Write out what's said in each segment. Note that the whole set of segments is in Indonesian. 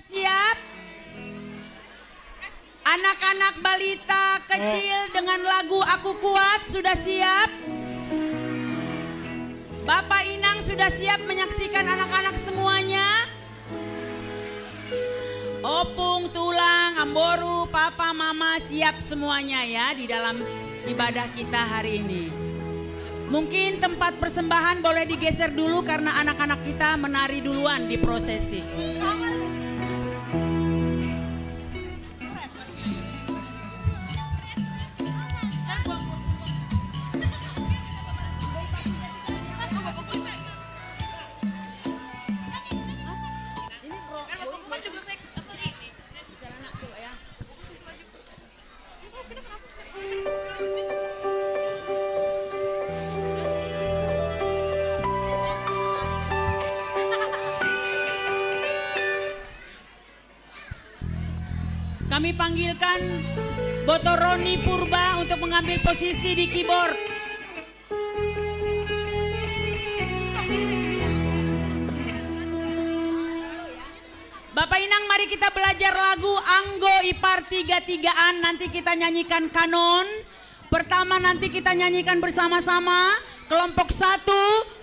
Siap? Anak-anak balita kecil dengan lagu Aku Kuat sudah siap? Bapak Inang sudah siap menyaksikan anak-anak semuanya? Opung, Tulang, Amboru, Papa, Mama siap semuanya ya di dalam ibadah kita hari ini. Mungkin tempat persembahan boleh digeser dulu karena anak-anak kita menari duluan di prosesi. Kami panggilkan Botoroni Purba untuk mengambil posisi di keyboard. Bapak Inang, mari kita belajar lagu Anggo Ipar 3-3an. Nanti kita nyanyikan kanon. Pertama nanti kita nyanyikan bersama-sama. Kelompok 1,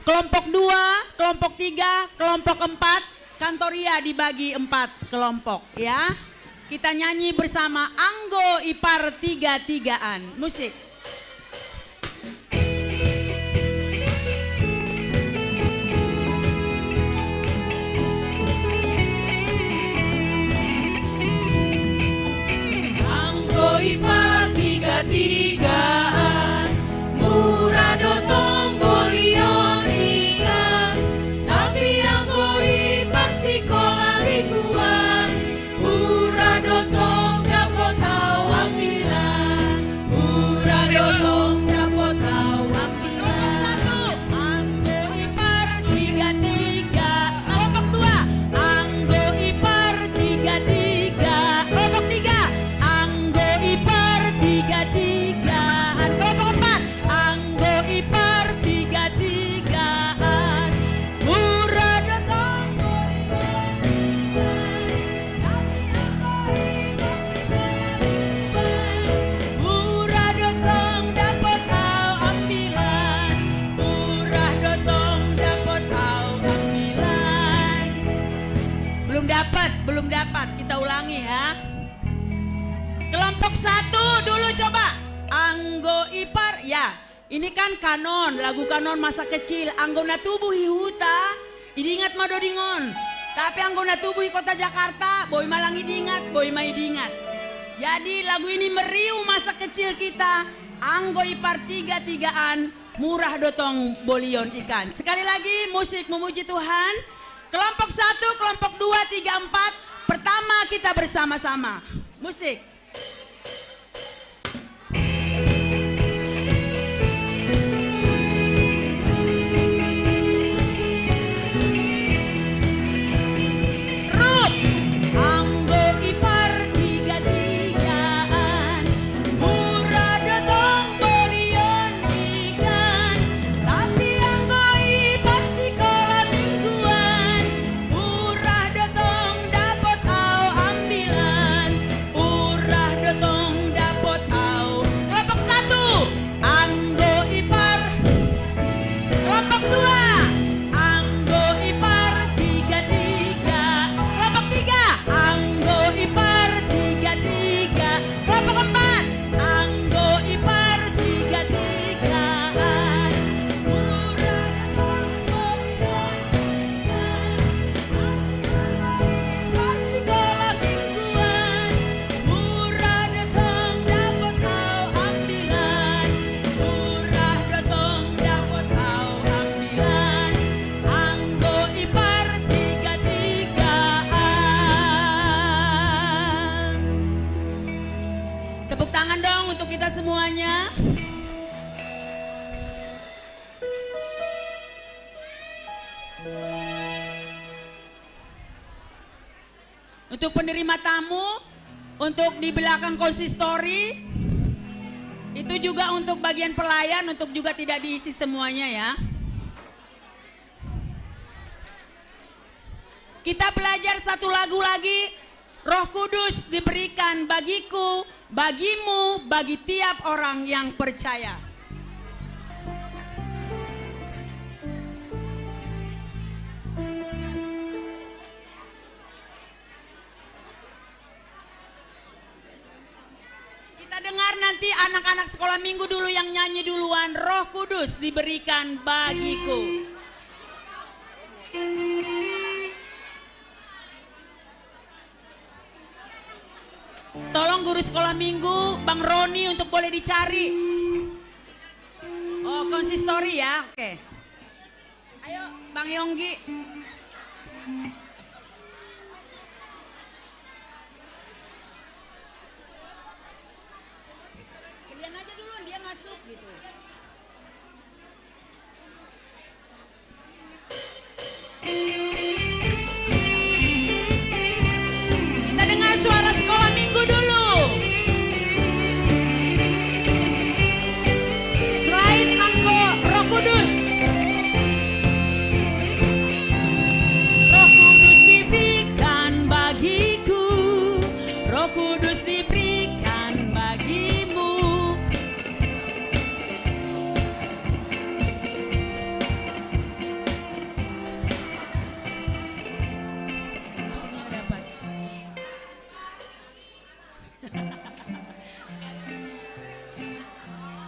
kelompok 2, kelompok 3, kelompok 4. Kantoria dibagi 4 kelompok ya. Kita nyanyi bersama Anggo Ipar 3-3an. Musik. Anggo Ipar 3-3an, murah dotong bolion ikan, tapi Anggo Ipar sekolah ribuan. Dotong dapot tahu ambilan, murah dotong dapot tahu ambilan. Anggo Ipar 3-3, kelompok 2. Anggo Ipar 3-3, kelompok 3. Anggo Ipar 3-3an, kelompok 4. Anggo Ipar 3-3an, murah dotong belum dapat, kita ulangi ya. Kelompok 1 dulu coba. Anggo Ipar, ya ini kan kanon, lagu kanon masa kecil. Anggona tubuh hihuta, idingat madodingon. Tapi anggona tubuh kota Jakarta, boy malang idingat, boy mai idingat. Jadi lagu ini meriu masa kecil kita. Anggo Ipar 3-3an, murah dotong bolion ikan. Sekali lagi musik memuji Tuhan. Kelompok 1, kelompok 2, 3, 4. Pertama kita bersama-sama. Musik. Rup. Anggo Ipar 3-3an, murah dotong bolion ikan, tapi Anggo Ipar sekolah mingguan. Murah dotong dapot au ambilan, murah dotong dapot au. Kelompok 1, Anggo Ipar. Kelompok 2, Anggo Ipar 3-3. Kelompok 3, Anggo Ipar 3-3. Kelompok 4, Anggo Ipar 3-3an, murah dotong bolion ikan, sekolah mingguan. Murah dotong dapot au ambilan, murah dotong dapot au ambilan. Anggo Ipar 3-3an. Tepuk tangan dong untuk kita semuanya. Untuk penerima tamu, untuk di belakang konsistori, itu juga untuk bagian pelayan, untuk juga tidak diisi semuanya ya. Kita belajar satu lagu lagi. Roh Kudus diberikan bagiku, bagimu, bagi tiap orang yang percaya. Kita dengar nanti anak-anak sekolah minggu dulu yang nyanyi duluan. Roh Kudus diberikan bagiku. Tolong guru sekolah minggu, Bang Roni untuk boleh dicari. Oh, konsistori ya, oke. Ayo, Bang Yonggi. Kalian aja duluan, dia masuk gitu. Kita dengar suara sekolah minggu dulu. Selain anggo Roh Kudus. Roh Kudus diberikan bagiku. Roh Kudus diberikan bagimu. Musiknya dapat.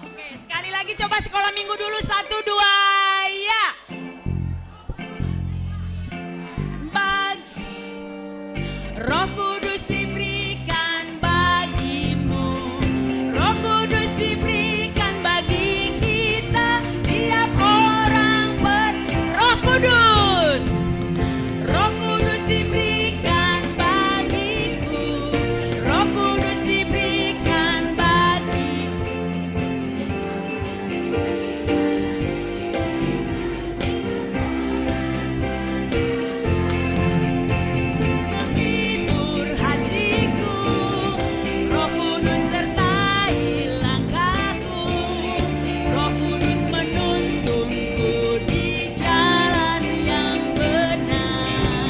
Oke, sekali lagi coba sekolah minggu dulu. 1, 2, ya. Roh Kudus diberikan bagimu. Roh Kudus diberikan bagi kita. Tiap orang Roh Kudus. Roh Kudus diberikan bagiku. Roh Kudus diberikan bagiku. Menghibur hatiku. Roh Kudus sertai langkahku. Roh Kudus menuntunku di jalan yang benar.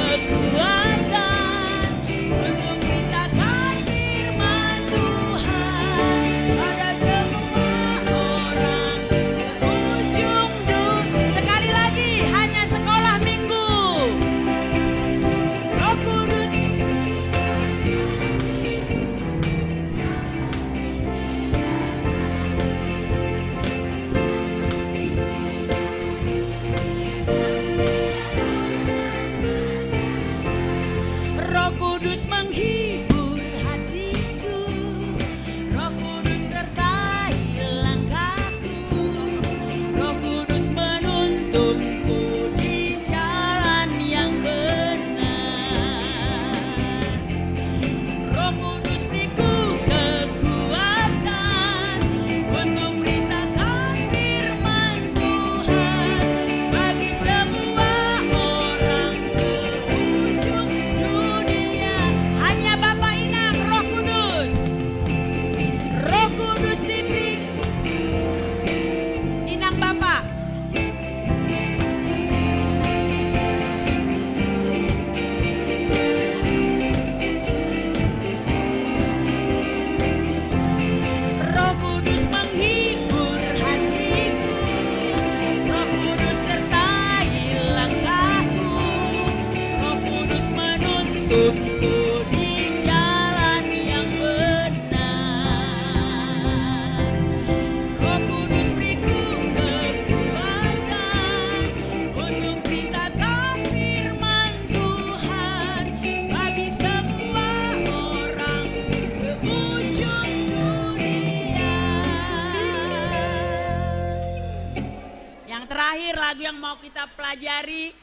Kekuatan untuk beritakan firman Tuhan pada semua orang ujung dunia. Sekali lagi, hanya sekolah minggu. Roh Kudus. Roh Kudus menghibur hatiku. Roh Kudus sertai langkahku. Roh Kudus menuntunku di jalan yang benar. Roh Kudus beriku kekuatan untuk beritakan firman Tuhan bagi semua orang ke ujung dunia. Hanya Bapa Inang Roh Kudus. Roh Kudus diberi Inang Bapa. Roh Kudus menghibur hatiku. Roh Kudus sertai langkahku. Roh Kudus menuntunku di jalan yang benar. Roh Kudus beriku kekuatan untuk beritakan firman Tuhan bagi semua orang ke ujung dunia. Yang terakhir lagu yang mau kita pelajari,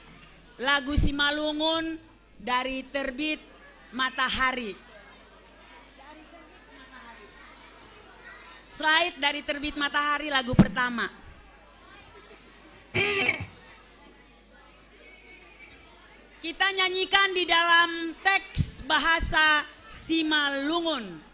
lagu Simalungun dari Terbit Matahari. Slide dari Terbit Matahari, lagu pertama. Kita nyanyikan di dalam teks bahasa Simalungun.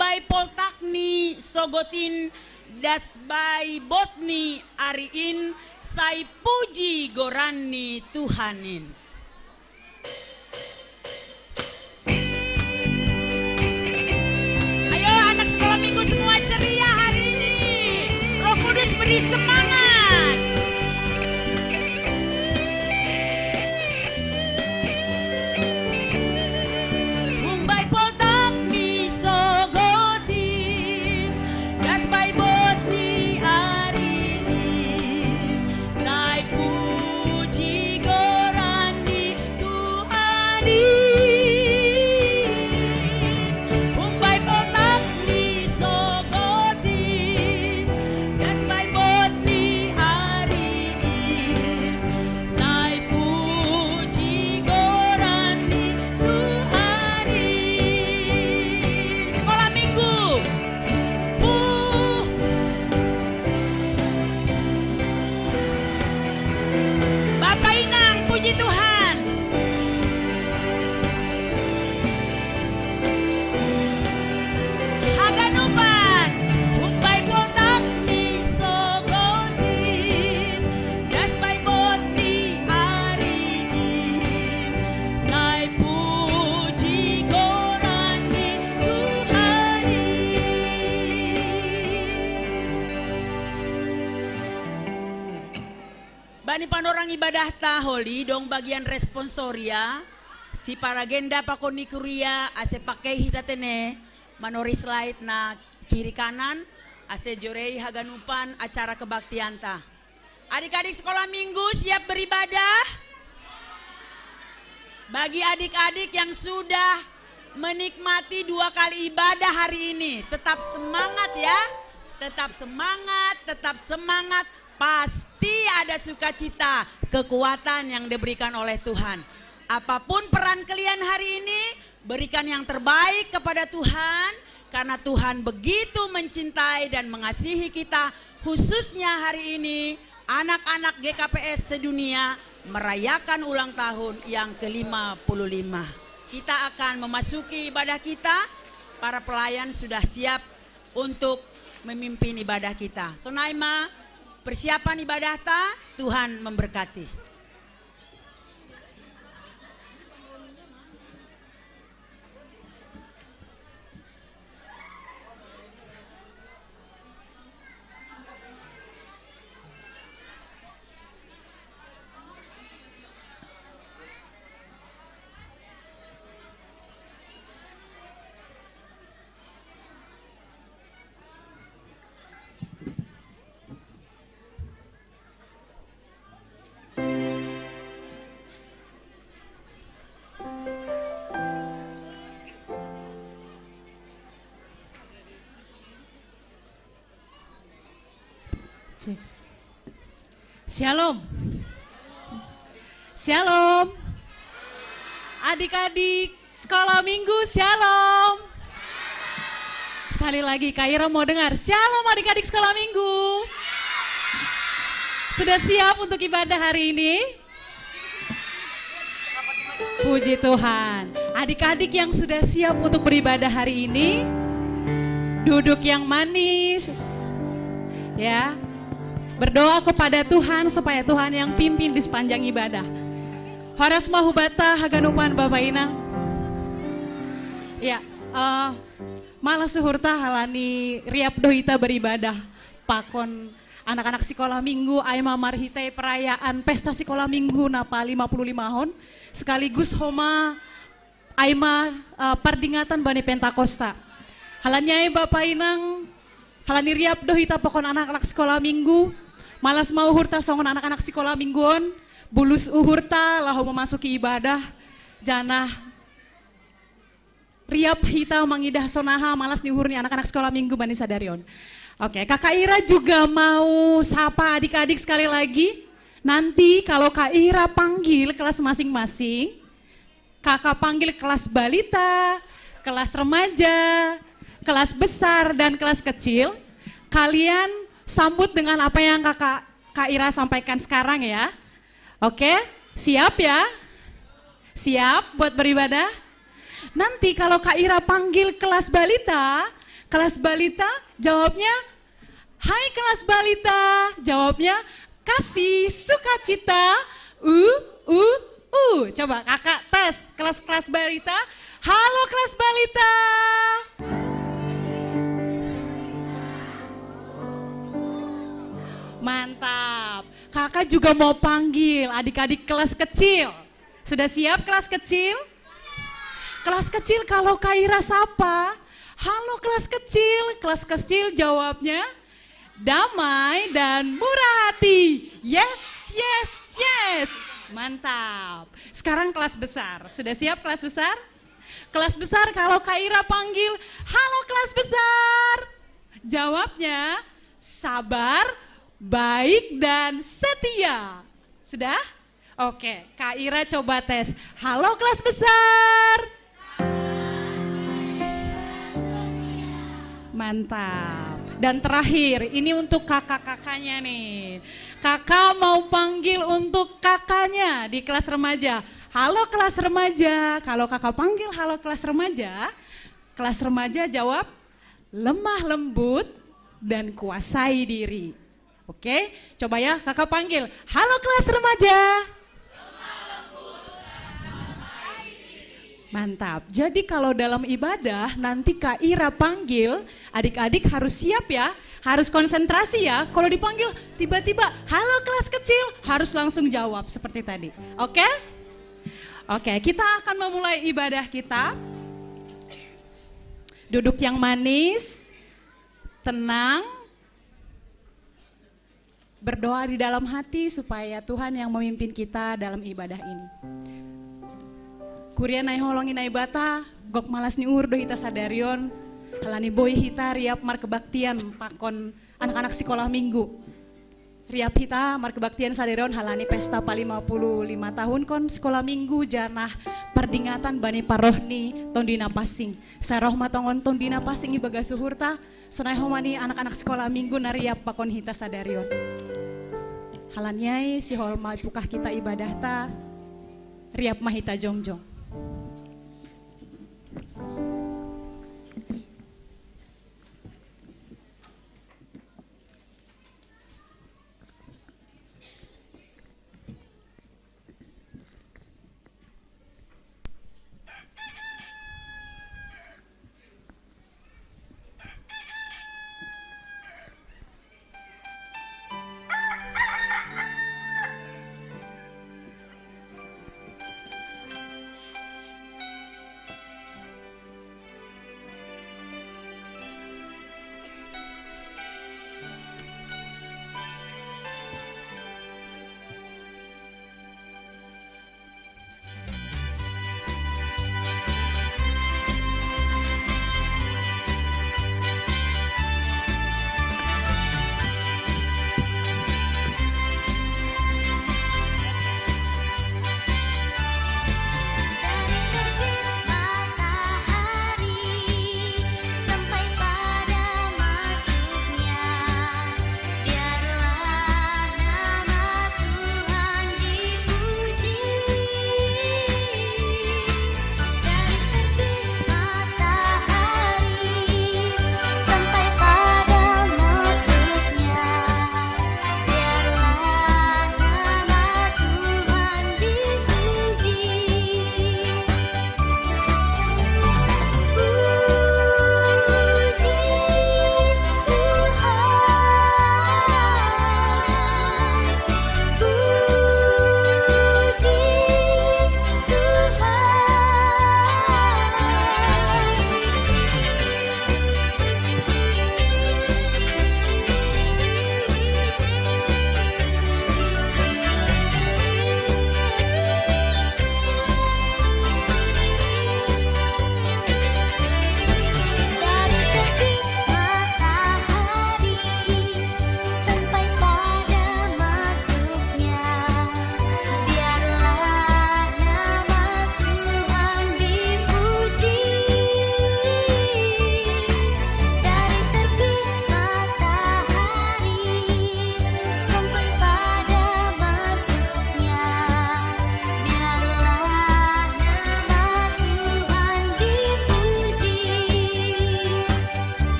humbai poltakni sogotin dasbai botni ariin sai puji goranni Tuhanin. Ayo anak sekolah minggu semua ceria hari ini. Roh Kudus beri semangat. Humbai poltakni sogotin dasbai botni arini sai puji gorani Tuhani. Humbai poltakni sogotin dasbai botni arini sai puji gorani Tuhani. Sekolah minggu. Bapak Inang, puji Tuhan. Haganupan, humbai poltakni sogotin, dasbai botni arin, sai puji gorani Tuhani. Bani panorang ibadah taholi dong bagian responsoria si paragenda pakoni kuria ase pakai hitatene manori slide na kiri kanan ase jorei haganupan acara kebaktianta. Adik-adik sekolah minggu siap beribadah? Bagi adik-adik yang sudah menikmati 2 kali ibadah hari ini, tetap semangat ya. Tetap semangat, tetap semangat. Pasti ada sukacita, kekuatan yang diberikan oleh Tuhan. Apapun peran kalian hari ini, berikan yang terbaik kepada Tuhan. Karena Tuhan begitu mencintai dan mengasihi kita. Khususnya hari ini, anak-anak GKPS sedunia merayakan ulang tahun yang ke-55. Kita akan memasuki ibadah kita. Para pelayan sudah siap untuk memimpin ibadah kita. Sonaima, persiapan ibadah ta, Tuhan memberkati. Cek. Shalom. Shalom. Adik-adik sekolah minggu, shalom. Sekali lagi Kak Ira mau dengar, shalom adik-adik sekolah minggu. Sudah siap untuk ibadah hari ini? Puji Tuhan. Adik-adik yang sudah siap untuk beribadah hari ini, duduk yang manis. Ya. Berdoa kepada Tuhan supaya Tuhan yang pimpin di sepanjang ibadah. Horas mahubata haganupan Bapak Inang. Ya, malah suhurta halani riap dohita beribadah. Pakon anak-anak sekolah minggu Aima marhite perayaan pesta sekolah minggu napa 55 tahun. Sekaligus homa Aima pardingatan Bani Pentakosta. Halanyai Bapak Inang, halani riap dohita pokon anak-anak sekolah minggu. Malas mau hurta songon anak-anak sekolah mingguan, bulus uhurta lahu memasuki ibadah, janah riap hita mangidah sonaha malas diuhurni anak-anak sekolah minggu Bani Sadarion. Oke, Kakak Ira juga mau sapa adik-adik sekali lagi. Nanti kalau Kak Ira panggil kelas masing-masing, Kakak panggil kelas balita, kelas remaja, kelas besar dan kelas kecil, kalian sambut dengan apa yang Kak Ira sampaikan sekarang ya. Oke, siap ya? Siap buat beribadah? Nanti kalau Kak Ira panggil kelas balita, Kelas balita jawabnya, hai kelas balita, jawabnya kasih sukacita, Coba kakak tes kelas balita. Halo kelas balita. Mantap. Kakak juga mau panggil adik-adik kelas kecil. Sudah siap kelas kecil? Kelas kecil kalau Kak Ira sapa, halo kelas kecil jawabnya damai dan murah hati. Yes, yes, yes. Mantap. Sekarang kelas besar. Sudah siap kelas besar? Kelas besar kalau Kak Ira panggil, halo kelas besar. Jawabnya sabar, baik dan setia. Sudah? Oke, Kak Ira coba tes. Halo kelas besar. Mantap. Dan terakhir, ini untuk kakak-kakaknya nih. Kakak mau panggil untuk kakaknya di kelas remaja. Halo kelas remaja. Kalau kakak panggil halo kelas remaja jawab lemah lembut dan kuasai diri. Oke, coba ya kakak panggil. Halo kelas remaja. Mantap. Jadi kalau dalam ibadah nanti Kak Ira panggil, adik-adik harus siap ya, harus konsentrasi ya. Kalau dipanggil tiba-tiba halo kelas kecil, harus langsung jawab seperti tadi. Oke? Oke, kita akan memulai ibadah kita. Duduk yang manis, tenang, berdoa di dalam hati supaya Tuhan yang memimpin kita dalam ibadah ini. Kuria nai holongi nai bata, gok malas ni urdo hita sadarion, halani boy hita riap mar kebaktian pakon anak-anak sekolah minggu. Riap hita mar kebaktian sadarion halani pesta pa 55 tahun kon sekolah minggu janah perdingatan bani parohni tondina pasing. Saroh matongon tondina pasing ibaga suhurta, sonai homani anak-anak sekolah minggu nariap pakon hita sadarion. Halanyai si holma pukah kita ibadah ta, riap mahita jongjong.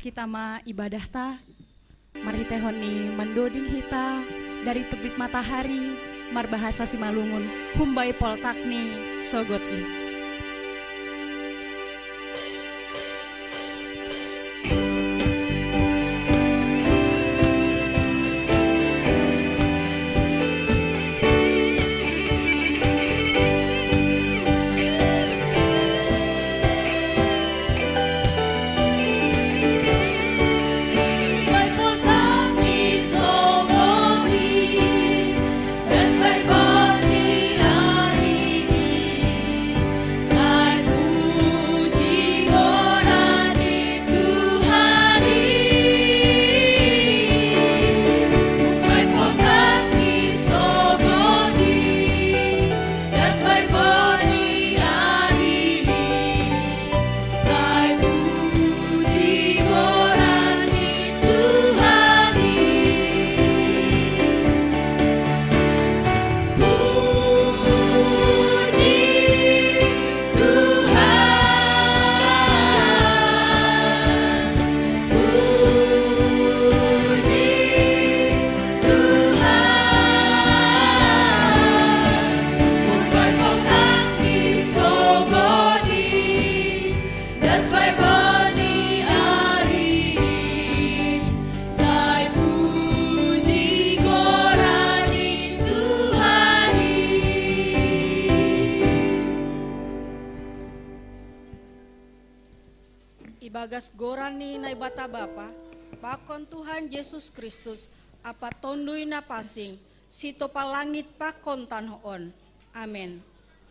kita ma ibadah ta, mari tehoni mendoding hita dari terbit matahari, mar bahasa Simalungun, humbai poltakni sogot i. Ibagas gorani nai bata bapa, pakon Tuhan Yesus Kristus, apa tondui na pasing, sito palangit pakon tanhoon. Amin.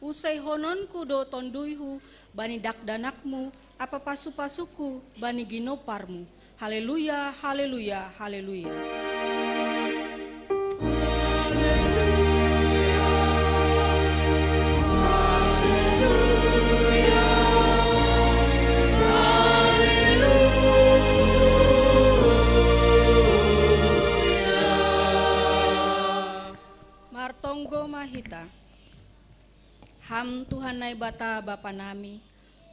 Usai honon kudo tonduihu, bani dakdanakmu, apa pasu-pasuku, bani ginoparmu. Haleluya, haleluya, haleluya. Martonggo mahita, ham Tuhan nai bata bapa nami,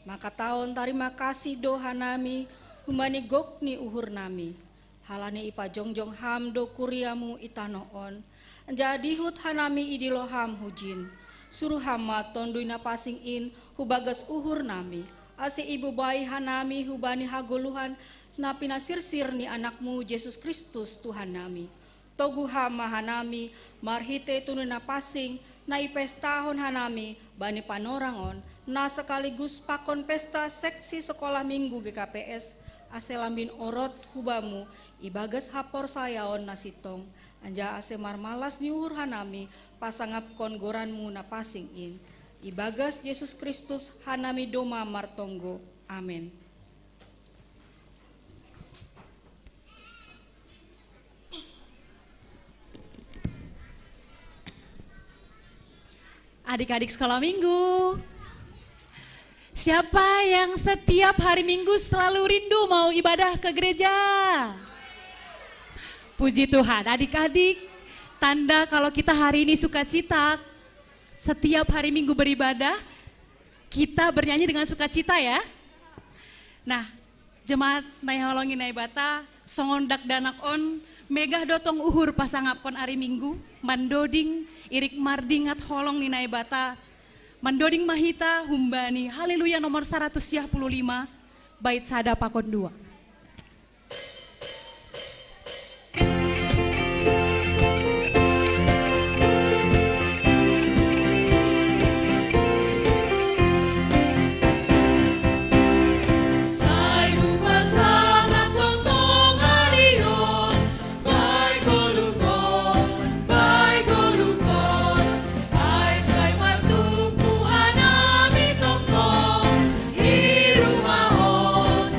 maka tahun terima kasih doha nami, humani gokni uhur nami, halani ipa jongjong ham do kuriamu itanoon, jadi hut hanami idilo ham hujin, suruh hama tonduina pasing in, hubagas uhur nami, ase ibu bayi hanami hubani hagoluhan, napi nasirsir ni anakmu Yesus Kristus Tuhan nami. Togu hama hanami, marhite tununa pasing, na ipestahon hanami, bani panorangon, na sekaligus pakon pesta seksi sekolah minggu GKPS, ase lambin orot hubamu, ibagas hapor sayaon nasitong, anja ase marmalas niuhur hanami, pasangap kongoranmu na pasing in. Ibagas Yesus Kristus hanami doma martonggo. Amin. Adik-adik sekolah minggu, siapa yang setiap hari minggu selalu rindu mau ibadah ke gereja? Puji Tuhan, adik-adik, tanda kalau kita hari ini sukacita, setiap hari minggu beribadah, kita bernyanyi dengan sukacita ya. Nah, jemaat nai holongi nai bata, songondak danak on, megah dotong uhur pasangapkon hari minggu, mandoding, irik mardingat holong ninai bata, mandoding mahita humbani, haleluya nomor 155, bait sada pakon 2. Irumahon,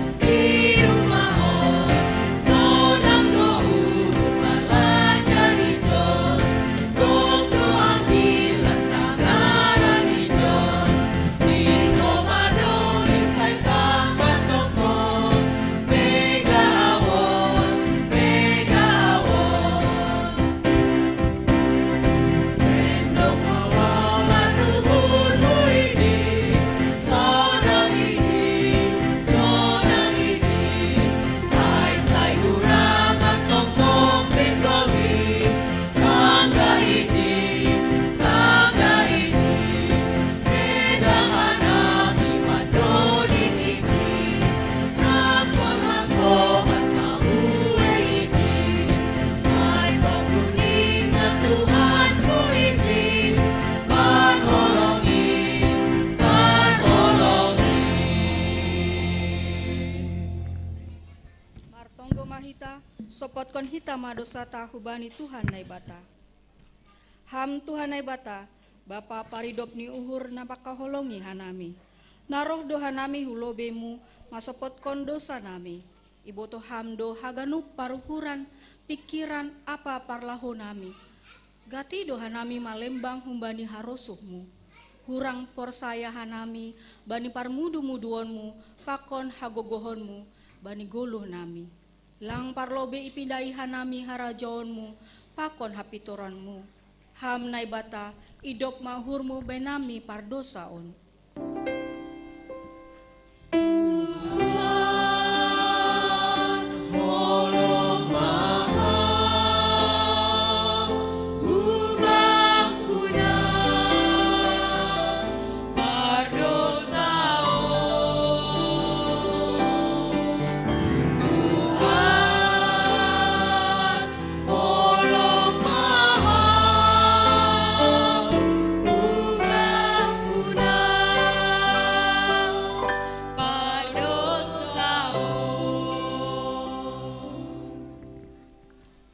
masopotkan hita madosata hubani Tuhan nai bata. Ham Tuhan nai bata, Bapa paridop ni uhur napakaholongi hanami. Naroh do hanami hulobemu, masopotkan dosa nami. Iboto hamdo haganup paruhuran, pikiran apa parlahu nami. Gati do hanami malembang humbani harosuhmu. Hurang porsaya hanami, bani parmudu-muduonmu, pakon hagogohonmu, bani goluh nami. Lang parlobe ipindai hanami harajaonmu, pakon hapitoranmu. Ham nai bata, idop mahurmu benami pardosaon.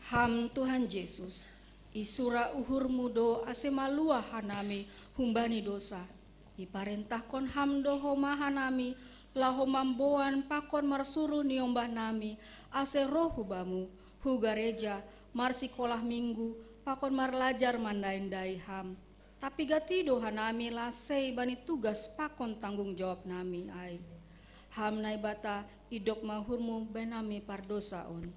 Ham Tuhan Yesus, isura uhur mudo ase malua hanami humbani dosa. Iparentahkon hamdo homa hanami, lahomamboan pakon marsuru niombah nami, ase roh hubamu, hu gareja, marsikolah minggu, pakon marlajar mandain-dai ham. Tapi gatido hanami lasei bani tugas pakon tanggung jawab nami ai. Ham nai bata idop mahurmu benami pardosaon.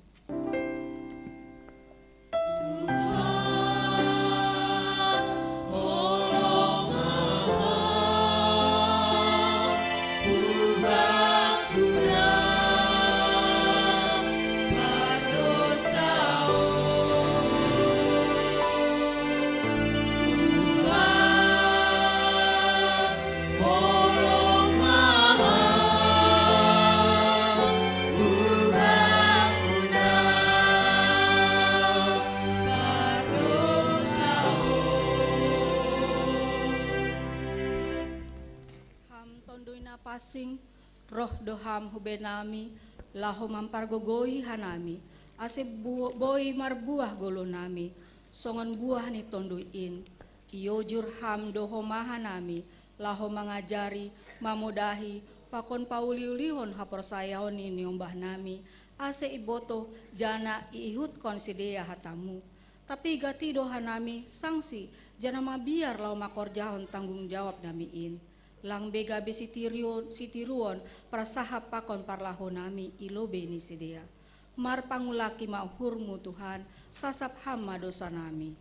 Pasing roh doham hubenami laho mampargogohi hanami ase boi marbuah golo nami songon buah ni tonduin iojur ham dohoma hanami laho mangajari mamudahi pakon pauliulihon haporsayahon ini ombah nami ase iboto jana ihut konsidea hatamu tapi gati dohanami sangsi jana mabiar lau makorjahon tanggung jawab namiin. Lang bega sitiruon prasahap pakon parlahonami ilobe ni sidea. Mar pangulaki mauhurmu Tuhan, sasap hama dosa nami.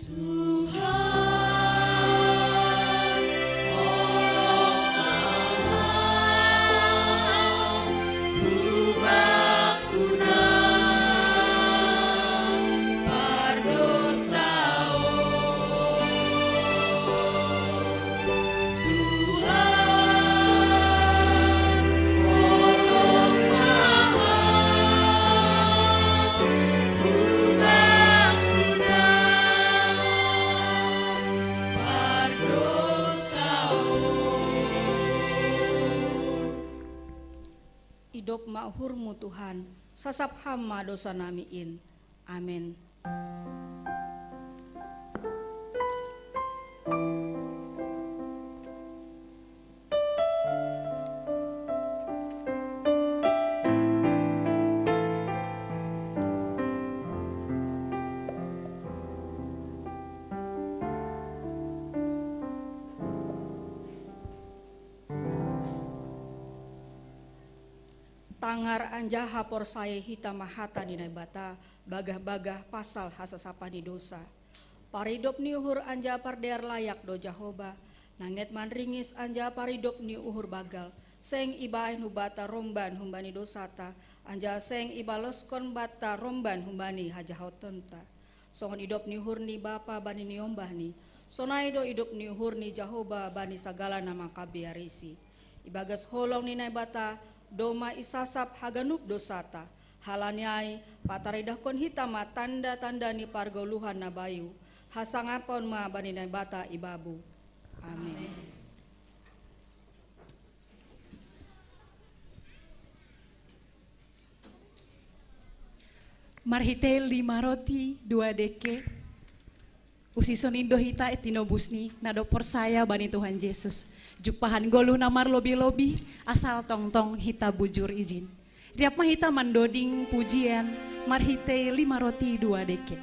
Tuhan. Idop ma'hurmu Tuhan, sasap hama dosa namiin. Amin. Tangar anjaha porsaya hita mahata ni bata bagah-bagah pasal hasasapa ni dosa. Paridop ni uhur anja pardear layak do Jahoba. Nanget manringis anja paridop ni uhur bagal. Seng ibain hubata romban humbani dosata. Anja seng ibaloskon bata romban humbani hajahotonta. Songon idop ni uhur ni bapa bani ni ombah ni. Sonaido idop ni uhur ni Jahoba bani sagala nama kabiarisi. Ibagas holong ni bata doma isasap haganup dosata halaniai pataridahkon hitama tanda-tanda ni pargoluhan na bayu hasangapon ma baninay bata ibabu. Amin. Marhite 5 roti 2 deke. Usison indo hita etinobusni nadopor saya bani Tuhan Yesus. Jupahan goluh namar lobi-lobi asal tong-tong hita bujur izin. Riap mah hita mandoding pujian marhite 5 roti 2 deke.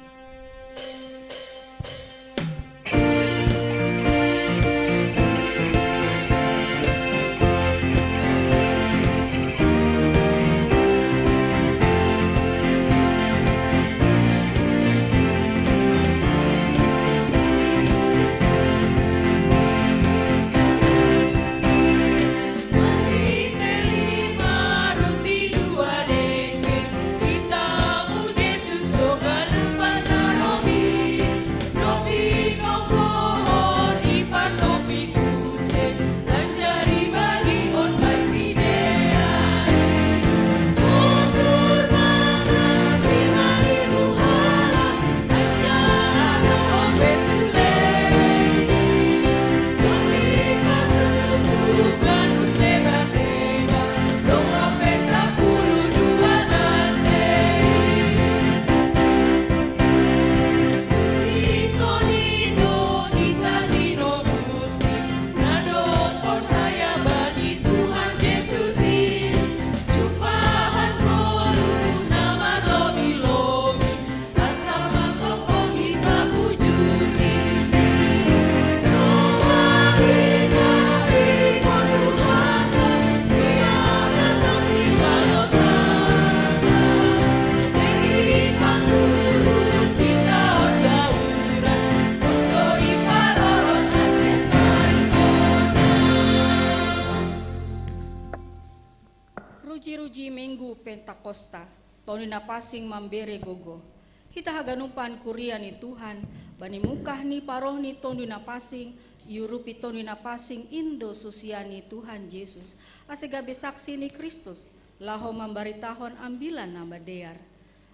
Ruji-ruji Minggu Pentakosta, tonina pasing mambere gogo. Hita haganupan kuriani Tuhan, bani mukah ni paroh ni tonina pasing, yurupi tonina pasing indo susiani Tuhan Yesus. Asegabe saksi ni Kristus, laho mambaritahon ambilan nama dear.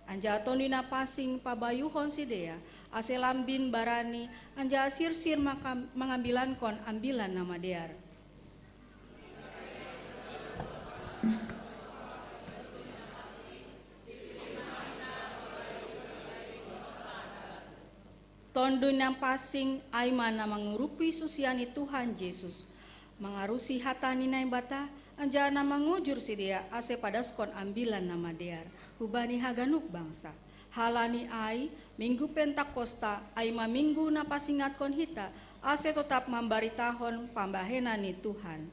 Anja tonina pasing pabayuhon si dea, ase lambin barani, anja sir-sir mengambilan kon ambilan nama dear. Tondun yang pasing ay mana mengurupi susiani Tuhan Yesus. Mengarusi hatani na bata, anjana mengujur si dia ase padaskon ambilan nama dear. Hubani haganuk bangsa. Halani ay, Minggu Pentakosta ay maminggu na pasingat kon hita, ase tetap mambaritahon pambahenani Tuhan.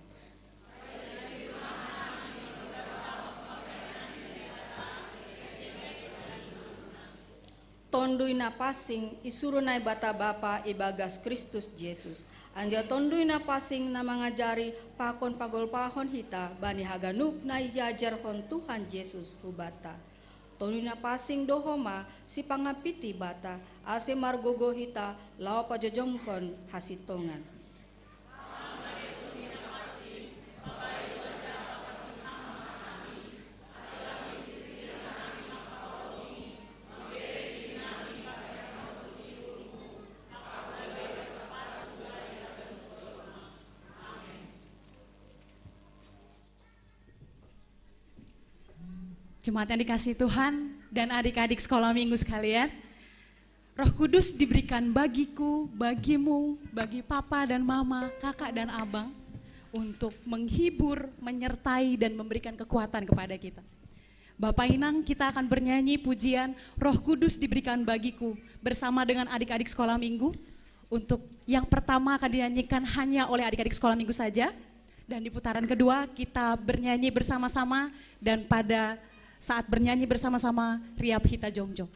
Tondui na pasing isuru na bata bapa ibagas Kristus Yesus. Anja tondui na pasing na mangajari pakon pagolpahon hita bani haganup na ijajar hon Tuhan Yesus hubata. Tondui na pasing dohoma si pangapiti bata ase margogo hita lao pajojongkon hasitongan. Jemaat yang dikasihi Tuhan dan adik-adik sekolah minggu sekalian, Roh Kudus diberikan bagiku, bagimu, bagi papa dan mama, kakak dan abang untuk menghibur, menyertai dan memberikan kekuatan kepada kita. Bapak Inang, kita akan bernyanyi pujian Roh Kudus diberikan bagiku bersama dengan adik-adik sekolah minggu. Untuk yang pertama akan dinyanyikan hanya oleh adik-adik sekolah minggu saja, dan di putaran kedua kita bernyanyi bersama-sama, dan pada saat bernyanyi bersama-sama riap hita jongjong.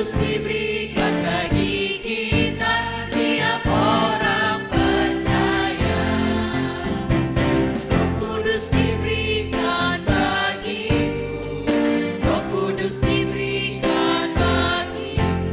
Diberikan bagi kita tiap orang percaya. Roh Kudus diberikan bagiku, Roh Kudus diberikan bagiku.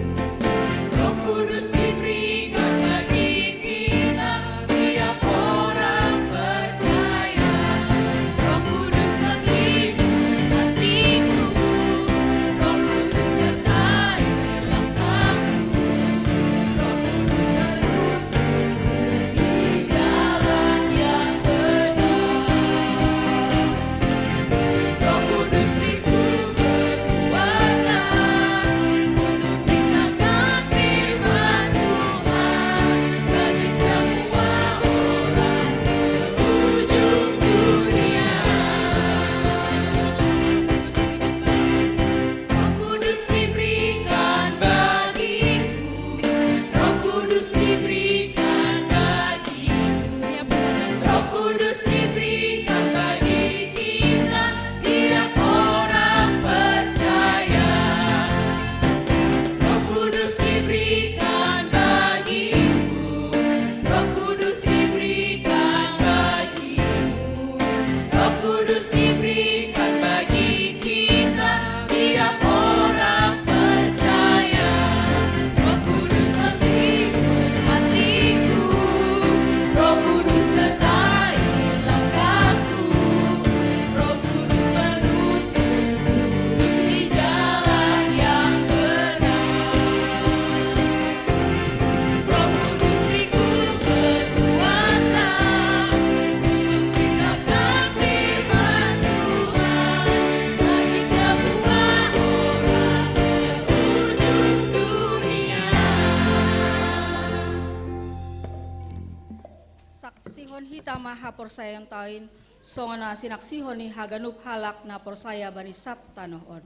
kita maha persayang tain, songana sinaksihoni haganup halak na persaya bani sabta nohon.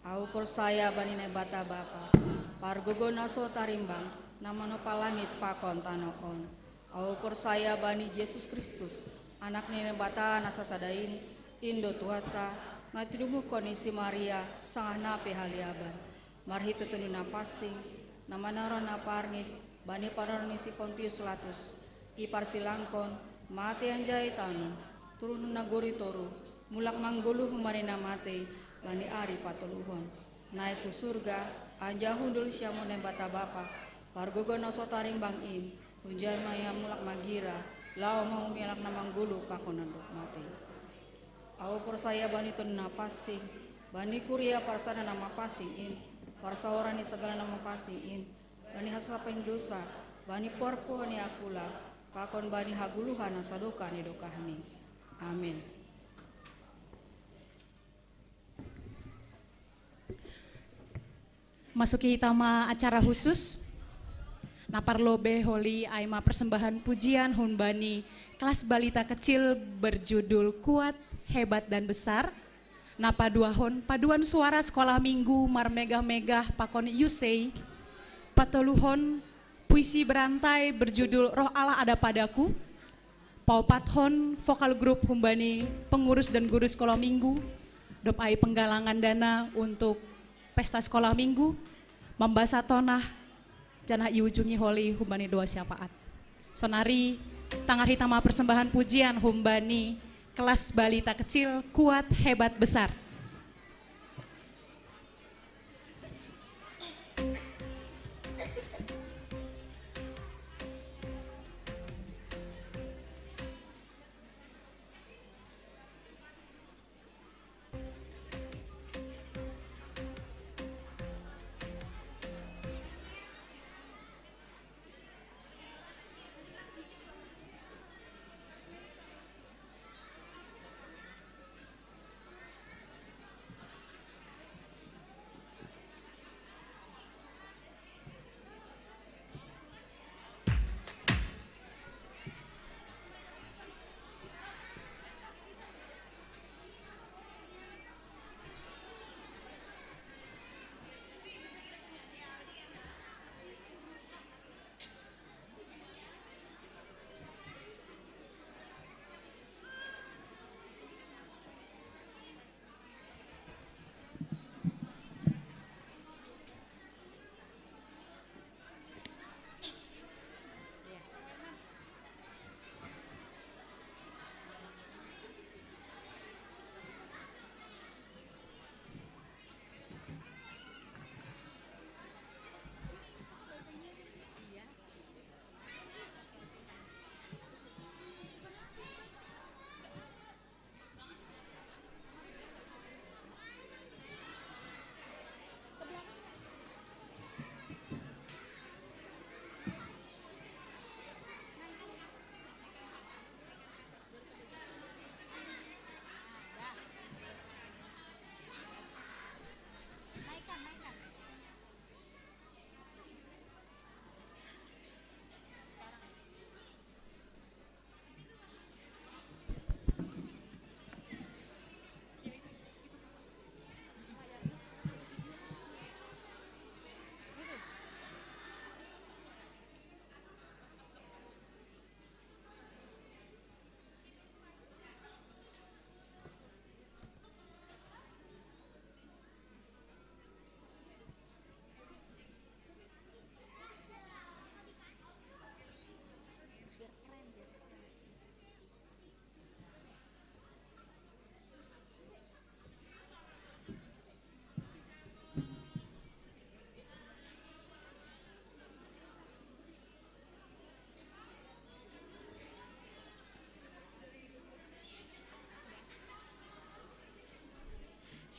Au persaya bani nebata bapa, pargogo naso tarimbang, nama nopa langit pakon tanohon. Au persaya bani Yesus Kristus, anak nebata nasa sadain, Indo Tuhata, ngatidumu konisi Maria, sangah nape haliaban. Marhitu tununa pasing, nama naron naparngit, bani panoroni si Pontius Latus, ipar silangkon, mate anjay tanu, turun naguri toru, mulak manggulu humarina mate, bani ari patuluhon. Naik ku surga, anjahun dulu siamu nembata bapa, pargogo noso taring bangin, hujan maya mulak magira, lao mau milak namanggulu pakonan dok mate. Au persaya bani tununa pasing, bani kuria parsana nama pasing in, parsaoran ni segala nama pasing in, bani hasapen dosa, bani porpo ni akula, pakon bani haguluhan asadoka ni dokahni. Amin. Masuki tama acara khusus. Naparlobe holi aima persembahan pujian hunbani kelas balita kecil berjudul Kuat, Hebat dan Besar. Napaduahon paduan suara sekolah minggu marmegah-megah pakon Yusei. Patoluhon puisi berantai berjudul Roh Allah Ada Padaku. Paupathon vokal grup humbani pengurus dan guru sekolah minggu. Dopai penggalangan dana untuk pesta sekolah minggu. Membasa tonah janah iujungi holi humbani doa syafaat. Sonari tangar hitama persembahan pujian humbani kelas balita kecil Kuat, Hebat, Besar.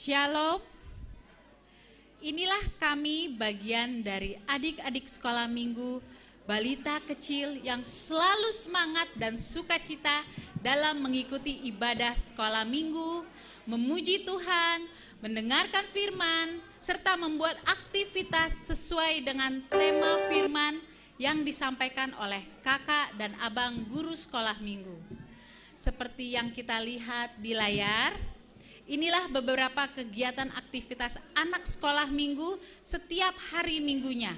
Shalom. Inilah kami bagian dari adik-adik sekolah minggu, balita kecil yang selalu semangat dan sukacita dalam mengikuti ibadah sekolah minggu, memuji Tuhan, mendengarkan firman, serta membuat aktivitas sesuai dengan tema firman yang disampaikan oleh kakak dan abang guru sekolah minggu. Seperti yang kita lihat di layar, inilah beberapa kegiatan aktivitas anak sekolah minggu setiap hari minggunya.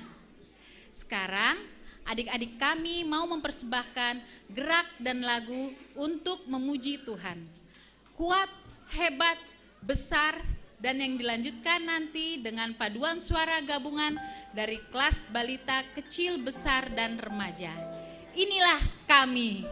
Sekarang, adik-adik kami mau mempersembahkan gerak dan lagu untuk memuji Tuhan. Kuat, hebat, besar, dan yang dilanjutkan nanti dengan paduan suara gabungan dari kelas balita kecil, besar, dan remaja. Inilah kami.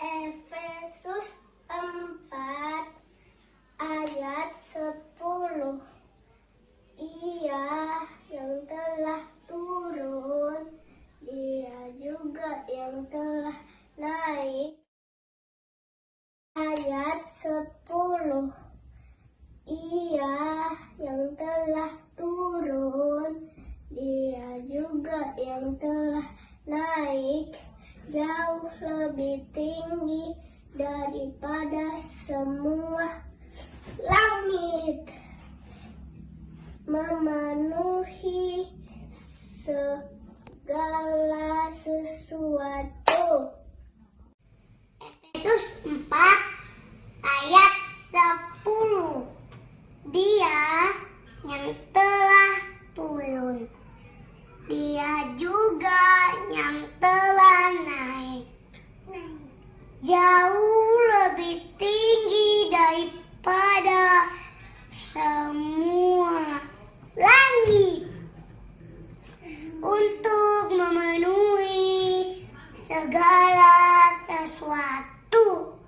Efesus 4 ayat 10. Ia yang telah turun, Dia juga yang telah naik. Ayat 10. Ia yang telah turun, Dia juga yang telah naik jauh lebih tinggi daripada semua langit, memenuhi segala sesuatu. Efesus 4 ayat 10. Dia yang telah turun, Dia juga yang telah naik jauh lebih tinggi daripada semua langit, untuk memenuhi segala sesuatu.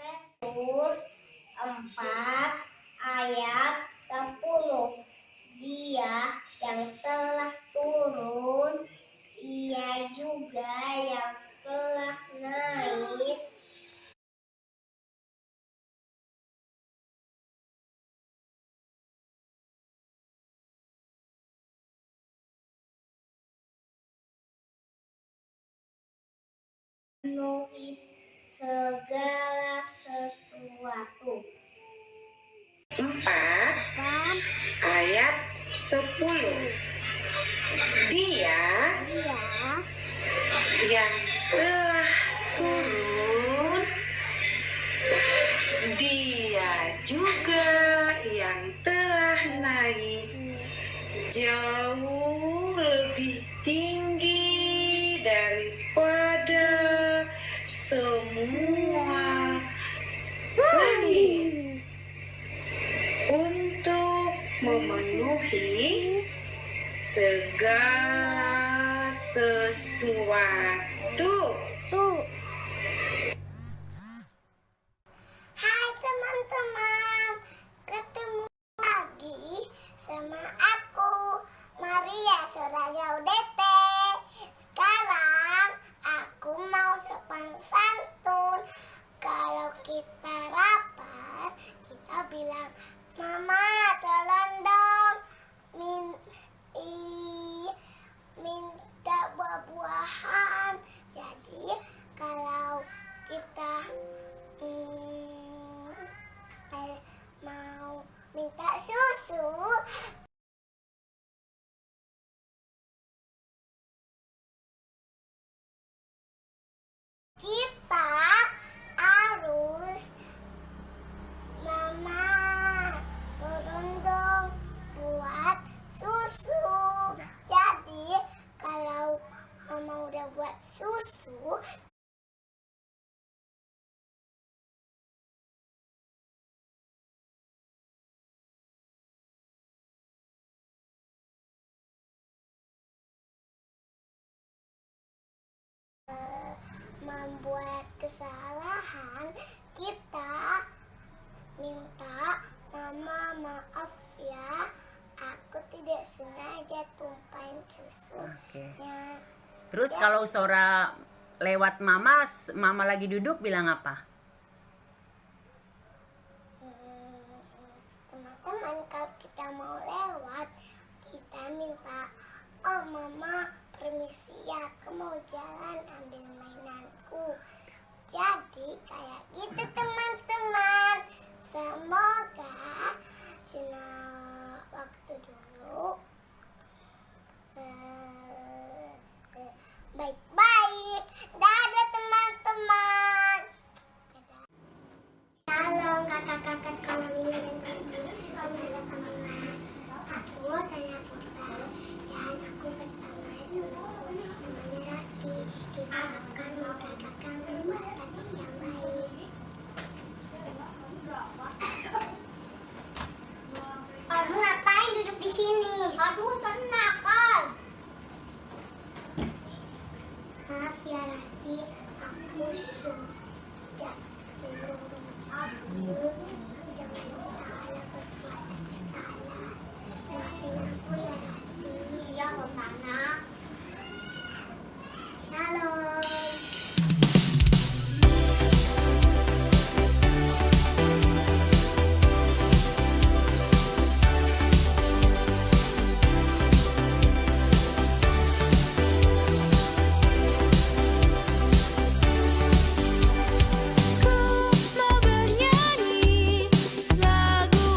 Efesus 4 ayat 10. Dia yang telah turun, Ia juga yang telah naik memenuhi segala sesuatu. 4 ayat 10. Dia yang telah turun, Dia juga yang telah naik jauh lebih tinggi daripada semua langit, untuk memenuhi segala sesuatu. Hai teman-teman, ketemu lagi sama aku, Maria Soraya Udete. Sekarang aku mau sopan santun. Kalau kita rapat, kita bilang, Mama tolong dong susu. Oke. Ya, Terus kalau Sora lewat mama, mama lagi duduk bilang apa? teman-teman kalau kita mau lewat, kita minta, oh mama permisi ya, aku mau jalan ambil mainanku. Jadi kayak gitu teman-teman. Semoga Cina waktu dulu baik-baik. Dadah teman-teman. Dadah. Shalom kakak-kakak sekolah minggu dan teman-teman. Saya sama saya Putra dan aku bersama temanku namanya Raski. Kita akan mempraktikkan perbuatan yang baik. Kamu ngapain duduk di sini? Aku nakal. Maaf ya Raski, aku sudah menyuruh kamu jangan salah berbuat salah. Maafin aku ya Raski. Iya Rosana. Shalom. Mau bernyanyi lagu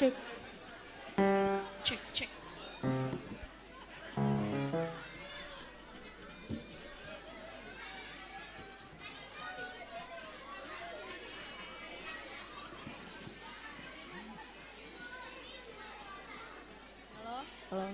Cek. Cek, cek. Halo.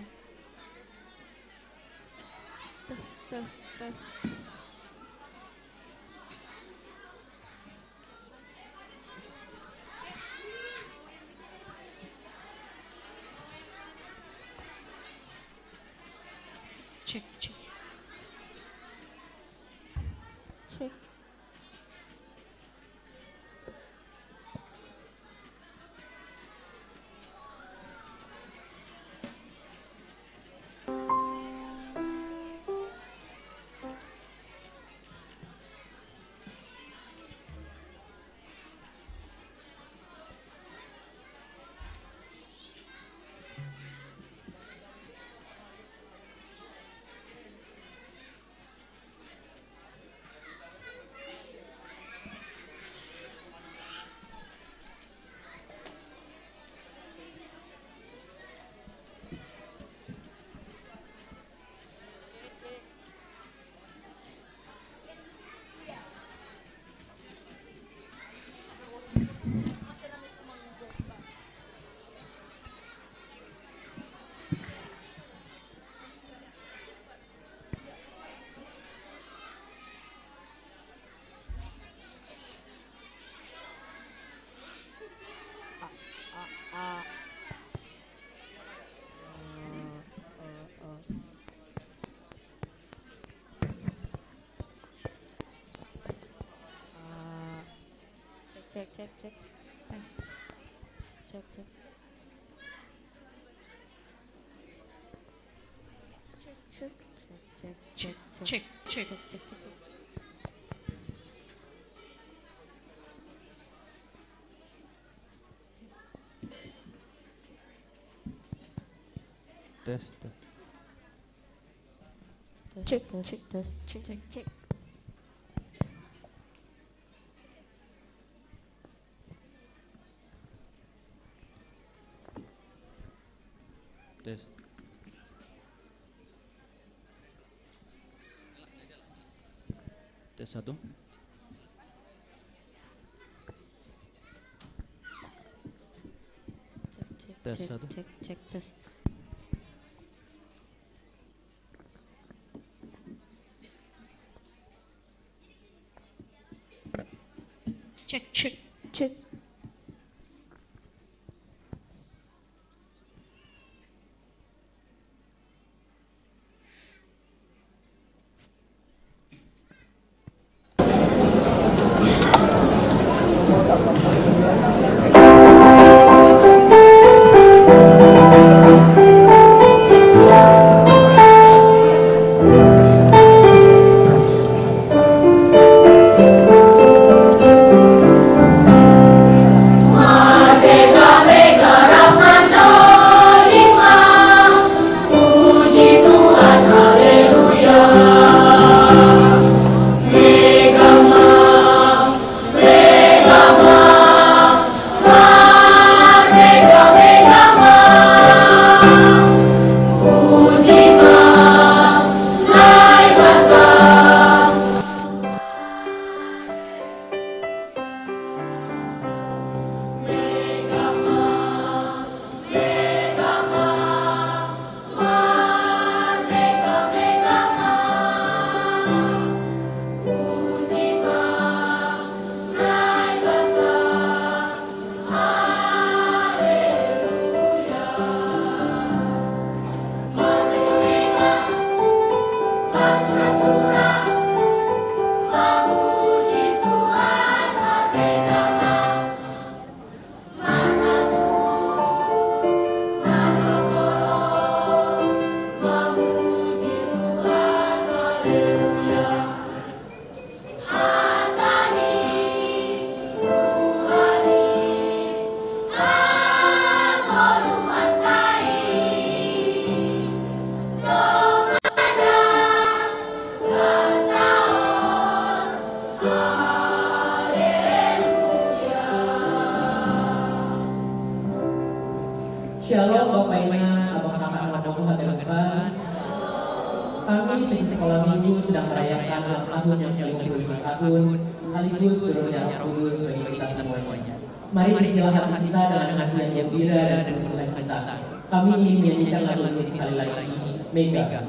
Tes. Cek, cek. Cek. Cek. Tes. Cek. Cek. Tes. Cek. Tes. Tes 1. Tes 1. Cek tes. Cek. Cek. kami sekolah minggu sedang merayakan ulang tahun yang ke-55 tahun sekaligus turunnya Roh Kudus bagi kita semuanya. Mari istilah hati kita dengan hati yang gembira dan penuh sukacita. Kami ingin menyanyikan lagu ini sekali lagi. Mega.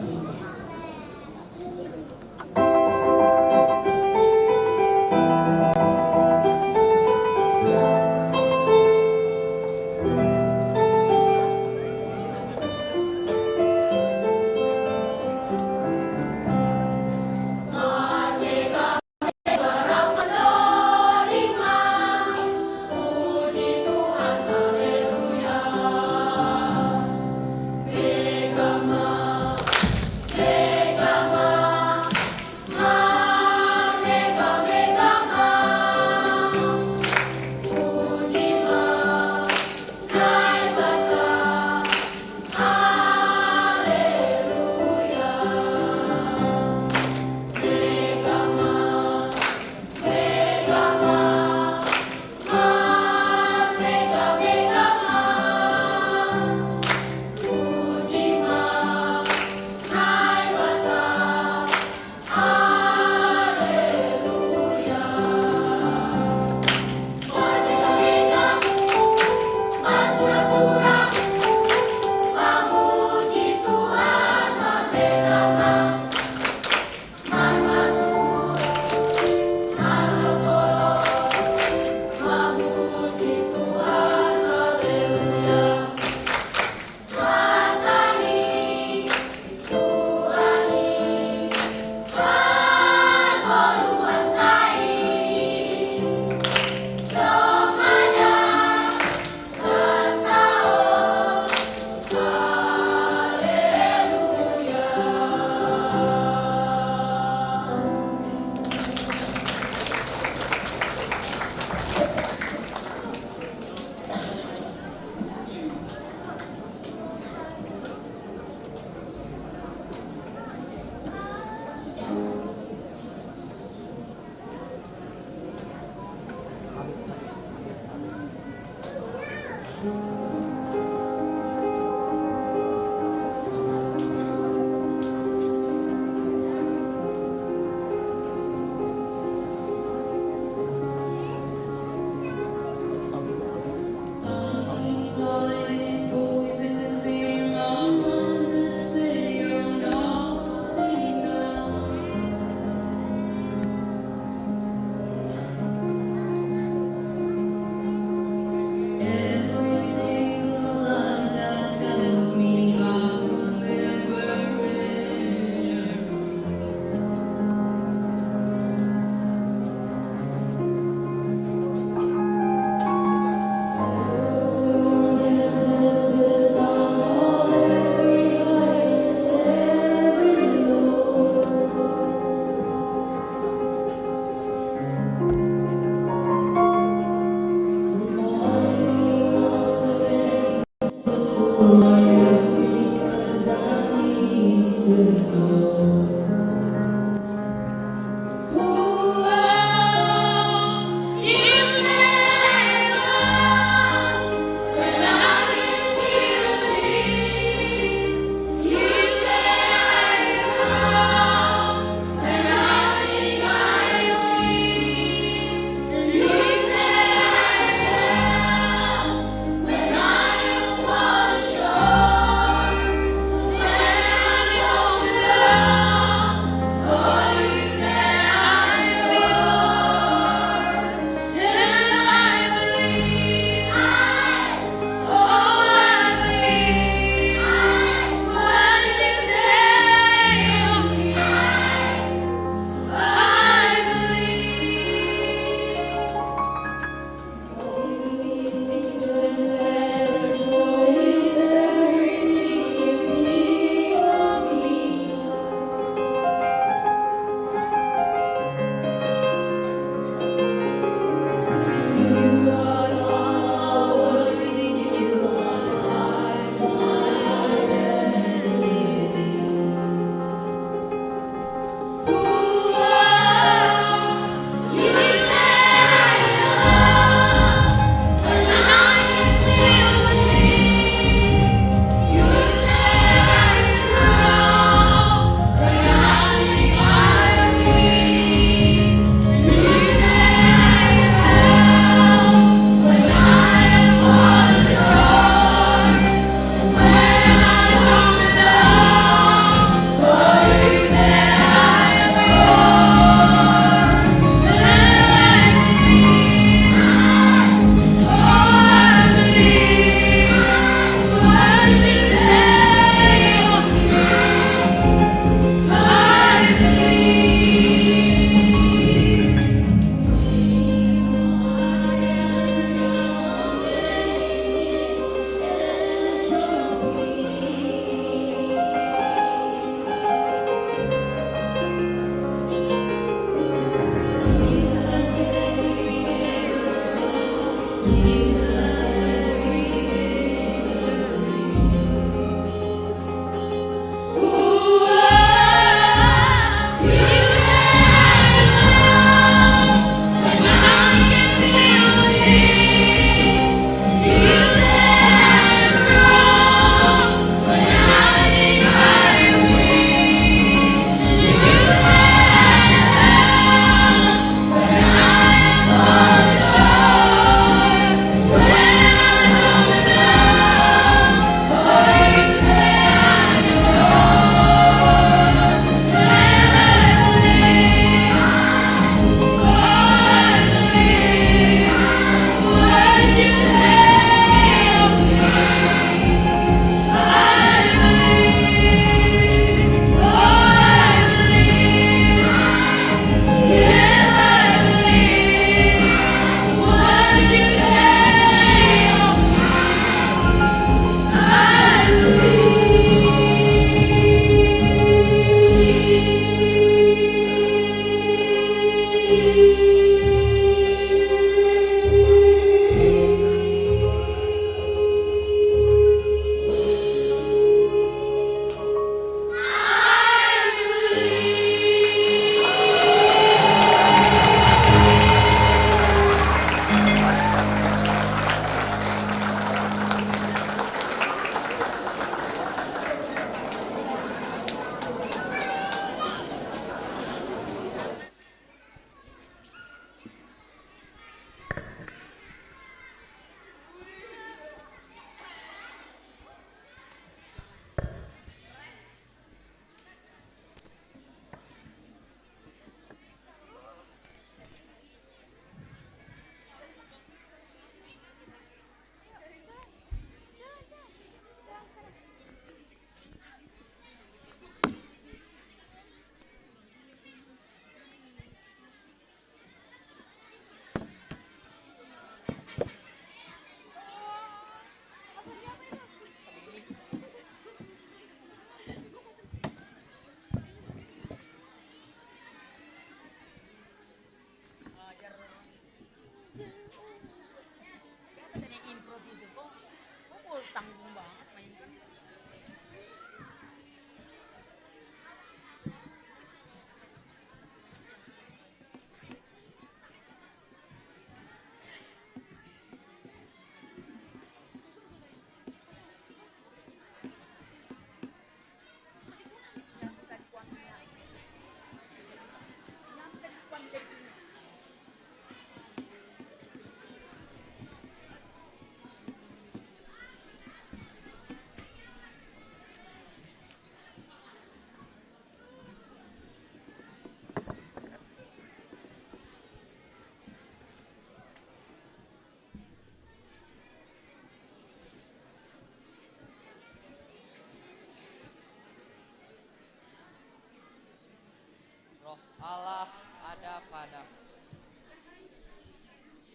Roh Allah ada padaku.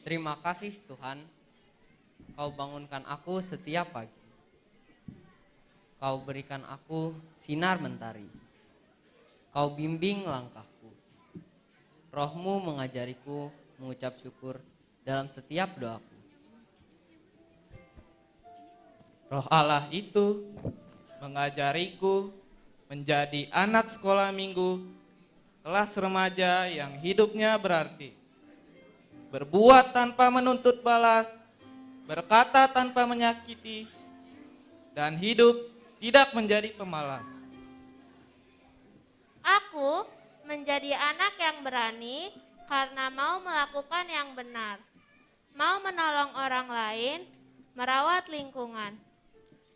Terima kasih Tuhan, Kau bangunkan aku setiap pagi. Kau berikan aku sinar mentari. Kau bimbing langkahku. Roh-Mu mengajariku mengucap syukur dalam setiap doaku. Roh Allah itu mengajariku menjadi anak sekolah minggu kelas remaja yang hidupnya berarti. Berbuat tanpa menuntut balas, berkata tanpa menyakiti, dan hidup tidak menjadi pemalas. Aku menjadi anak yang berani karena mau melakukan yang benar, mau menolong orang lain, merawat lingkungan.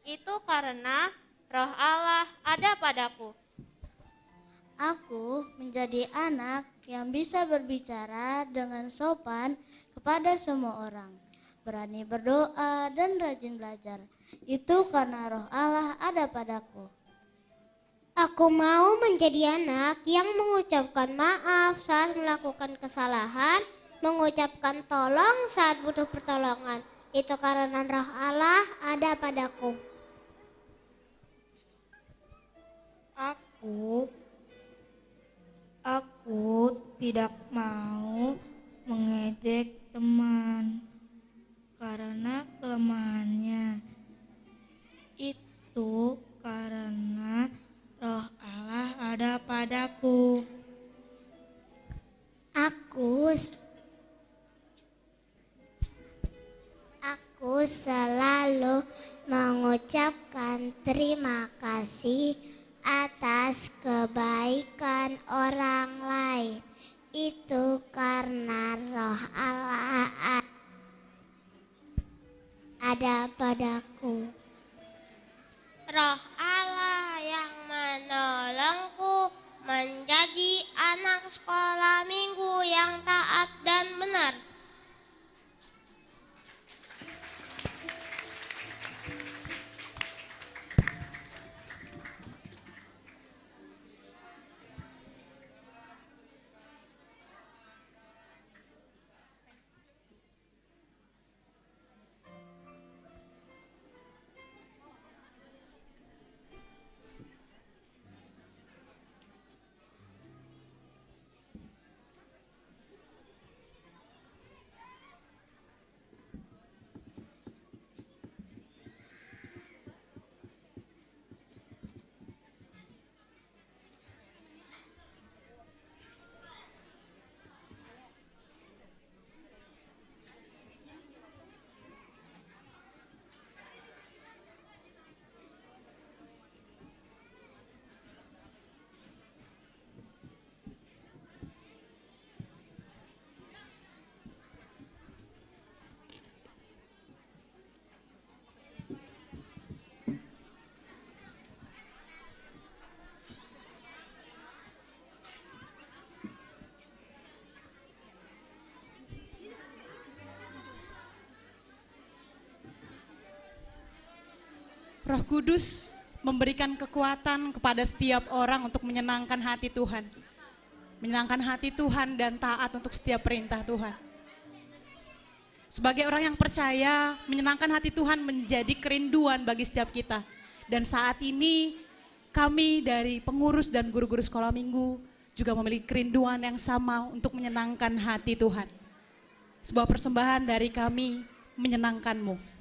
Itu karena Roh Allah ada padaku. Aku menjadi anak yang bisa berbicara dengan sopan kepada semua orang, berani berdoa dan rajin belajar. Itu karena Roh Allah ada padaku. Aku mau menjadi anak yang mengucapkan maaf saat melakukan kesalahan, mengucapkan tolong saat butuh pertolongan. Itu karena Roh Allah ada padaku. Aku tidak mau mengejek teman karena kelemahannya. Itu karena Roh Allah ada padaku. Aku selalu mengucapkan terima kasih atas kebaikan orang lain. Itu karena Roh Allah ada padaku. Roh Allah yang menolongku menjadi anak sekolah minggu yang taat dan benar. Roh Kudus memberikan kekuatan kepada setiap orang untuk menyenangkan hati Tuhan. Menyenangkan hati Tuhan dan taat untuk setiap perintah Tuhan. Sebagai orang yang percaya, menyenangkan hati Tuhan menjadi kerinduan bagi setiap kita. Dan saat ini kami dari pengurus dan guru-guru sekolah minggu juga memiliki kerinduan yang sama untuk menyenangkan hati Tuhan. Sebuah persembahan dari kami menyenangkan-Mu.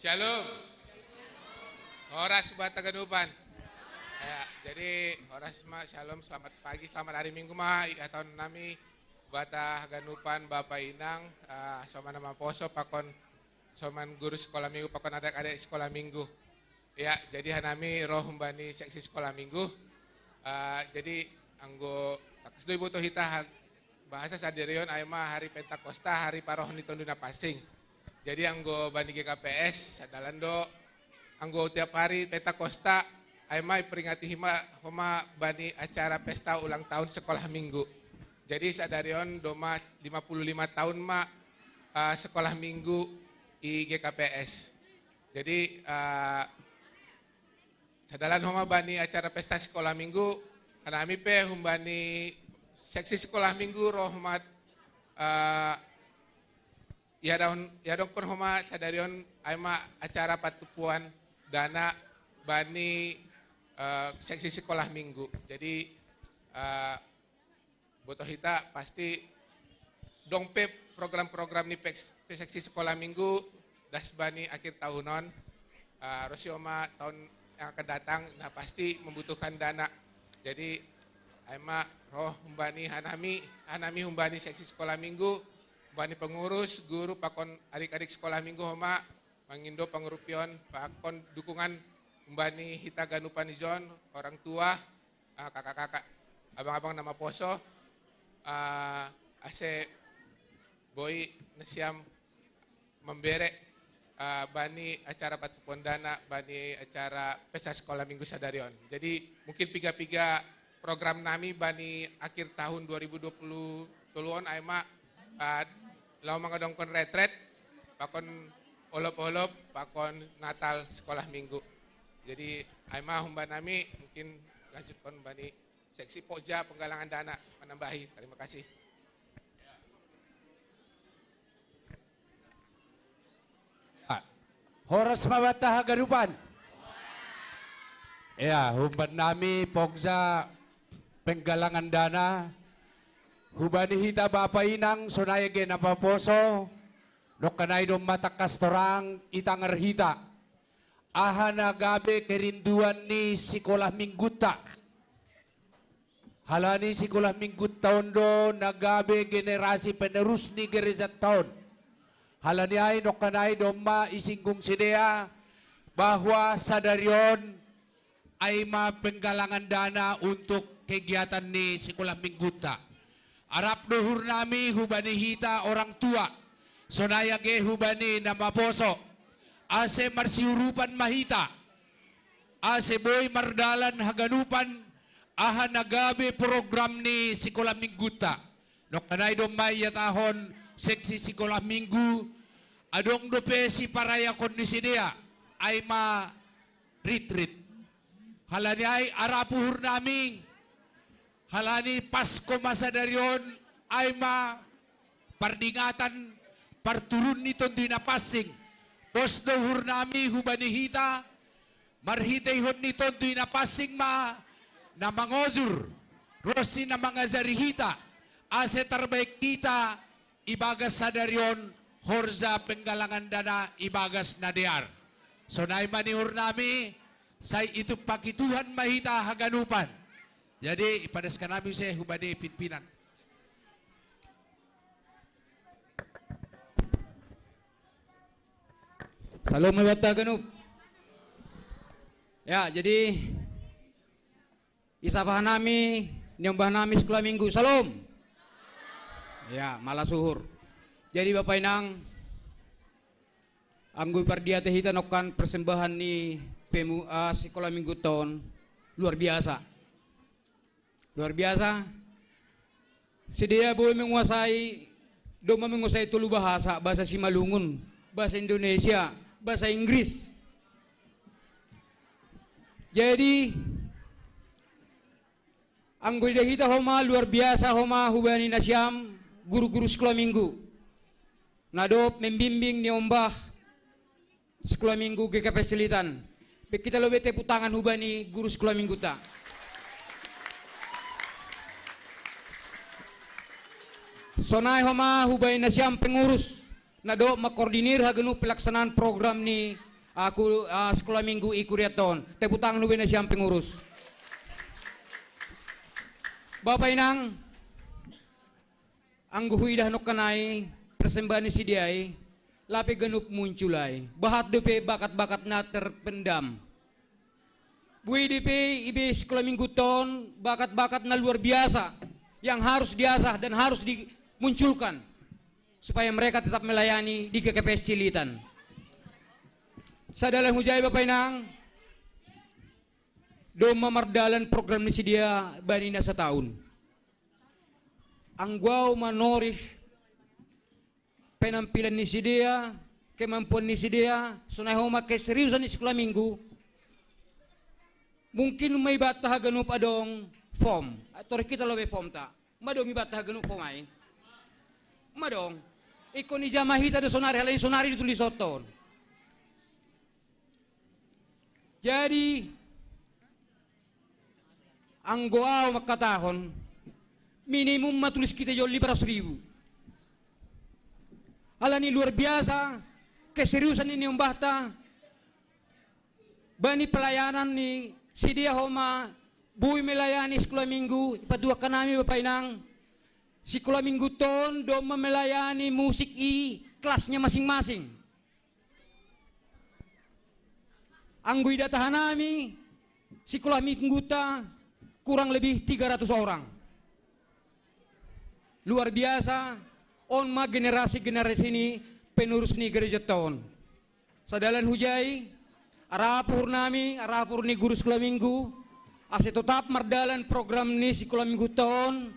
Shalom. Horas buat Taganupan. Ya, jadi horas ma shalom, selamat pagi, selamat hari Minggu ma ya tahun nami buat Taganupan Bapak Inang, sama nama poso pakon soman guru sekolah minggu pakon adik-adik sekolah minggu. Ya, jadi hanami roh humbani seksi sekolah minggu. Jadi anggo takas doi butuh hitahan bahasa sadirion aima hari Pentakosta hari parohon ditonduna pasing. Jadi anggo bani GKPS sadalan do anggo tiap hari Pentakosta aima peringati homa bani acara pesta ulang tahun sekolah minggu. Jadi sadarion doma 55 tahun ma sekolah minggu i GKPS. Jadi sadalan homa bani acara pesta sekolah minggu anami pe humbani seksi sekolah minggu rohmat ya dong pun homa sadarion aima acara patupuan dana bani seksi sekolah minggu. Jadi butuh hita pasti dongpe program-program ni seksi sekolah minggu das bani akhir tahunon Rosioma tahun yang akan datang, nah pasti membutuhkan dana. Jadi Aima roh humbani hanami humbani seksi sekolah minggu, humbani pengurus, guru, pakon adik-adik sekolah minggu homa, mangindo pangurupion, pakon dukungan humbani hita ganupan ijon, orang tua, kakak-kakak, abang-abang nama poso, ase boy nasiam memberek bani acara batu pondana, bani acara pesta sekolah minggu sadarion. Jadi mungkin piga-piga program nami bani akhir tahun 2020 tuluan aima lau mangadongkon retret, pakon olop-olop, pakon Natal sekolah minggu. Jadi aima humba nami mungkin lanjutkan bani seksi poja penggalangan dana menambahi. Terima kasih. Horas mawata hagarupan. Ya, humban nami pogja penggalangan dana. Hubani hita bapainang sonaya gena paposo. Nokanay dong matakas torang itangar hita. Ahana gabe kerinduan ni sekolah mingguta. Halani sekolah minggu tahun do nagabe generasi penerus ni gereja tahun. Halani ay nokanay domba isinggung sidea bahwa sadarion ay mapenggalangan dana untuk kegiatan ni sekolah mingguta. Arap duhur nami hubani hita orang tua. Sonaya ge hubani nama poso. Ase marsiurupan mahita. Ase boy mardalan haganupan. Aha nagabe program ni sekolah mingguta. Nokanay domba yatahon seksi sekolah minggu adong dope si paraya kondisi dia ay ma retreat halani ay arapuhur naming halani Pasko masa darion ay ma pardingatan parturun nito di napasing pos dohur nami hubani hita marhitay hon nito di napasing ma na mangozur rosi na mga zarihita ase terbaik kita ibagas sadarion horza penggalangan dana ibagas nadear. So naay manihur nami say itu pakituhan mahita haganupan. Jadi ipadaskan namin sa hubani pitpinan. Salam mawata ganup. Ya, jadi isapahan nami, nyembah nami sekolah minggu. Salam. Ya, malah suhur. Jadi Bapak Inang, anggoy pardia tehita nokan persembahan ni sekolah minggu tahun luar biasa. Luar biasa. Sedia boleh menguasai, doma menguasai tulu bahasa, bahasa Simalungun, bahasa Indonesia, bahasa Inggris. Jadi anggoy dehita homa luar biasa homa hubani nasyam guru-guru sekolah minggu. Nadop membimbing ni ombah sekolah minggu GKP Selitan. Kita lebih tepuk tangan hubani guru sekolah minggu ta. Sonai homa hubani nasyam pengurus. Nadop makoordinir hagenu pelaksanaan program ni aku sekolah minggu ikuriaton. Tepuk tangan hubani nasyam pengurus. Bapak Inang, angguhui dah nokanai persembahan si diai lape genup munculai bahat depe bakat-bakat na terpendam bui depe ibe sekolah minggu ton bakat-bakat na luar biasa yang harus diasah dan harus dimunculkan supaya mereka tetap melayani di GKP Cilitan. Sadalah hujai Bapak Inang doma mardalan program ni si dia banina setahun. Anggau manorih penampilan ni si dia, kemampuan ni si dia, sunay homa keseriusan ni sekolah minggu. Mungkin may batah ganup adong form, atau kita lebih form ta. Madong ibatah ganup pomay. Madong, ikon ni jamahita do sonari, halain sonari ditulis oton. Jadi anggoaw makatahon minimum matulis kita jauh 500.000. Alani luar biasa keseriusan ini umbahta bani pelayanan ni si dia homa Bui melayani sekolah minggu, ipaduakan kami Bapak Inang. Sekolah minggu ton doma melayani musik kelasnya masing-masing. Anggui datahan nami, sekolah minggu ta kurang lebih 300 orang. Luar biasa, onma generasi-generasi ini penerus ni gereja tahun. Sadalan hujai, arapur nami, arapur ni guru sekolah minggu, ase tetap mardalan program ni sekolah minggu tahun,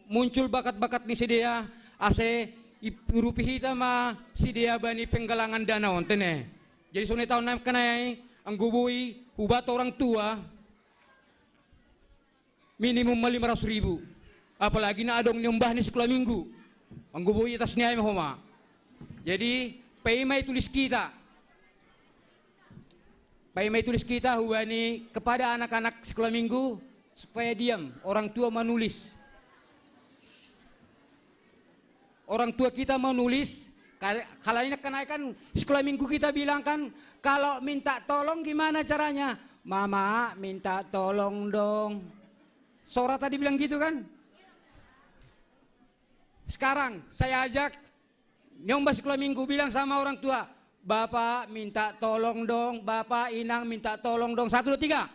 muncul bakat-bakat ni sedia, ase ipurupi hita ma sedia bani penggalangan dana ontene. Jadi sone tahun nam kanai, ang gubui, hubat orang tua, minimum 500.000. Apalagi na adong nyumbah ni sekolah minggu, ang gubui atas niya mahoma. Jadi paimay tulis kita. Paimay tulis kita huwani kepada anak-anak sekolah minggu supaya diam, orang tua menulis. Orang tua kita menulis, kalau ini kenaikan sekolah minggu kita bilang kan, kalau minta tolong gimana caranya? Mama minta tolong dong. Sora tadi bilang gitu kan? Sekarang saya ajak nyombah sekolah minggu bilang sama orang tua, Bapak minta tolong dong, Bapak Inang minta tolong dong. 1, 2, 3.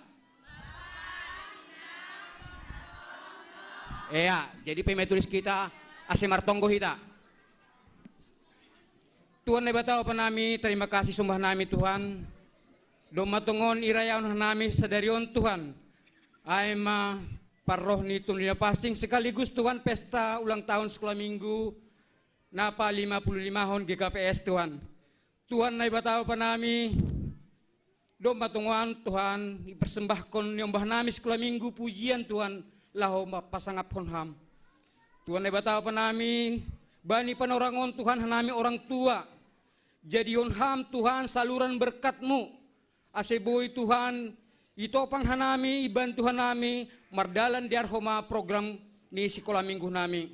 Iya, jadi pemain tulis kita Asemar Tonggo kita. Tuhan nebatau panami, terima kasih sumpah nami Tuhan. Doma tongon irayaun nami sadarion Tuhan. Aima parroh ni tunina pasing sekaligus Tuhan pesta ulang tahun sekolah minggu. Napa 55 hon GKPS Tuhan. Tuhan nebatau panami. Doma tongon Tuhan persembahkan nyombah nami sekolah minggu pujian Tuhan. Laho pasangap honham. Tuhan nebatau panami. Bani panorangon Tuhan hanami orang tua. Jadi honham Tuhan saluran berkat-Mu. Aseboy Tuhan itopang hanami iban Tuhan nami mardalan diarhoma program ni sekolah minggu nami.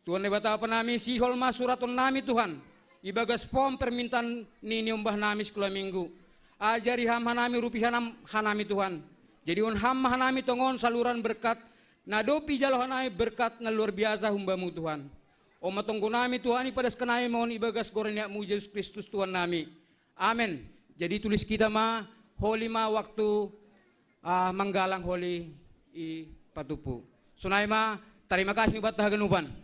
Tuhan nebata apa nami sihol masuraton nami Tuhan. Ibagas pom permintaan ni nyombah nami sekolah minggu. Ajari ham hanami rupiah hanami Tuhan. Jadi honham hanami tongon saluran berkat. Nadopi jalo hanami berkat na luar biasa humbamu Tuhan. O matunggu nami Tuhan ipadas kanami mohon ibagas goreniakmu Yesus Kristus Tuhan nami. Amin. Jadi tulis kita ma holi ma waktu manggalang holi i patupu. Sunai ma terima kasih buat tahagenupan.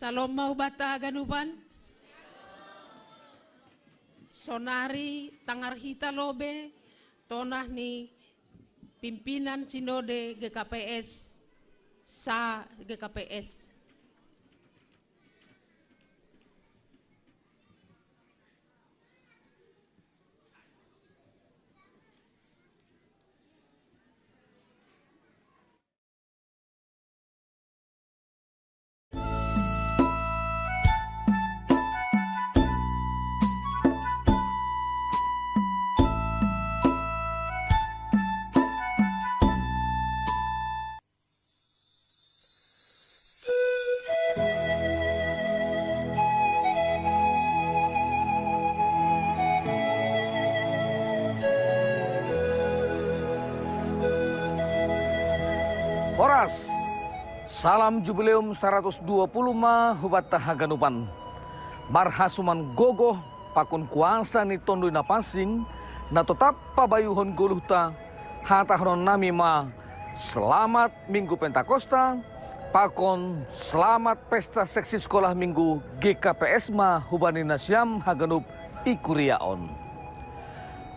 Salom mau bata ganupan. Sonari tangar hita lobe tonah ni pimpinan sinode GKPS sa GKPS. Horas, salam jubileum 120 ma hubat tahaganupan. Marhasuman gogoh pakun kuasa ni tondo na pasing na tetap pabayuhon guluhta hatahron nami ma selamat Minggu Pentakosta pakon selamat pesta seksi sekolah minggu GKPS ma hubani nasyam haganup ikuriaon.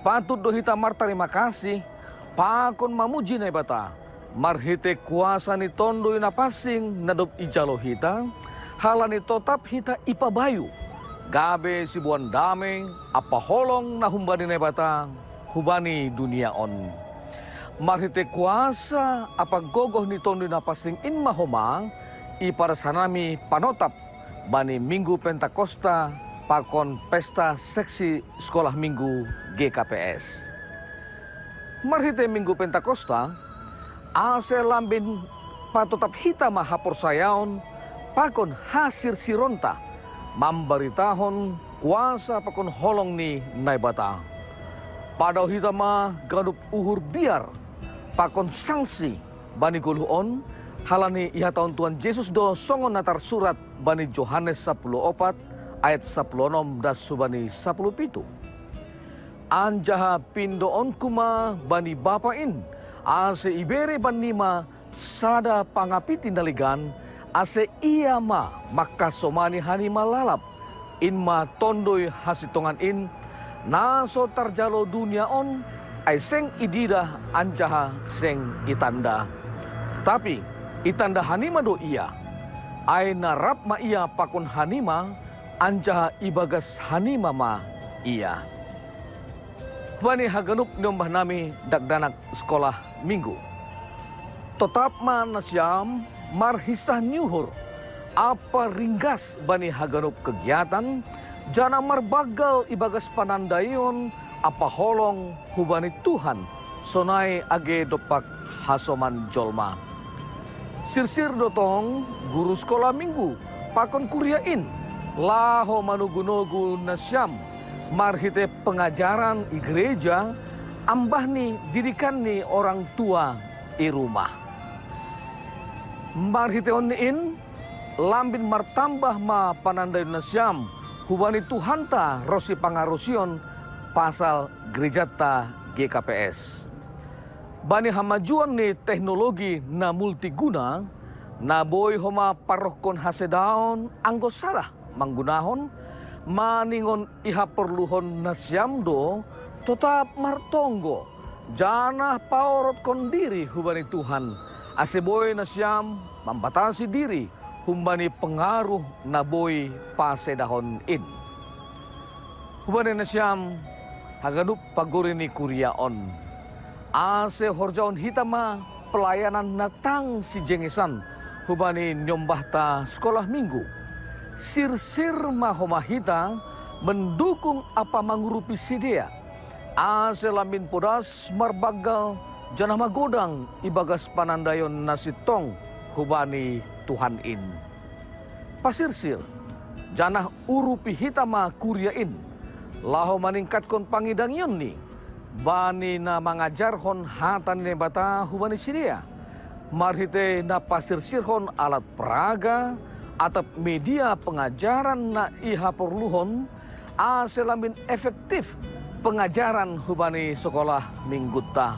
Patut dohita mar terima kasih pakon mamuji na bata marhite kuasa ni tondo ina pasing nadup ijalo hita halani totap hita ipabayu gabe sibuan dame apa holong na humbani na bata hubani dunia on. Marhite kuasa apa gogoh ni tondo ina pasing in mahoma iparasanami panotap bani minggu Pentakosta pakon pesta seksi sekolah minggu GKPS. Marhite minggu Pentakosta ase lambin patotap hita mahapor sayaon pakon hasir sironta mambaritahon kuasa pakon holong ni naibata. Padau hita ma gadup uhur biar pakon sanksi bani guluon halani iha tahun Tuhan Yesus do songon natar surat bani Yohanes 14 ayat 16 das subani 17. Anjaha pindoon kuma bani bapain ase ibere banima sada pangapiti naligan ase iya ma makasomani hanima lalap inma tondoi hasitongan in naso tarjalo dunia on ay seng idida anjaha seng itanda. Tapi itanda hanima do iya ay narap ma iya pakon hanima anjaha ibagas hanima ma iya. Bani haganup nyombah nami dagdanak sekolah minggu. Tetap ma nasyam marhisah nyuhur apa ringgas bani haganup kegiatan jana marbagal ibagas panandayon apa holong hubani Tuhan sonai age dopak hasoman jolma. Sirsir dotong guru sekolah minggu pakon kuriain laho manugunogu nasyam marhite pengajaran i gereja ambah ni didikan ni orang tua i rumah. Marhite oniin lambin martambah ma panandai nasyam hubani Tuhanta rosi pangarusion pasal gerejata GKPS. Bani hamajuan ni teknologi na multiguna na boy homa parokon hasedaon anggo salah manggunahon maningon iha perluhon nasyamdo tetap martonggo jana paorot kondiri hubani Tuhan aseboy nasyam membatasi diri humbani pengaruh naboy pasedahon in hubani nasyam hagadup pagorini kuriaon ase horjaon hitama pelayanan natang si jengesan hubani nyombahta sekolah minggu. Sirsir mahomahita mendukung apa mangurupi sidea. Ase lamin podas marbagal janah magodang ibagas panandayon nasitong hubani Tuhan in. Pasirsir janah urupi hitama kuriain. Laho maningkatkon pangidangyon ni. Bani na mangajarhon hatan ni bata hubani sidea. Marhite na pasirsirhon alat peraga atau media pengajaran na iha perluhon aselamin efektif pengajaran hubani sekolah mingguta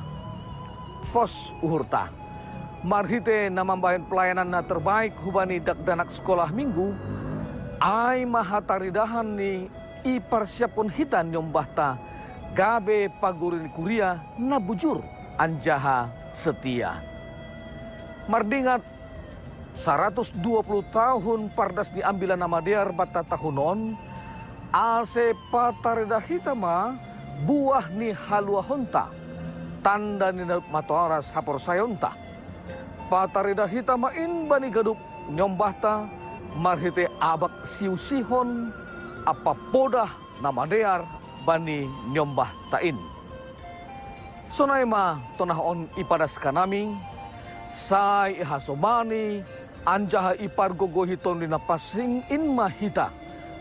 pos uhurta marhite na mambahin pelayanan na terbaik hubani dagdanak sekolah minggu ay mahataridahan ni iparsiapon hitan nyombahta gabe pagurin kuria na bujur anjaha setia mardingat 120 tahun pardas diambilan nama diar bata tahunon ase patarida hitama buah ni halua honta tanda ni matoaras hapor sayonta patarida hitama in bani gadup nyombahta marhite abak siusihon apa podah nama diar bani nyombah tain sonaima tonahon ipadas kanami sai hasomani anjaha ipar gogohiton dina pasing in mahita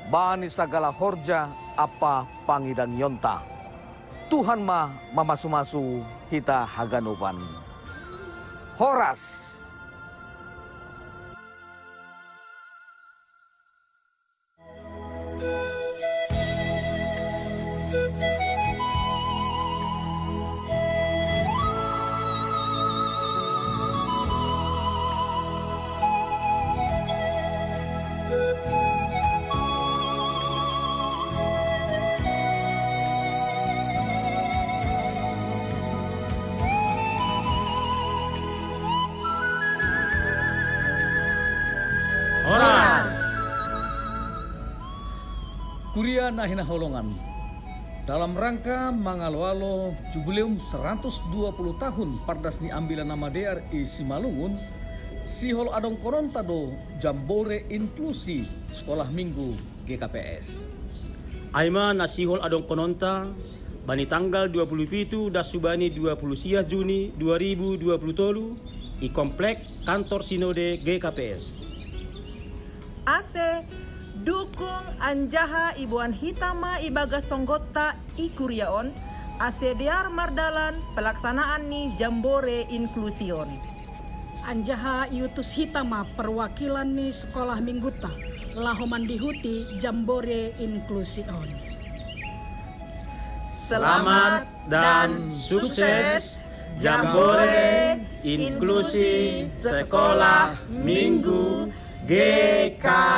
bani sagala horja apa pangidan yonta Tuhan ma mamasu-masu hita haganupan Horas. Kuria Nahina Holongan dalam rangka mangalwalo jubileum 120 tahun Pardasni ambilan nama DRI Simalungun, Sihol adong korontado Jambore Inklusi Sekolah Minggu GKPS. Aima nasihol adong kononta bani tanggal 27 das subani 20 Juni 2020 i komplek kantor Sinode GKPS. Ase dukung anjaha ibuan hitama ibagas tonggota i kuriaon ase dear mardalan pelaksanaan ni Jambore Inklusion. Anjaha iutus hitama perwakilan ni sekolah mingguta lahoman dihuti Jambore Inklusion. Selamat dan sukses Jambore Inklusi Sekolah Minggu GKPS.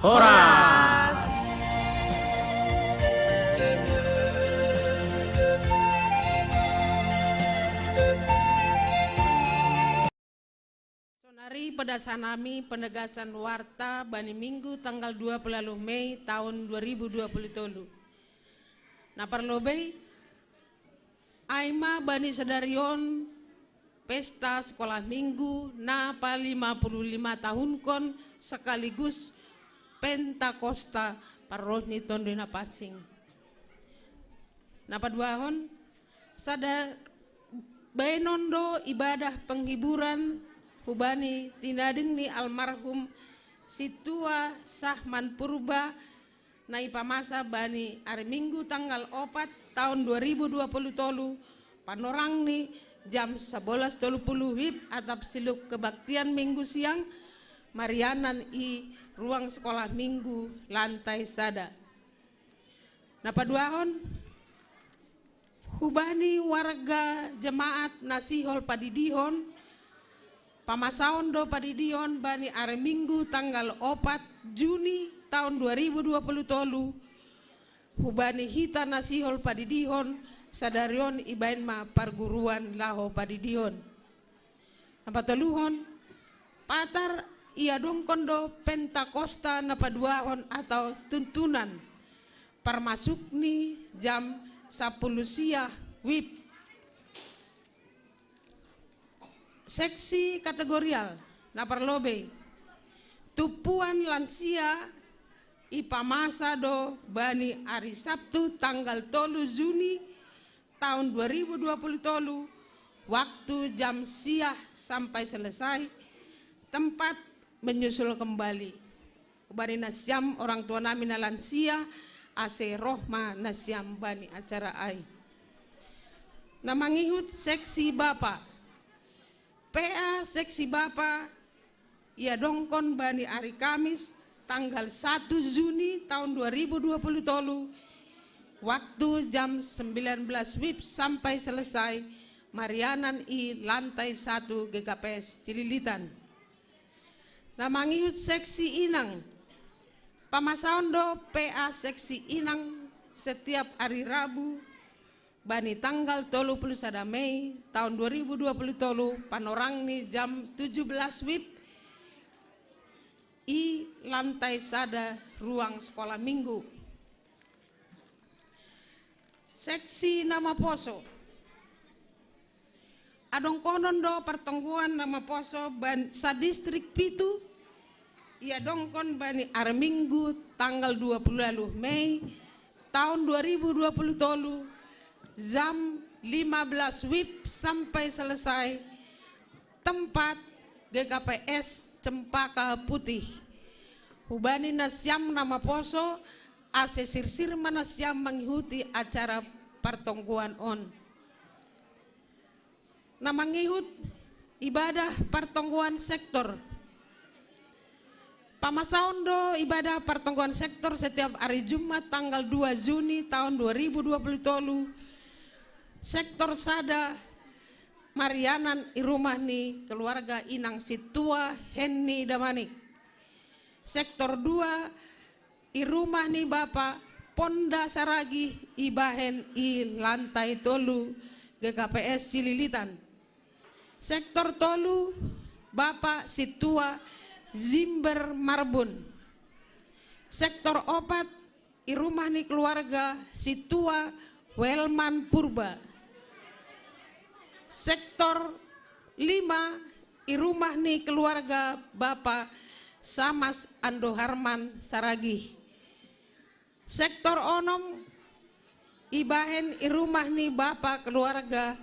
Horas! Sonari pedasanami penegasan warta bani Minggu tanggal 20 Mei tahun 2020. Nah perlobei Aima bani sedarion pesta sekolah minggu napa 55 tahun kon sekaligus Pentakosta Parrohni Tondona Pasing. Napa duahon sada baenondo ibadah penghiburan hubani tinadeng ni almarhum Situa Sahman Purba nai pamasa bani hari Minggu tanggal 4 tahun 2020 panorang ni jam 11.30 WIB atap siluk kebaktian Minggu siang Marianan i ruang sekolah Minggu lantai sada. Napa duahon hubani warga jemaat nasihol padidihon pamasaon do padidihon bani hari Minggu tanggal 4 Juni tahun 2020 tolu hubani hita nasihol padidihon sadarion ibain ma parguruan laho padidihon. Napa teluhon patar ia dong kondo Pentakosta napa duahon atau tuntunan parmasuk ni jam 10 siang WIB. Seksi kategorial napa lobe tupuan lansia ipamasa do bani hari Sabtu tanggal 3 Juni tahun 2020 tolu waktu jam siang sampai selesai tempat menyusul kembali bani nasyam orang tua nami na lansia ase rohma nasyam bani acara ai namangihut seksi bapak PA seksi bapak ia dongkon bani hari Kamis tanggal 1 Juni tahun 2020 tolu waktu jam 19 WIB sampai selesai Marianan i lantai 1 GKPS Cililitan. Namangihut seksi Inang pamasaondo PA seksi Inang setiap hari Rabu bani tanggal 31 Mei tahun 2020 tolu panorang ni jam 17 WIB i lantai sada ruang sekolah minggu. Seksi nama poso adong konon do pertongguan nama poso ban sa distrik Pitu ia dongkon bani ar Minggu tanggal 20 Mei tahun 2020 tolu jam 15 WIB sampai selesai tempat GKPS Cempaka Putih. Hubani nasyam nama poso ase sirsir manasyam mengikuti acara pertongguan on. Namangihut ibadah pertongguan sektor. Pamasaondo ibadah pertongguan sektor setiap hari Jumat tanggal 2 Juni tahun 2020 tolu. Sektor sada Marianan i rumah ni keluarga Inang Situa Henni Damanik. Sektor 2 i rumah ni Bapak Ponda Saragi Ibahen i lantai tolu GKPS Cililitan. Sektor tolu Bapak Situa Zimber Marbun. Sektor opat irumah ni keluarga Situa Welman Purba. Sektor 5 irumah ni keluarga Bapak Samas Ando Harman Saragih. Sektor 6 ibahen irumah ni Bapak keluarga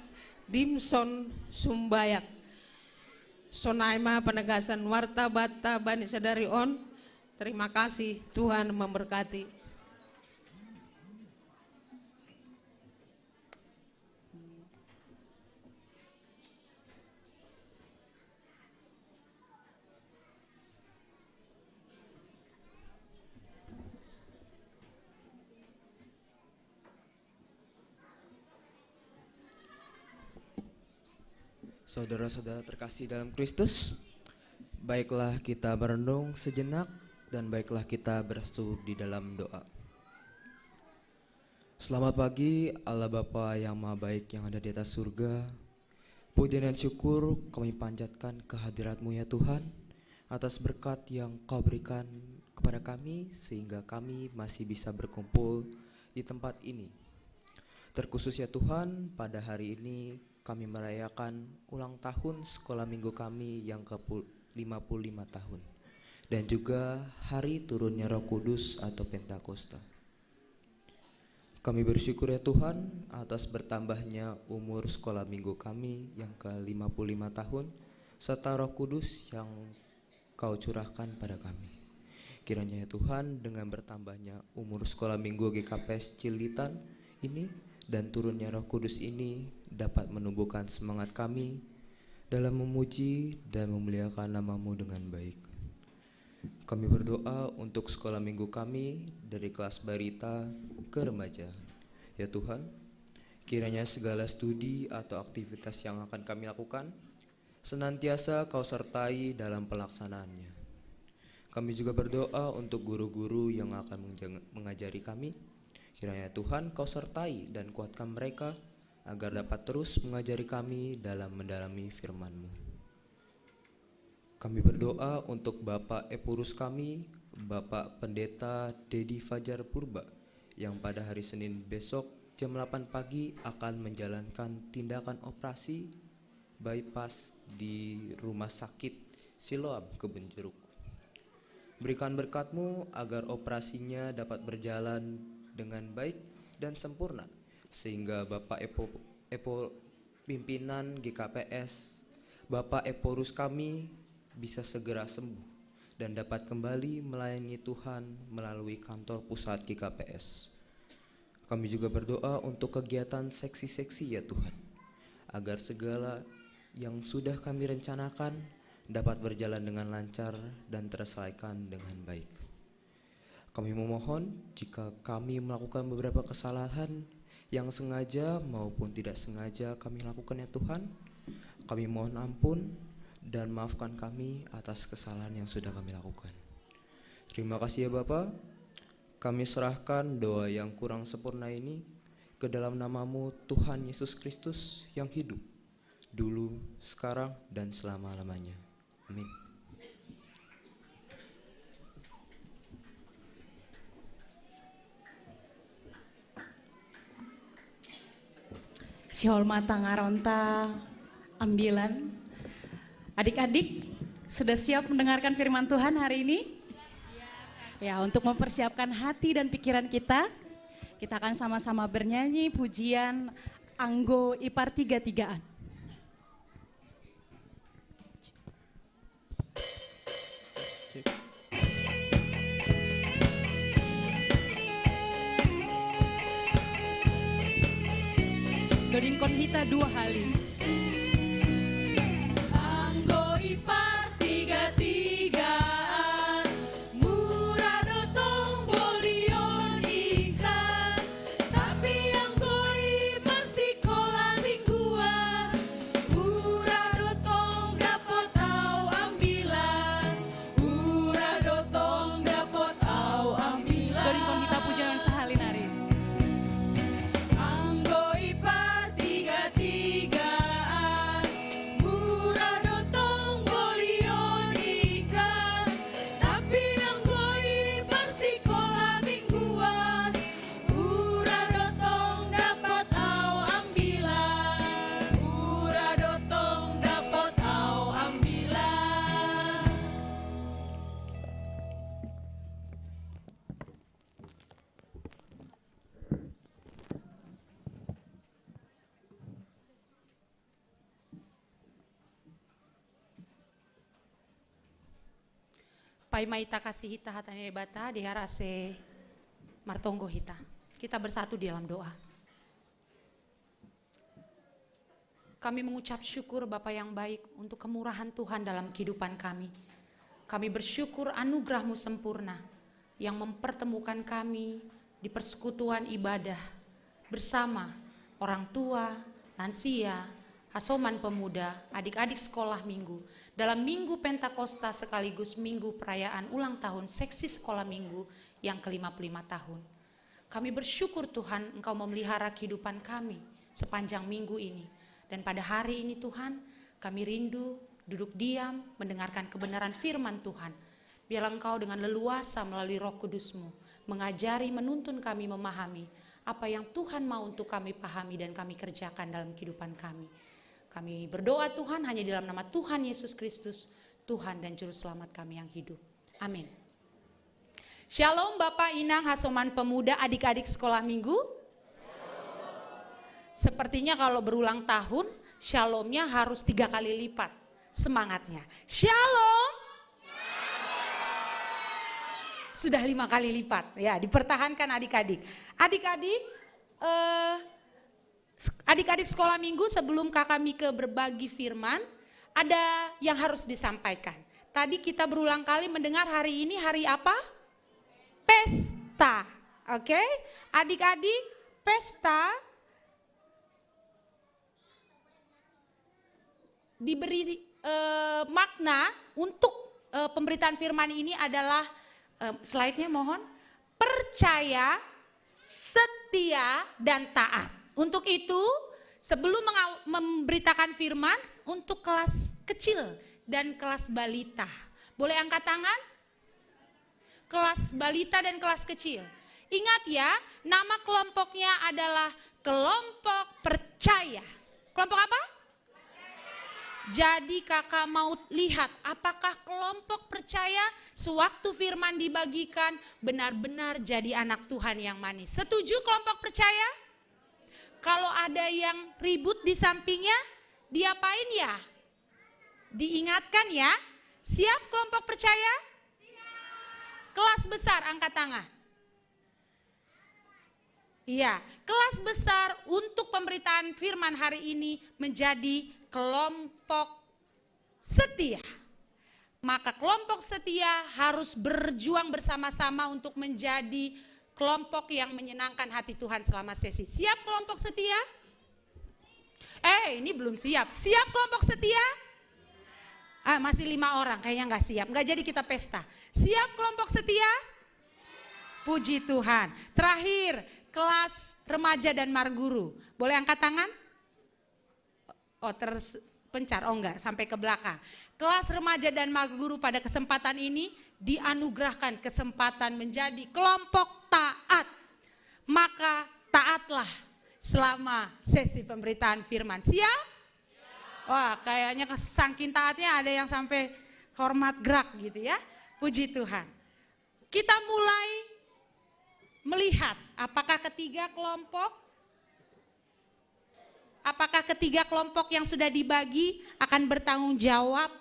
Dimson Sumbayak. Sonaima penegasan warta bata bani sadari on. Terima kasih, Tuhan memberkati. Saudara-saudara terkasih dalam Kristus, baiklah kita merenung sejenak dan baiklah kita bersatu di dalam doa. Selamat pagi Allah Bapa yang Maha Baik yang ada di atas surga. Puji dan syukur kami panjatkan kehadirat-Mu ya Tuhan, atas berkat yang Kau berikan kepada kami sehingga kami masih bisa berkumpul di tempat ini. Terkhusus ya Tuhan, pada hari ini kami merayakan ulang tahun sekolah minggu kami yang ke-55 tahun. Dan juga hari turunnya Roh Kudus atau Pentakosta. Kami bersyukur ya Tuhan atas bertambahnya umur sekolah minggu kami yang ke-55 tahun. Serta Roh Kudus yang Kau curahkan pada kami. Kiranya ya Tuhan dengan bertambahnya umur sekolah minggu GKPS Cilitan ini dan turunnya Roh Kudus ini dapat menumbuhkan semangat kami dalam memuji dan memuliakan nama-Mu dengan baik. Kami berdoa untuk sekolah minggu kami dari kelas balita ke remaja. Ya Tuhan, kiranya segala studi atau aktivitas yang akan kami lakukan senantiasa Kau sertai dalam pelaksanaannya. Kami juga berdoa untuk guru-guru yang akan mengajari kami. Kiranya Tuhan Kau sertai dan kuatkan mereka agar dapat terus mengajari kami dalam mendalami firman-Mu. Kami berdoa untuk Bapak Epurus kami, Bapak Pendeta Dedi Fajar Purba, yang pada hari Senin besok jam 8 pagi akan menjalankan tindakan operasi bypass di Rumah Sakit Siloam Kebun Jeruk. Berikan berkat-Mu agar operasinya dapat berjalan dengan baik dan sempurna, sehingga Bapak pimpinan GKPS, Bapak Eporus kami bisa segera sembuh dan dapat kembali melayani Tuhan melalui kantor pusat GKPS. Kami juga berdoa untuk kegiatan seksi-seksi ya Tuhan, agar segala yang sudah kami rencanakan dapat berjalan dengan lancar dan terselesaikan dengan baik. Kami memohon jika kami melakukan beberapa kesalahan yang sengaja maupun tidak sengaja kami lakukan ya Tuhan, kami mohon ampun dan maafkan kami atas kesalahan yang sudah kami lakukan. Terima kasih ya Bapa. Kami serahkan doa yang kurang sempurna ini ke dalam nama-Mu Tuhan Yesus Kristus yang hidup, dulu, sekarang, dan selama-lamanya. Amin. Siol mata ngaronta ambilan. Adik-adik sudah siap mendengarkan firman Tuhan hari ini? Ya, untuk mempersiapkan hati dan pikiran kita akan sama-sama bernyanyi pujian Anggo Ipar 3-3an. Doding konhita 2 hali. Anggo ipar 3-3an, murah dotong bolion iklan, tapi anggo ipar sekolah mingguan, murah dotong dapot au ambilan, murah dotong dapot au ambilan. Doding konhita pujian sahalin hari. Anggo ipar 3-3 Pai maita kasih hita hatane bata dihara se martonggo hita. Kita bersatu di dalam doa. Kami mengucap syukur Bapa yang baik untuk kemurahan Tuhan dalam kehidupan kami. Kami bersyukur anugerah-Mu sempurna yang mempertemukan kami di persekutuan ibadah bersama orang tua, lansia, hasoman pemuda, adik-adik sekolah minggu. Dalam minggu Pentakosta sekaligus minggu perayaan ulang tahun seksi sekolah minggu yang ke-55 tahun. Kami bersyukur Tuhan Engkau memelihara kehidupan kami sepanjang minggu ini. Dan pada hari ini Tuhan, kami rindu duduk diam mendengarkan kebenaran firman Tuhan. Biarlah Engkau dengan leluasa melalui Roh Kudus-Mu mengajari, menuntun kami memahami apa yang Tuhan mau untuk kami pahami dan kami kerjakan dalam kehidupan kami. Kami berdoa Tuhan hanya di dalam nama Tuhan Yesus Kristus, Tuhan dan Juru Selamat kami yang hidup. Amin. Shalom Bapak, Inang, Hasoman Pemuda, adik-adik sekolah minggu. Sepertinya kalau berulang tahun, shalomnya harus 3 kali lipat semangatnya. Shalom. Sudah 5 kali lipat, ya dipertahankan adik-adik. Adik-adik sekolah minggu sebelum kakak Mika berbagi firman, ada yang harus disampaikan. Tadi kita berulang kali mendengar hari ini hari apa? Pesta, oke? Adik-adik, pesta diberi makna untuk pemberitaan firman ini adalah slide-nya mohon, percaya, setia, dan taat. Untuk itu sebelum memberitakan firman untuk kelas kecil dan kelas balita, boleh angkat tangan? Kelas balita dan kelas kecil. Ingat ya, nama kelompoknya adalah kelompok percaya. Kelompok apa? Jadi kakak mau lihat apakah kelompok percaya sewaktu firman dibagikan benar-benar jadi anak Tuhan yang manis. Setuju kelompok percaya? Kalau ada yang ribut di sampingnya, diapain ya? Diingatkan ya. Siap kelompok percaya? Kelas besar angkat tangan. Iya, kelas besar untuk pemberitaan firman hari ini menjadi kelompok setia. Maka kelompok setia harus berjuang bersama-sama untuk menjadi kelompok yang menyenangkan hati Tuhan selama sesi. Siap kelompok setia? Ini belum siap. Siap kelompok setia? Masih 5 orang kayaknya nggak siap. Nggak jadi kita pesta. Siap kelompok setia? Puji Tuhan. Terakhir, kelas remaja dan marguru. Boleh angkat tangan? Terpencar, enggak, sampai ke belakang. Kelas remaja dan marguru pada kesempatan ini dianugerahkan kesempatan menjadi kelompok taat. Maka taatlah selama sesi pemberitaan firman. Siap? Wah, kayaknya saking taatnya ada yang sampai hormat gerak gitu ya. Puji Tuhan. Kita mulai melihat apakah ketiga kelompok yang sudah dibagi akan bertanggung jawab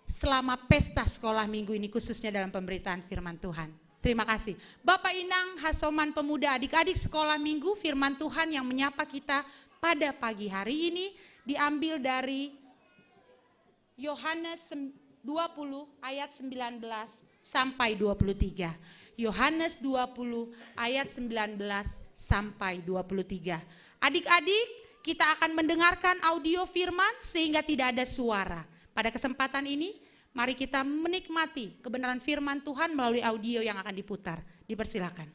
selama pesta sekolah minggu ini khususnya dalam pemberitaan firman Tuhan. Terima kasih. Bapak Inang, Hasoman Pemuda, adik-adik sekolah minggu, firman Tuhan yang menyapa kita pada pagi hari ini diambil dari Yohanes 20 ayat 19 sampai 23. Yohanes 20 ayat 19 sampai 23. Adik-adik, kita akan mendengarkan audio firman sehingga tidak ada suara. Pada kesempatan ini, mari kita menikmati kebenaran firman Tuhan melalui audio yang akan diputar. Dipersilakan.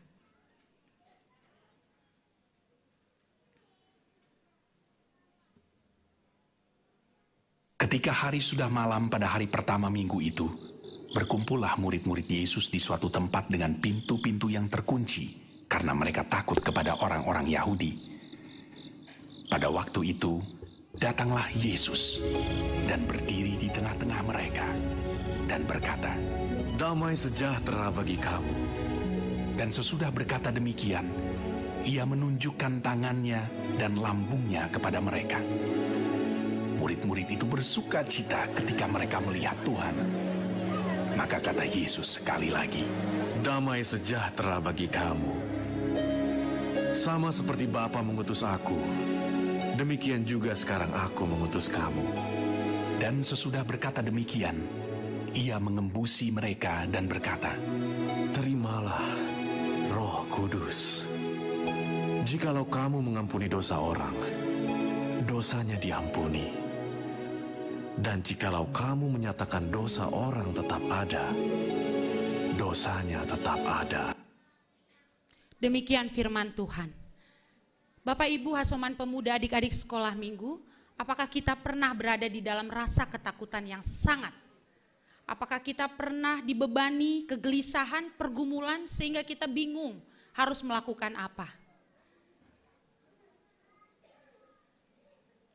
Ketika hari sudah malam pada hari pertama minggu itu, berkumpullah murid-murid Yesus di suatu tempat dengan pintu-pintu yang terkunci karena mereka takut kepada orang-orang Yahudi. Pada waktu itu, datanglah Yesus dan berdiri di tengah-tengah mereka dan berkata, "Damai sejahtera bagi kamu." Dan sesudah berkata demikian, ia menunjukkan tangannya dan lambungnya kepada mereka. Murid-murid itu bersuka cita ketika mereka melihat Tuhan. Maka kata Yesus sekali lagi, damai sejahtera bagi kamu. Sama seperti Bapa mengutus aku, demikian juga sekarang aku mengutus kamu. Dan sesudah berkata demikian, ia mengembusi mereka dan berkata, terimalah Roh Kudus. Jikalau kamu mengampuni dosa orang, dosanya diampuni. Dan jikalau kamu menyatakan dosa orang tetap ada, dosanya tetap ada. Demikian firman Tuhan. Bapak Ibu Hasoman Pemuda, adik-adik sekolah minggu, apakah kita pernah berada di dalam rasa ketakutan yang sangat? Apakah kita pernah dibebani kegelisahan, pergumulan sehingga kita bingung harus melakukan apa?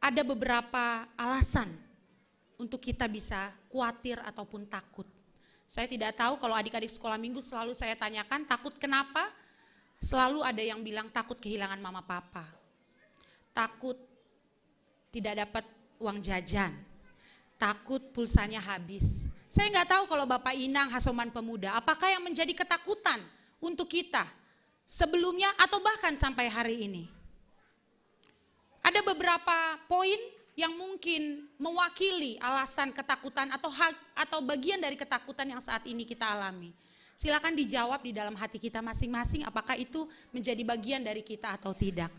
Ada beberapa alasan untuk kita bisa khawatir ataupun takut. Saya tidak tahu, kalau adik-adik sekolah minggu selalu saya tanyakan, takut kenapa? Selalu ada yang bilang takut kehilangan mama papa. Takut tidak dapat uang jajan. Takut pulsanya habis. Saya nggak tahu kalau Bapak Inang Hasoman Pemuda, apakah yang menjadi ketakutan untuk kita sebelumnya atau bahkan sampai hari ini. Ada beberapa poin yang mungkin mewakili alasan ketakutan atau bagian dari ketakutan yang saat ini kita alami. Silakan dijawab di dalam hati kita masing-masing, apakah itu menjadi bagian dari kita atau tidak.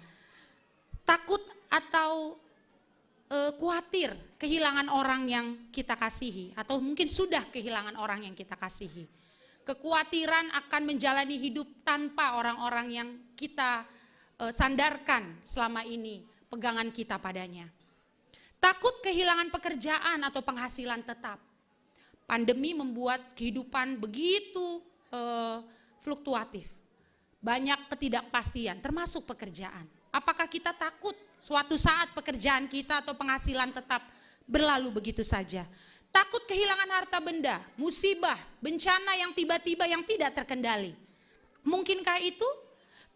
Takut atau khawatir kehilangan orang yang kita kasihi, atau mungkin sudah kehilangan orang yang kita kasihi. Kekhawatiran akan menjalani hidup tanpa orang-orang yang kita sandarkan selama ini, pegangan kita padanya. Takut kehilangan pekerjaan atau penghasilan tetap. Pandemi membuat kehidupan begitu fluktuatif. Banyak ketidakpastian, termasuk pekerjaan. Apakah kita takut suatu saat pekerjaan kita atau penghasilan tetap berlalu begitu saja? Takut kehilangan harta benda, musibah, bencana yang tiba-tiba yang tidak terkendali. Mungkinkah itu?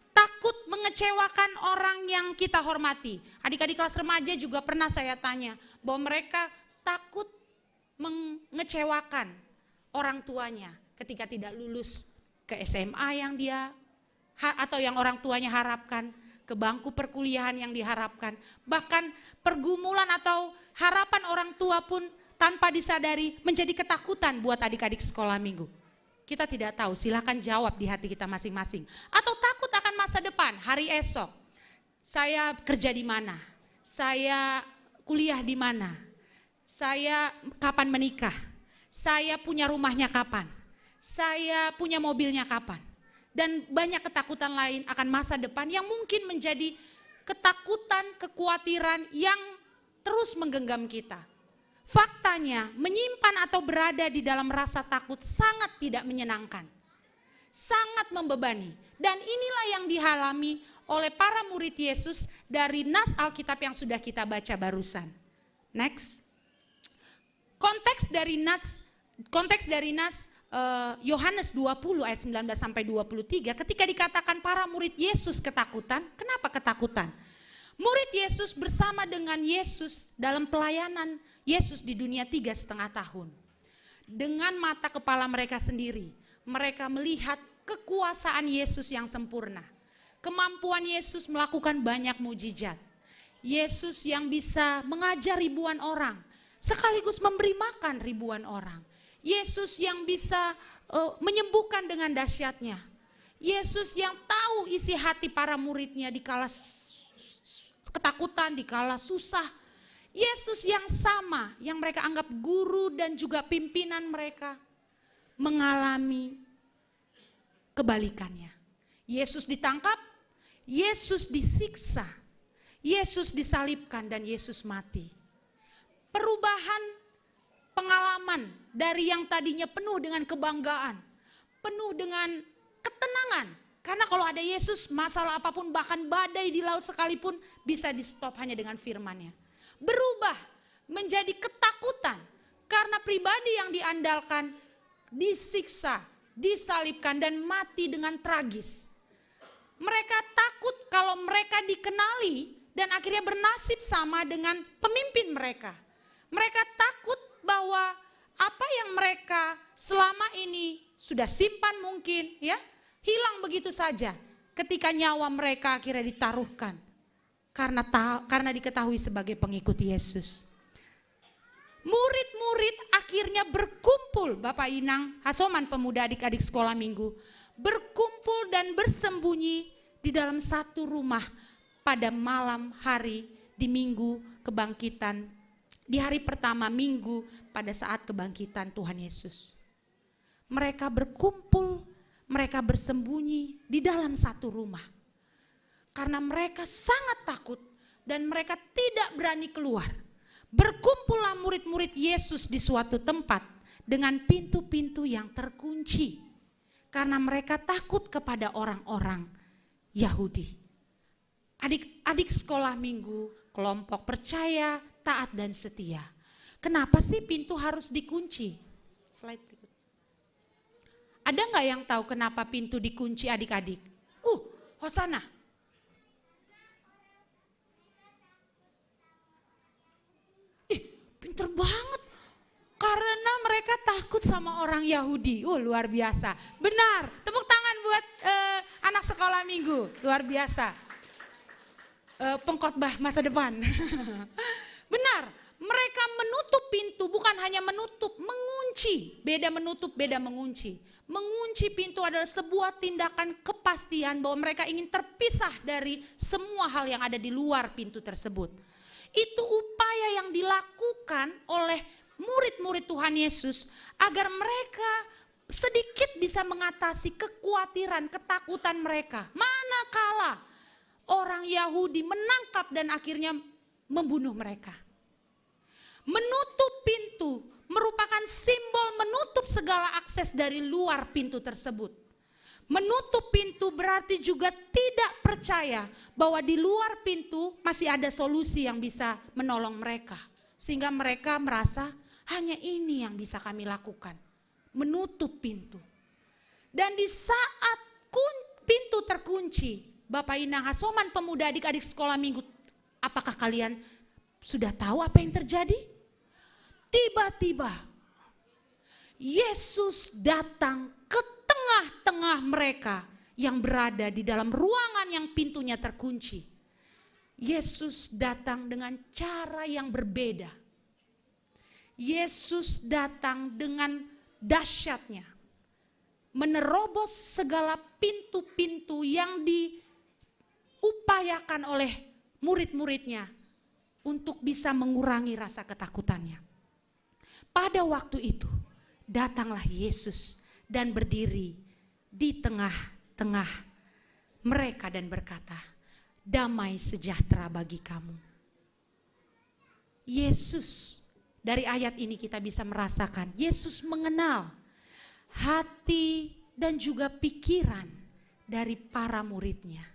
Takut mengecewakan orang yang kita hormati. Adik-adik kelas remaja juga pernah saya tanya bahwa mereka takut mengecewakan orang tuanya ketika tidak lulus ke SMA yang dia atau yang orang tuanya harapkan, ke bangku perkuliahan yang diharapkan. Bahkan pergumulan atau harapan orang tua pun tanpa disadari menjadi ketakutan buat adik-adik sekolah minggu. Kita tidak tahu, silakan jawab di hati kita masing-masing. Atau takut akan masa depan, hari esok. Saya kerja di mana? Saya kuliah di mana? Saya kapan menikah? Saya punya rumahnya kapan? Saya punya mobilnya kapan? Dan banyak ketakutan lain akan masa depan yang mungkin menjadi ketakutan, kekhawatiran yang terus menggenggam kita. Faktanya, menyimpan atau berada di dalam rasa takut sangat tidak menyenangkan. Sangat membebani. Dan inilah yang dialami oleh para murid Yesus dari nas Alkitab yang sudah kita baca barusan. Next. Konteks dari nas Yohanes 20 ayat 19 sampai 23 ketika dikatakan para murid Yesus ketakutan. Kenapa ketakutan? Murid Yesus bersama dengan Yesus dalam pelayanan Yesus di dunia 3,5 tahun. Dengan mata kepala mereka sendiri, mereka melihat kekuasaan Yesus yang sempurna. Kemampuan Yesus melakukan banyak mujizat. Yesus yang bisa mengajar ribuan orang, sekaligus memberi makan ribuan orang. Yesus yang bisa menyembuhkan dengan dahsyatnya. Yesus yang tahu isi hati para muridnya di kala ketakutan, di kala susah. Yesus yang sama, yang mereka anggap guru dan juga pimpinan mereka, mengalami kebalikannya. Yesus ditangkap, Yesus disiksa, Yesus disalibkan dan Yesus mati. Perubahan pengalaman dari yang tadinya penuh dengan kebanggaan, penuh dengan ketenangan. Karena kalau ada Yesus, masalah apapun bahkan badai di laut sekalipun bisa di stop hanya dengan firman-Nya. Berubah menjadi ketakutan karena pribadi yang diandalkan disiksa, disalibkan dan mati dengan tragis. Mereka takut kalau mereka dikenali dan akhirnya bernasib sama dengan pemimpin mereka. Mereka takut bahwa apa yang mereka selama ini sudah simpan mungkin ya, hilang begitu saja ketika nyawa mereka akhirnya ditaruhkan karena diketahui sebagai pengikut Yesus. Murid-murid akhirnya berkumpul, Bapak Inang, Hasoman Pemuda, adik-adik sekolah minggu, berkumpul dan bersembunyi di dalam satu rumah pada malam hari di minggu kebangkitan, di hari pertama minggu pada saat kebangkitan Tuhan Yesus. Mereka berkumpul, mereka bersembunyi di dalam satu rumah. Karena mereka sangat takut dan mereka tidak berani keluar. Berkumpullah murid-murid Yesus di suatu tempat dengan pintu-pintu yang terkunci. Karena mereka takut kepada orang-orang Yahudi. Adik-adik sekolah minggu, kelompok percaya, taat dan setia. Kenapa sih pintu harus dikunci? Slide berikut. Ada nggak yang tahu kenapa pintu dikunci adik-adik? Hosana. Pinter banget. Karena mereka takut sama orang Yahudi. Luar biasa. Benar. Tepuk tangan buat anak sekolah minggu. Luar biasa. Pengkhotbah masa depan. Benar. Mereka menutup pintu, bukan hanya menutup, mengunci. Beda menutup, beda mengunci. Mengunci pintu adalah sebuah tindakan kepastian bahwa mereka ingin terpisah dari semua hal yang ada di luar pintu tersebut. Itu upaya yang dilakukan oleh murid-murid Tuhan Yesus agar mereka sedikit bisa mengatasi kekhawatiran, ketakutan mereka. Manakala orang Yahudi menangkap dan akhirnya membunuh mereka. Menutup pintu merupakan simbol menutup segala akses dari luar pintu tersebut. Menutup pintu berarti juga tidak percaya bahwa di luar pintu masih ada solusi yang bisa menolong mereka. Sehingga mereka merasa hanya ini yang bisa kami lakukan. Menutup pintu. Dan di saat pintu terkunci, Bapak Inang Hasoman Pemuda, adik-adik sekolah minggu, apakah kalian sudah tahu apa yang terjadi? Tiba-tiba Yesus datang ke tengah-tengah mereka yang berada di dalam ruangan yang pintunya terkunci. Yesus datang dengan cara yang berbeda. Yesus datang dengan dahsyatnya, menerobos segala pintu-pintu yang diupayakan oleh murid-muridnya untuk bisa mengurangi rasa ketakutannya. Pada waktu itu datanglah Yesus dan berdiri di tengah-tengah mereka dan berkata, damai sejahtera bagi kamu. Yesus, dari ayat ini kita bisa merasakan, Yesus mengenal hati dan juga pikiran dari para muridnya.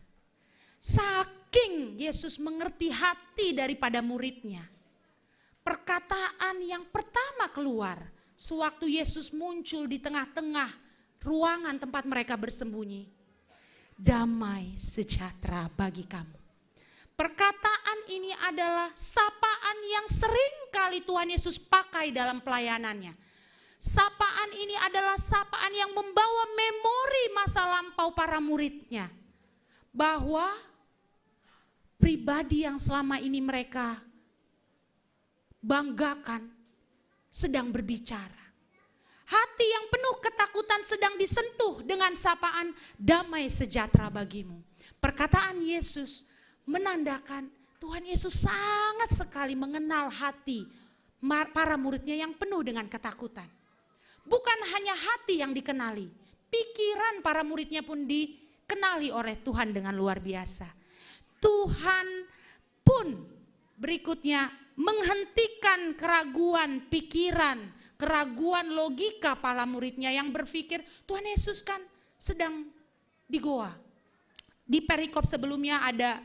Saking Yesus mengerti hati daripada muridnya, perkataan yang pertama keluar sewaktu Yesus muncul di tengah-tengah ruangan tempat mereka bersembunyi, damai sejahtera bagi kamu. Perkataan ini adalah sapaan yang sering kali Tuhan Yesus pakai dalam pelayanannya. Sapaan ini adalah sapaan yang membawa memori masa lampau para muridnya, bahwa pribadi yang selama ini mereka banggakan sedang berbicara. Hati yang penuh ketakutan sedang disentuh dengan sapaan damai sejahtera bagimu. Perkataan Yesus menandakan Tuhan Yesus sangat sekali mengenal hati para muridnya yang penuh dengan ketakutan. Bukan hanya hati yang dikenali, pikiran para muridnya pun dikenali oleh Tuhan dengan luar biasa. Tuhan pun berikutnya menghentikan keraguan pikiran, keraguan logika para muridnya yang berpikir Tuhan Yesus kan sedang di goa. Di perikop sebelumnya ada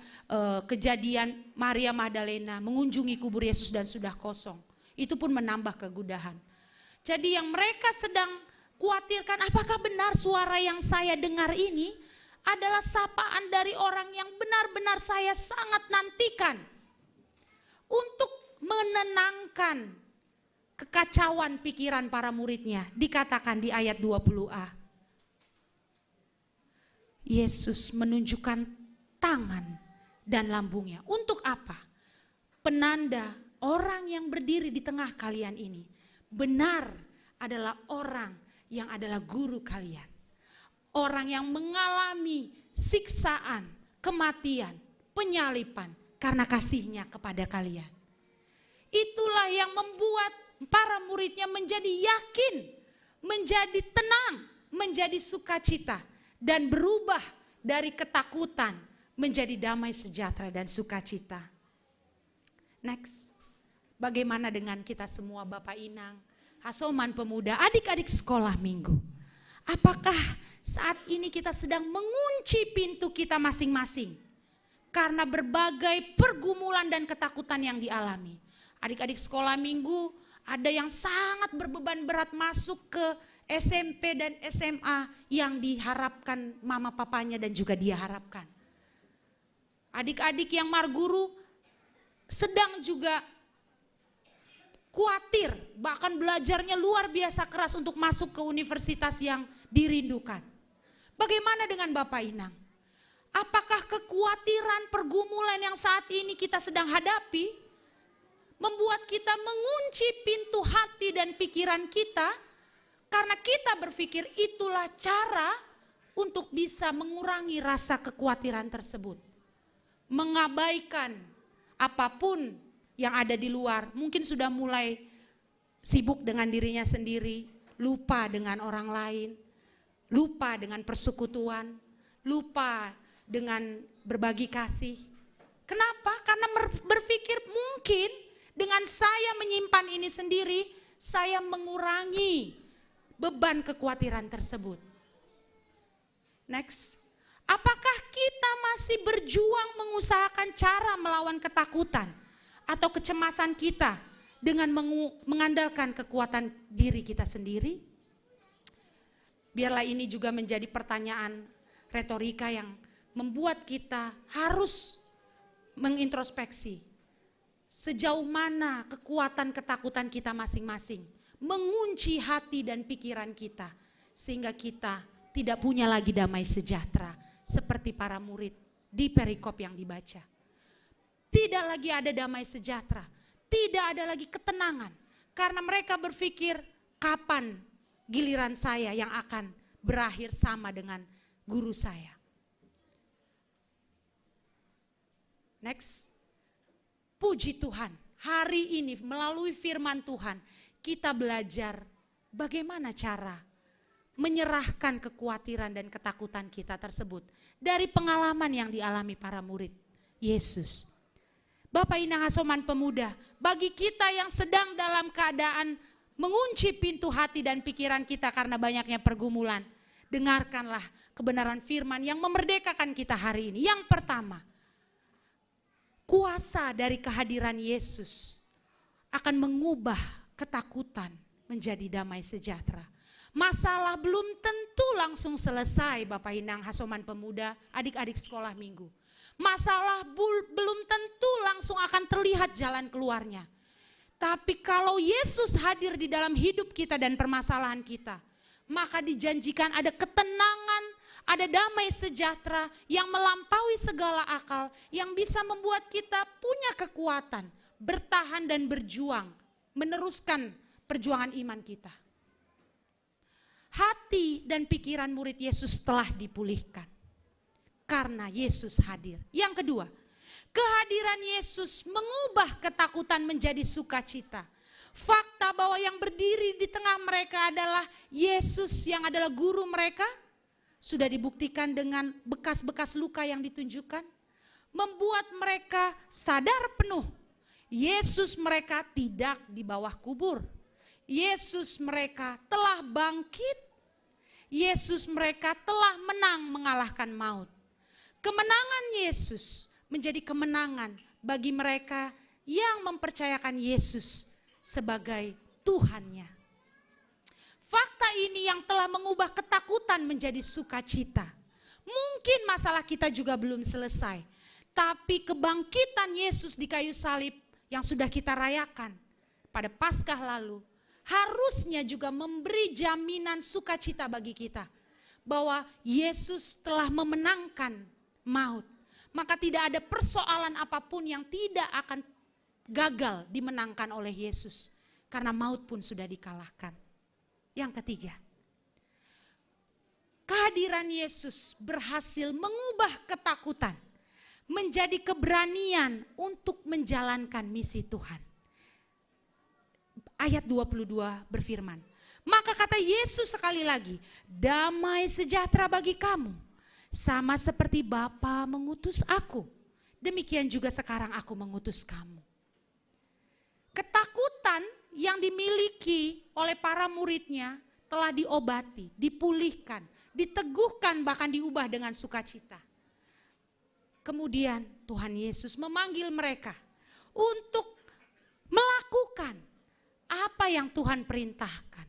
kejadian Maria Magdalena mengunjungi kubur Yesus dan sudah kosong. Itu pun menambah kegudahan. Jadi yang mereka sedang khawatirkan, apakah benar suara yang saya dengar ini adalah sapaan dari orang yang benar-benar saya sangat nantikan untuk menenangkan kekacauan pikiran para muridnya. Dikatakan di ayat 20a. Yesus menunjukkan tangan dan lambungnya. Untuk apa? Penanda orang yang berdiri di tengah kalian ini benar adalah orang yang adalah guru kalian. Orang yang mengalami siksaan, kematian, penyalipan karena kasihnya kepada kalian. Itulah yang membuat para muridnya menjadi yakin, menjadi tenang, menjadi sukacita, dan berubah dari ketakutan menjadi damai sejahtera dan sukacita. Next, bagaimana dengan kita semua Bapak Inang, Hasoman Pemuda, adik-adik sekolah minggu? Apakah saat ini kita sedang mengunci pintu kita masing-masing karena berbagai pergumulan dan ketakutan yang dialami? Adik-adik sekolah minggu, ada yang sangat berbeban berat masuk ke SMP dan SMA yang diharapkan mama papanya dan juga dia harapkan. Adik-adik yang marguru sedang juga khawatir, bahkan belajarnya luar biasa keras untuk masuk ke universitas yang dirindukan. Bagaimana dengan Bapak Inang? Apakah kekhawatiran, pergumulan yang saat ini kita sedang hadapi membuat kita mengunci pintu hati dan pikiran kita karena kita berpikir itulah cara untuk bisa mengurangi rasa kekhawatiran tersebut. Mengabaikan apapun yang ada di luar, mungkin sudah mulai sibuk dengan dirinya sendiri, lupa dengan orang lain, lupa dengan persekutuan, lupa dengan berbagi kasih. Kenapa? Karena berpikir mungkin dengan saya menyimpan ini sendiri, saya mengurangi beban kekhawatiran tersebut. Next, apakah kita masih berjuang mengusahakan cara melawan ketakutan atau kecemasan kita dengan mengandalkan kekuatan diri kita sendiri? Biarlah ini juga menjadi pertanyaan retorika yang membuat kita harus mengintrospeksi. Sejauh mana kekuatan ketakutan kita masing-masing mengunci hati dan pikiran kita sehingga kita tidak punya lagi damai sejahtera seperti para murid di perikop yang dibaca. Tidak lagi ada damai sejahtera, tidak ada lagi ketenangan karena mereka berpikir kapan giliran saya yang akan berakhir sama dengan guru saya. Next. Puji Tuhan, hari ini melalui firman Tuhan kita belajar bagaimana cara menyerahkan kekhawatiran dan ketakutan kita tersebut dari pengalaman yang dialami para murid Yesus. Bapak Inang Hasoman Pemuda, bagi kita yang sedang dalam keadaan mengunci pintu hati dan pikiran kita karena banyaknya pergumulan, dengarkanlah kebenaran firman yang memerdekakan kita hari ini. Yang pertama, kuasa dari kehadiran Yesus akan mengubah ketakutan menjadi damai sejahtera. Masalah belum tentu langsung selesai Bapak Inang Hasoman Pemuda, adik-adik sekolah minggu. Masalah belum tentu langsung akan terlihat jalan keluarnya. Tapi kalau Yesus hadir di dalam hidup kita dan permasalahan kita, maka dijanjikan ada ketenangan, ada damai sejahtera yang melampaui segala akal, yang bisa membuat kita punya kekuatan, bertahan dan berjuang, meneruskan perjuangan iman kita. Hati dan pikiran murid Yesus telah dipulihkan karena Yesus hadir. Yang kedua, kehadiran Yesus mengubah ketakutan menjadi sukacita. Fakta bahwa yang berdiri di tengah mereka adalah Yesus yang adalah guru mereka, sudah dibuktikan dengan bekas-bekas luka yang ditunjukkan, membuat mereka sadar penuh. Yesus mereka tidak di bawah kubur. Yesus mereka telah bangkit. Yesus mereka telah menang mengalahkan maut. Kemenangan Yesus menjadi kemenangan bagi mereka yang mempercayakan Yesus sebagai Tuhannya. Fakta ini yang telah mengubah ketakutan menjadi sukacita. Mungkin masalah kita juga belum selesai, tapi kebangkitan Yesus di kayu salib yang sudah kita rayakan pada Paskah lalu harusnya juga memberi jaminan sukacita bagi kita. Bahwa Yesus telah memenangkan maut. Maka tidak ada persoalan apapun yang tidak akan gagal dimenangkan oleh Yesus. Karena maut pun sudah dikalahkan. Yang ketiga, kehadiran Yesus berhasil mengubah ketakutan menjadi keberanian untuk menjalankan misi Tuhan. Ayat 22 berfirman, maka kata Yesus sekali lagi, damai sejahtera bagi kamu, sama seperti Bapa mengutus aku, demikian juga sekarang aku mengutus kamu. Ketakutan yang dimiliki oleh para muridnya telah diobati, dipulihkan, diteguhkan, bahkan diubah dengan sukacita. Kemudian Tuhan Yesus memanggil mereka untuk melakukan apa yang Tuhan perintahkan.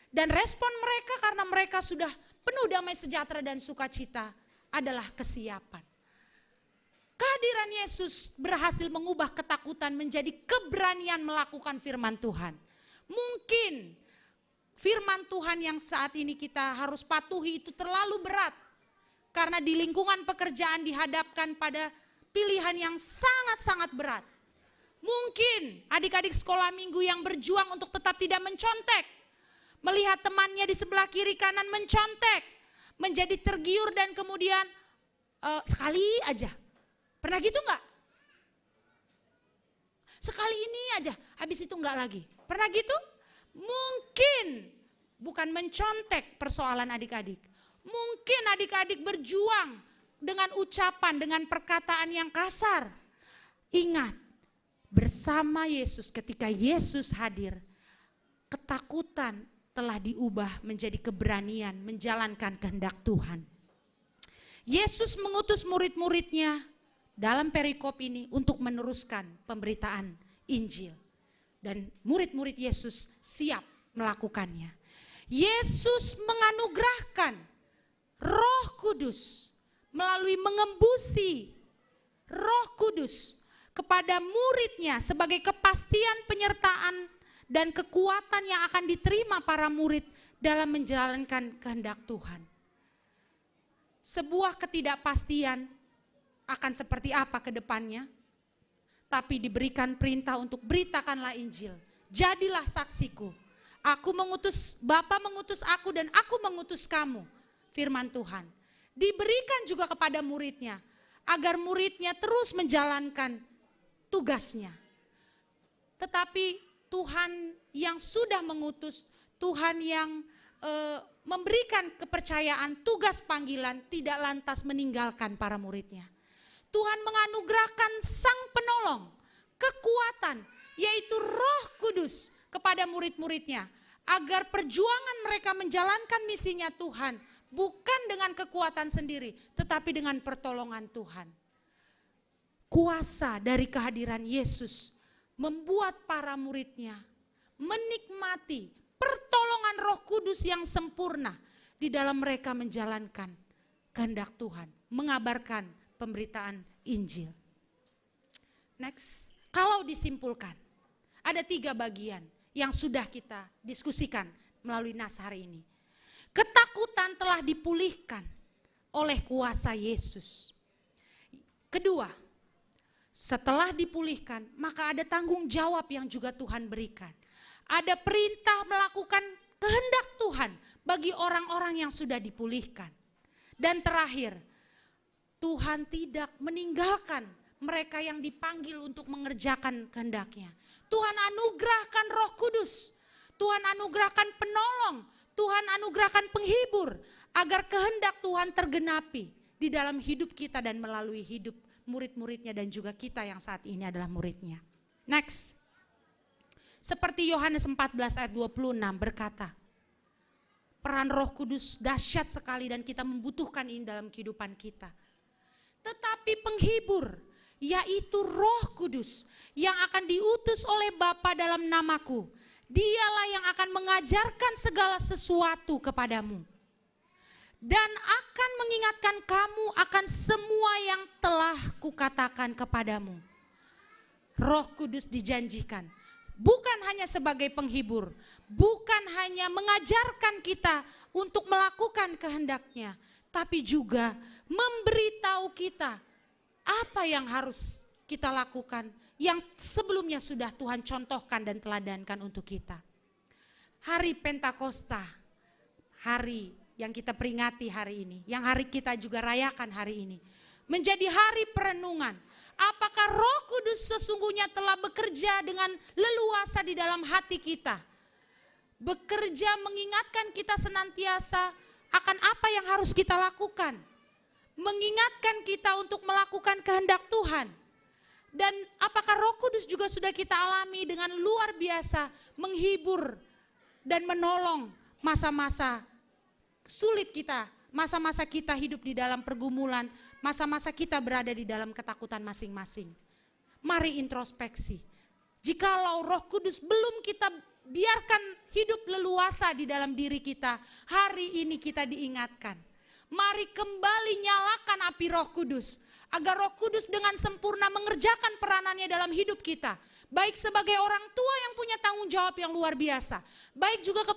Dan respon mereka karena mereka sudah penuh damai sejahtera dan sukacita adalah kesiapan. Kehadiran Yesus berhasil mengubah ketakutan menjadi keberanian melakukan firman Tuhan. Mungkin firman Tuhan yang saat ini kita harus patuhi itu terlalu berat. Karena di lingkungan pekerjaan dihadapkan pada pilihan yang sangat-sangat berat. Mungkin adik-adik sekolah minggu yang berjuang untuk tetap tidak mencontek. Melihat temannya di sebelah kiri kanan mencontek. Menjadi tergiur dan kemudian sekali aja. Pernah gitu enggak? Sekali ini aja, habis itu enggak lagi. Pernah gitu? Mungkin bukan mencontek persoalan adik-adik. Mungkin adik-adik berjuang dengan ucapan, dengan perkataan yang kasar. Ingat, bersama Yesus ketika Yesus hadir, ketakutan telah diubah menjadi keberanian menjalankan kehendak Tuhan. Yesus mengutus murid-muridnya dalam perikop ini untuk meneruskan pemberitaan Injil. Dan murid-murid Yesus siap melakukannya. Yesus menganugerahkan Roh Kudus melalui mengembusi Roh Kudus kepada muridnya sebagai kepastian penyertaan dan kekuatan yang akan diterima para murid dalam menjalankan kehendak Tuhan. Sebuah ketidakpastian akan seperti apa ke depannya, tapi diberikan perintah untuk beritakanlah Injil. Jadilah saksiku. Aku mengutus, Bapa mengutus aku dan aku mengutus kamu. Firman Tuhan. Diberikan juga kepada muridnya, agar muridnya terus menjalankan tugasnya. Tetapi Tuhan yang sudah mengutus, Tuhan yang memberikan kepercayaan, tugas panggilan tidak lantas meninggalkan para muridnya. Tuhan menganugerahkan Sang Penolong, kekuatan, yaitu Roh Kudus kepada murid-muridnya. Agar perjuangan mereka menjalankan misinya Tuhan, bukan dengan kekuatan sendiri, tetapi dengan pertolongan Tuhan. Kuasa dari kehadiran Yesus membuat para muridnya menikmati pertolongan Roh Kudus yang sempurna di dalam mereka menjalankan kehendak Tuhan, mengabarkan pemberitaan Injil. Next, kalau disimpulkan, ada 3 bagian yang sudah kita diskusikan melalui nas hari ini. Ketakutan telah dipulihkan oleh kuasa Yesus. Kedua, setelah dipulihkan, maka ada tanggung jawab yang juga Tuhan berikan. Ada perintah melakukan kehendak Tuhan bagi orang-orang yang sudah dipulihkan. Dan terakhir, Tuhan tidak meninggalkan mereka yang dipanggil untuk mengerjakan kehendaknya. Tuhan anugerahkan Roh Kudus, Tuhan anugerahkan penolong, Tuhan anugerahkan penghibur, agar kehendak Tuhan tergenapi di dalam hidup kita dan melalui hidup murid-muridnya dan juga kita yang saat ini adalah muridnya. Next. Seperti Yohanes 14 ayat 26 berkata, peran Roh Kudus dahsyat sekali dan kita membutuhkan ini dalam kehidupan kita. Tetapi penghibur, yaitu Roh Kudus yang akan diutus oleh Bapa dalam namaku, dialah yang akan mengajarkan segala sesuatu kepadamu. Dan akan mengingatkan kamu akan semua yang telah kukatakan kepadamu. Roh Kudus dijanjikan bukan hanya sebagai penghibur, bukan hanya mengajarkan kita untuk melakukan kehendaknya, tapi juga memberitahu kita apa yang harus kita lakukan yang sebelumnya sudah Tuhan contohkan dan teladankan untuk kita. Hari Pentakosta, hari yang kita peringati hari ini, yang hari kita juga rayakan hari ini, menjadi hari perenungan. Apakah Roh Kudus sesungguhnya telah bekerja dengan leluasa di dalam hati kita? Bekerja mengingatkan kita senantiasa akan apa yang harus kita lakukan. Mengingatkan kita untuk melakukan kehendak Tuhan. Dan apakah Roh Kudus juga sudah kita alami dengan luar biasa menghibur dan menolong masa-masa sulit kita, masa-masa kita hidup di dalam pergumulan, masa-masa kita berada di dalam ketakutan masing-masing. Mari introspeksi. Jikalau Roh Kudus belum kita biarkan hidup leluasa di dalam diri kita, hari ini kita diingatkan. Mari kembali nyalakan api Roh Kudus, agar Roh Kudus dengan sempurna mengerjakan peranannya dalam hidup kita. Baik sebagai orang tua yang punya tanggung jawab yang luar biasa, baik juga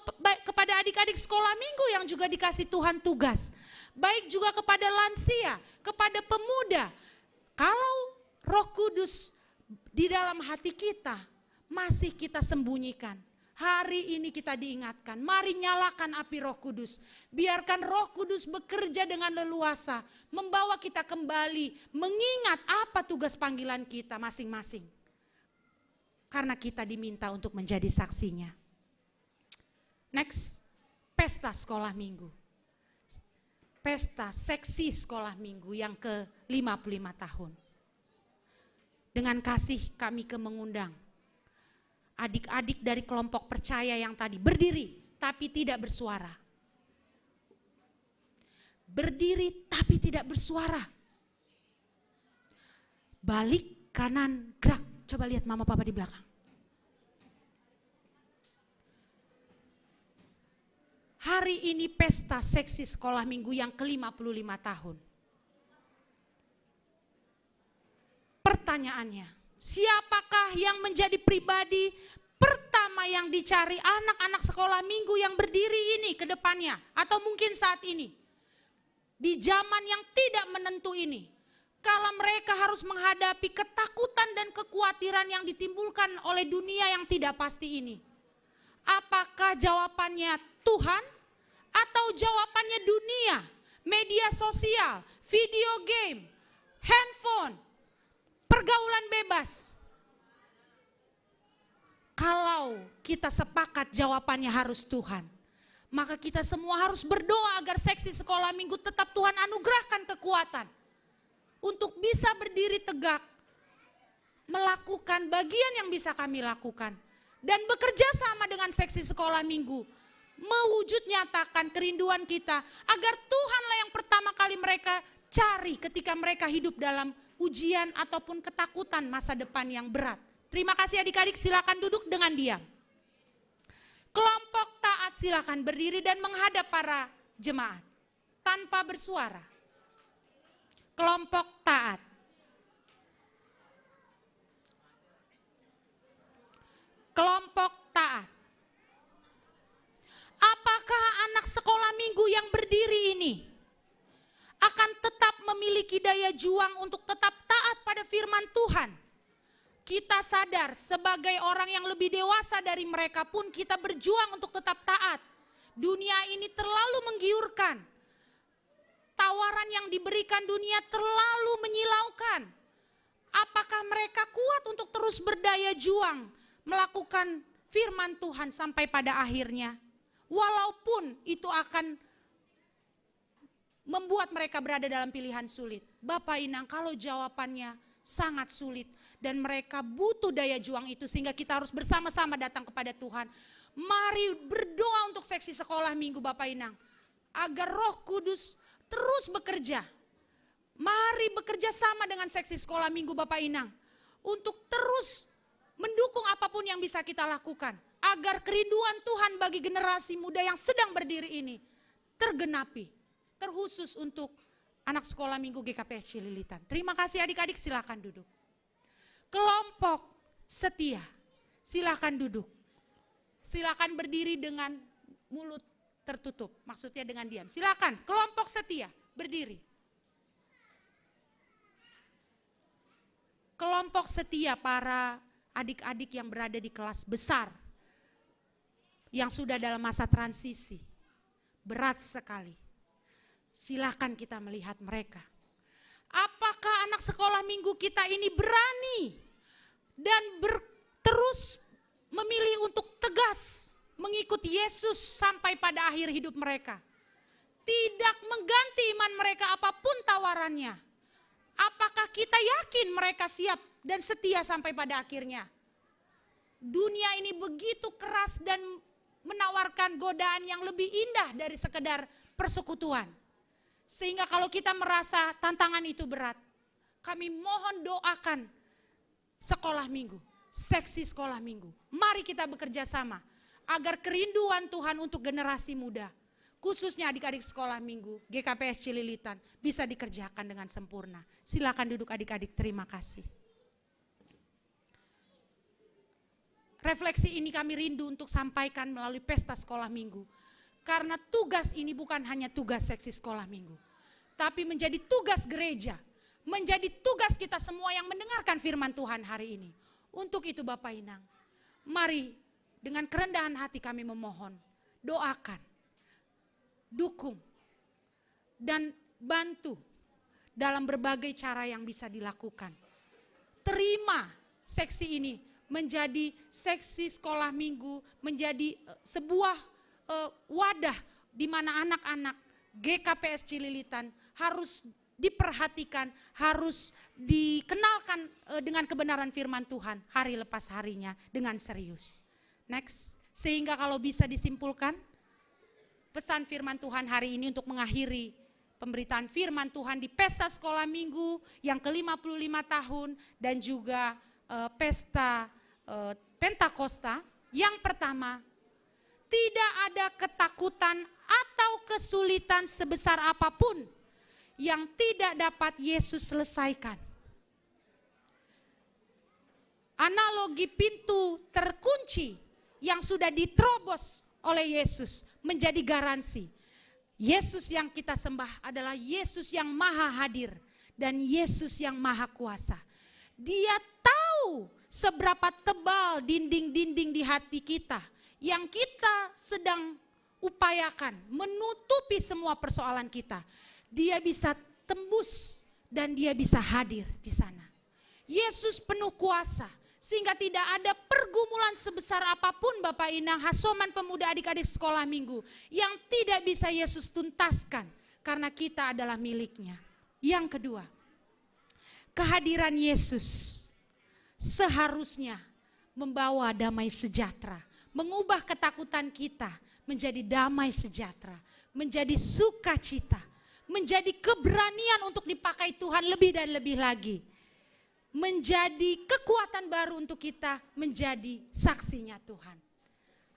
kepada adik-adik sekolah minggu yang juga dikasih Tuhan tugas, baik juga kepada lansia, kepada pemuda. Kalau Roh Kudus di dalam hati kita masih kita sembunyikan, hari ini kita diingatkan, mari nyalakan api Roh Kudus. Biarkan Roh Kudus bekerja dengan leluasa, membawa kita kembali mengingat apa tugas panggilan kita masing-masing. Karena kita diminta untuk menjadi saksinya. Next, pesta sekolah minggu. Pesta seksi sekolah minggu yang ke-55 tahun. Dengan kasih kami mengundang adik-adik dari kelompok percaya yang tadi berdiri tapi tidak bersuara. Berdiri tapi tidak bersuara. Balik kanan gerak. Coba lihat mama papa di belakang. Hari ini pesta seksi sekolah minggu yang ke-55 tahun. Pertanyaannya, siapakah yang menjadi pribadi pertama yang dicari anak-anak sekolah minggu yang berdiri ini ke depannya? Atau mungkin saat ini? Di zaman yang tidak menentu ini. Kalau mereka harus menghadapi ketakutan dan kekhawatiran yang ditimbulkan oleh dunia yang tidak pasti ini. Apakah jawabannya Tuhan atau jawabannya dunia, media sosial, video game, handphone, pergaulan bebas? Kalau kita sepakat jawabannya harus Tuhan, maka kita semua harus berdoa agar seksi sekolah minggu tetap Tuhan anugerahkan kekuatan untuk bisa berdiri tegak, melakukan bagian yang bisa kami lakukan, dan bekerja sama dengan seksi sekolah minggu, mewujud nyatakan kerinduan kita, agar Tuhanlah yang pertama kali mereka cari ketika mereka hidup dalam ujian ataupun ketakutan masa depan yang berat. Terima kasih adik-adik, silakan duduk dengan diam. Kelompok taat silakan berdiri dan menghadap para jemaat tanpa bersuara. Kelompok taat. Kelompok taat. Apakah anak sekolah minggu yang berdiri ini akan tetap memiliki daya juang untuk tetap taat pada firman Tuhan? Kita sadar sebagai orang yang lebih dewasa dari mereka pun kita berjuang untuk tetap taat. Dunia ini terlalu menggiurkan. Tawaran yang diberikan dunia terlalu menyilaukan. Apakah mereka kuat untuk terus berdaya juang melakukan firman Tuhan sampai pada akhirnya? Walaupun itu akan membuat mereka berada dalam pilihan sulit. Bapak Inang, kalau jawabannya sangat sulit dan mereka butuh daya juang itu sehingga kita harus bersama-sama datang kepada Tuhan. Mari berdoa untuk seksi sekolah minggu Bapak Inang, agar Roh Kudus terus bekerja. Mari bekerja sama dengan seksi sekolah minggu Bapak Inang untuk terus mendukung apapun yang bisa kita lakukan, agar kerinduan Tuhan bagi generasi muda yang sedang berdiri ini tergenapi, terkhusus untuk anak sekolah minggu GKPS Cililitan. Terima kasih adik-adik, silakan duduk. Kelompok setia, Silakan duduk. Silakan berdiri dengan mulut tertutup, maksudnya dengan diam. Silakan, kelompok setia, berdiri. Kelompok setia para adik-adik yang berada di kelas besar, yang sudah dalam masa transisi, berat sekali. Silakan kita melihat mereka. Apakah anak sekolah minggu kita ini berani dan terus memilih untuk tegas mengikuti Yesus sampai pada akhir hidup mereka? Tidak mengganti iman mereka apapun tawarannya. Apakah kita yakin mereka siap dan setia sampai pada akhirnya? Dunia ini begitu keras dan menawarkan godaan yang lebih indah dari sekedar persekutuan. Sehingga kalau kita merasa tantangan itu berat, kami mohon doakan sekolah minggu, seksi sekolah minggu. Mari kita bekerja sama agar kerinduan Tuhan untuk generasi muda, khususnya adik-adik sekolah minggu, GKPS Cililitan, bisa dikerjakan dengan sempurna. Silakan duduk adik-adik, terima kasih. Refleksi ini kami rindu untuk sampaikan melalui pesta sekolah minggu. Karena tugas ini bukan hanya tugas seksi sekolah minggu, tapi menjadi tugas gereja, menjadi tugas kita semua yang mendengarkan firman Tuhan hari ini. Untuk itu Bapak Inang, mari dengan kerendahan hati kami memohon, doakan, dukung, dan bantu dalam berbagai cara yang bisa dilakukan. Terima seksi ini menjadi seksi sekolah minggu, menjadi sebuah wadah di mana anak-anak GKPS Cililitan harus diperhatikan, harus dikenalkan dengan kebenaran firman Tuhan hari lepas harinya dengan serius. Next, sehingga kalau bisa disimpulkan, pesan firman Tuhan hari ini untuk mengakhiri pemberitaan firman Tuhan di pesta sekolah minggu yang ke-55 tahun dan juga pesta Pentakosta. Yang pertama, tidak ada ketakutan atau kesulitan sebesar apapun yang tidak dapat Yesus selesaikan. Analogi pintu terkunci yang sudah diterobos oleh Yesus menjadi garansi. Yesus yang kita sembah adalah Yesus yang maha hadir dan Yesus yang maha kuasa. Dia tahu seberapa tebal dinding-dinding di hati kita yang kita sedang upayakan menutupi semua persoalan kita. Dia bisa tembus dan dia bisa hadir di sana. Yesus penuh kuasa sehingga tidak ada pergumulan sebesar apapun Bapak Inang, Hasoman Pemuda, adik-adik sekolah minggu yang tidak bisa Yesus tuntaskan karena kita adalah miliknya. Yang kedua, kehadiran Yesus seharusnya membawa damai sejahtera, mengubah ketakutan kita menjadi damai sejahtera, menjadi sukacita, menjadi keberanian untuk dipakai Tuhan lebih dan lebih lagi, menjadi kekuatan baru untuk kita menjadi saksinya Tuhan.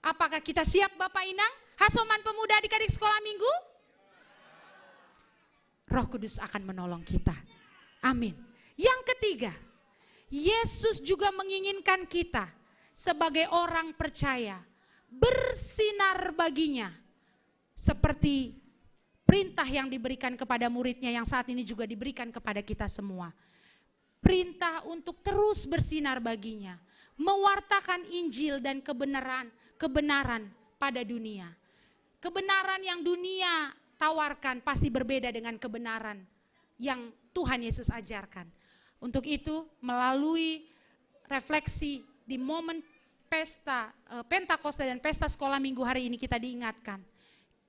Apakah kita siap Bapak Inang, Hasoman Pemuda, adik-adik sekolah minggu? Roh Kudus akan menolong kita. Amin. Yang ketiga, Yesus juga menginginkan kita sebagai orang percaya bersinar baginya seperti perintah yang diberikan kepada muridnya yang saat ini juga diberikan kepada kita semua. Perintah untuk terus bersinar baginya, mewartakan Injil dan kebenaran pada dunia. Kebenaran yang dunia tawarkan pasti berbeda dengan kebenaran yang Tuhan Yesus ajarkan. Untuk itu melalui refleksi di momen pesta Pentakosta dan pesta sekolah minggu hari ini kita diingatkan.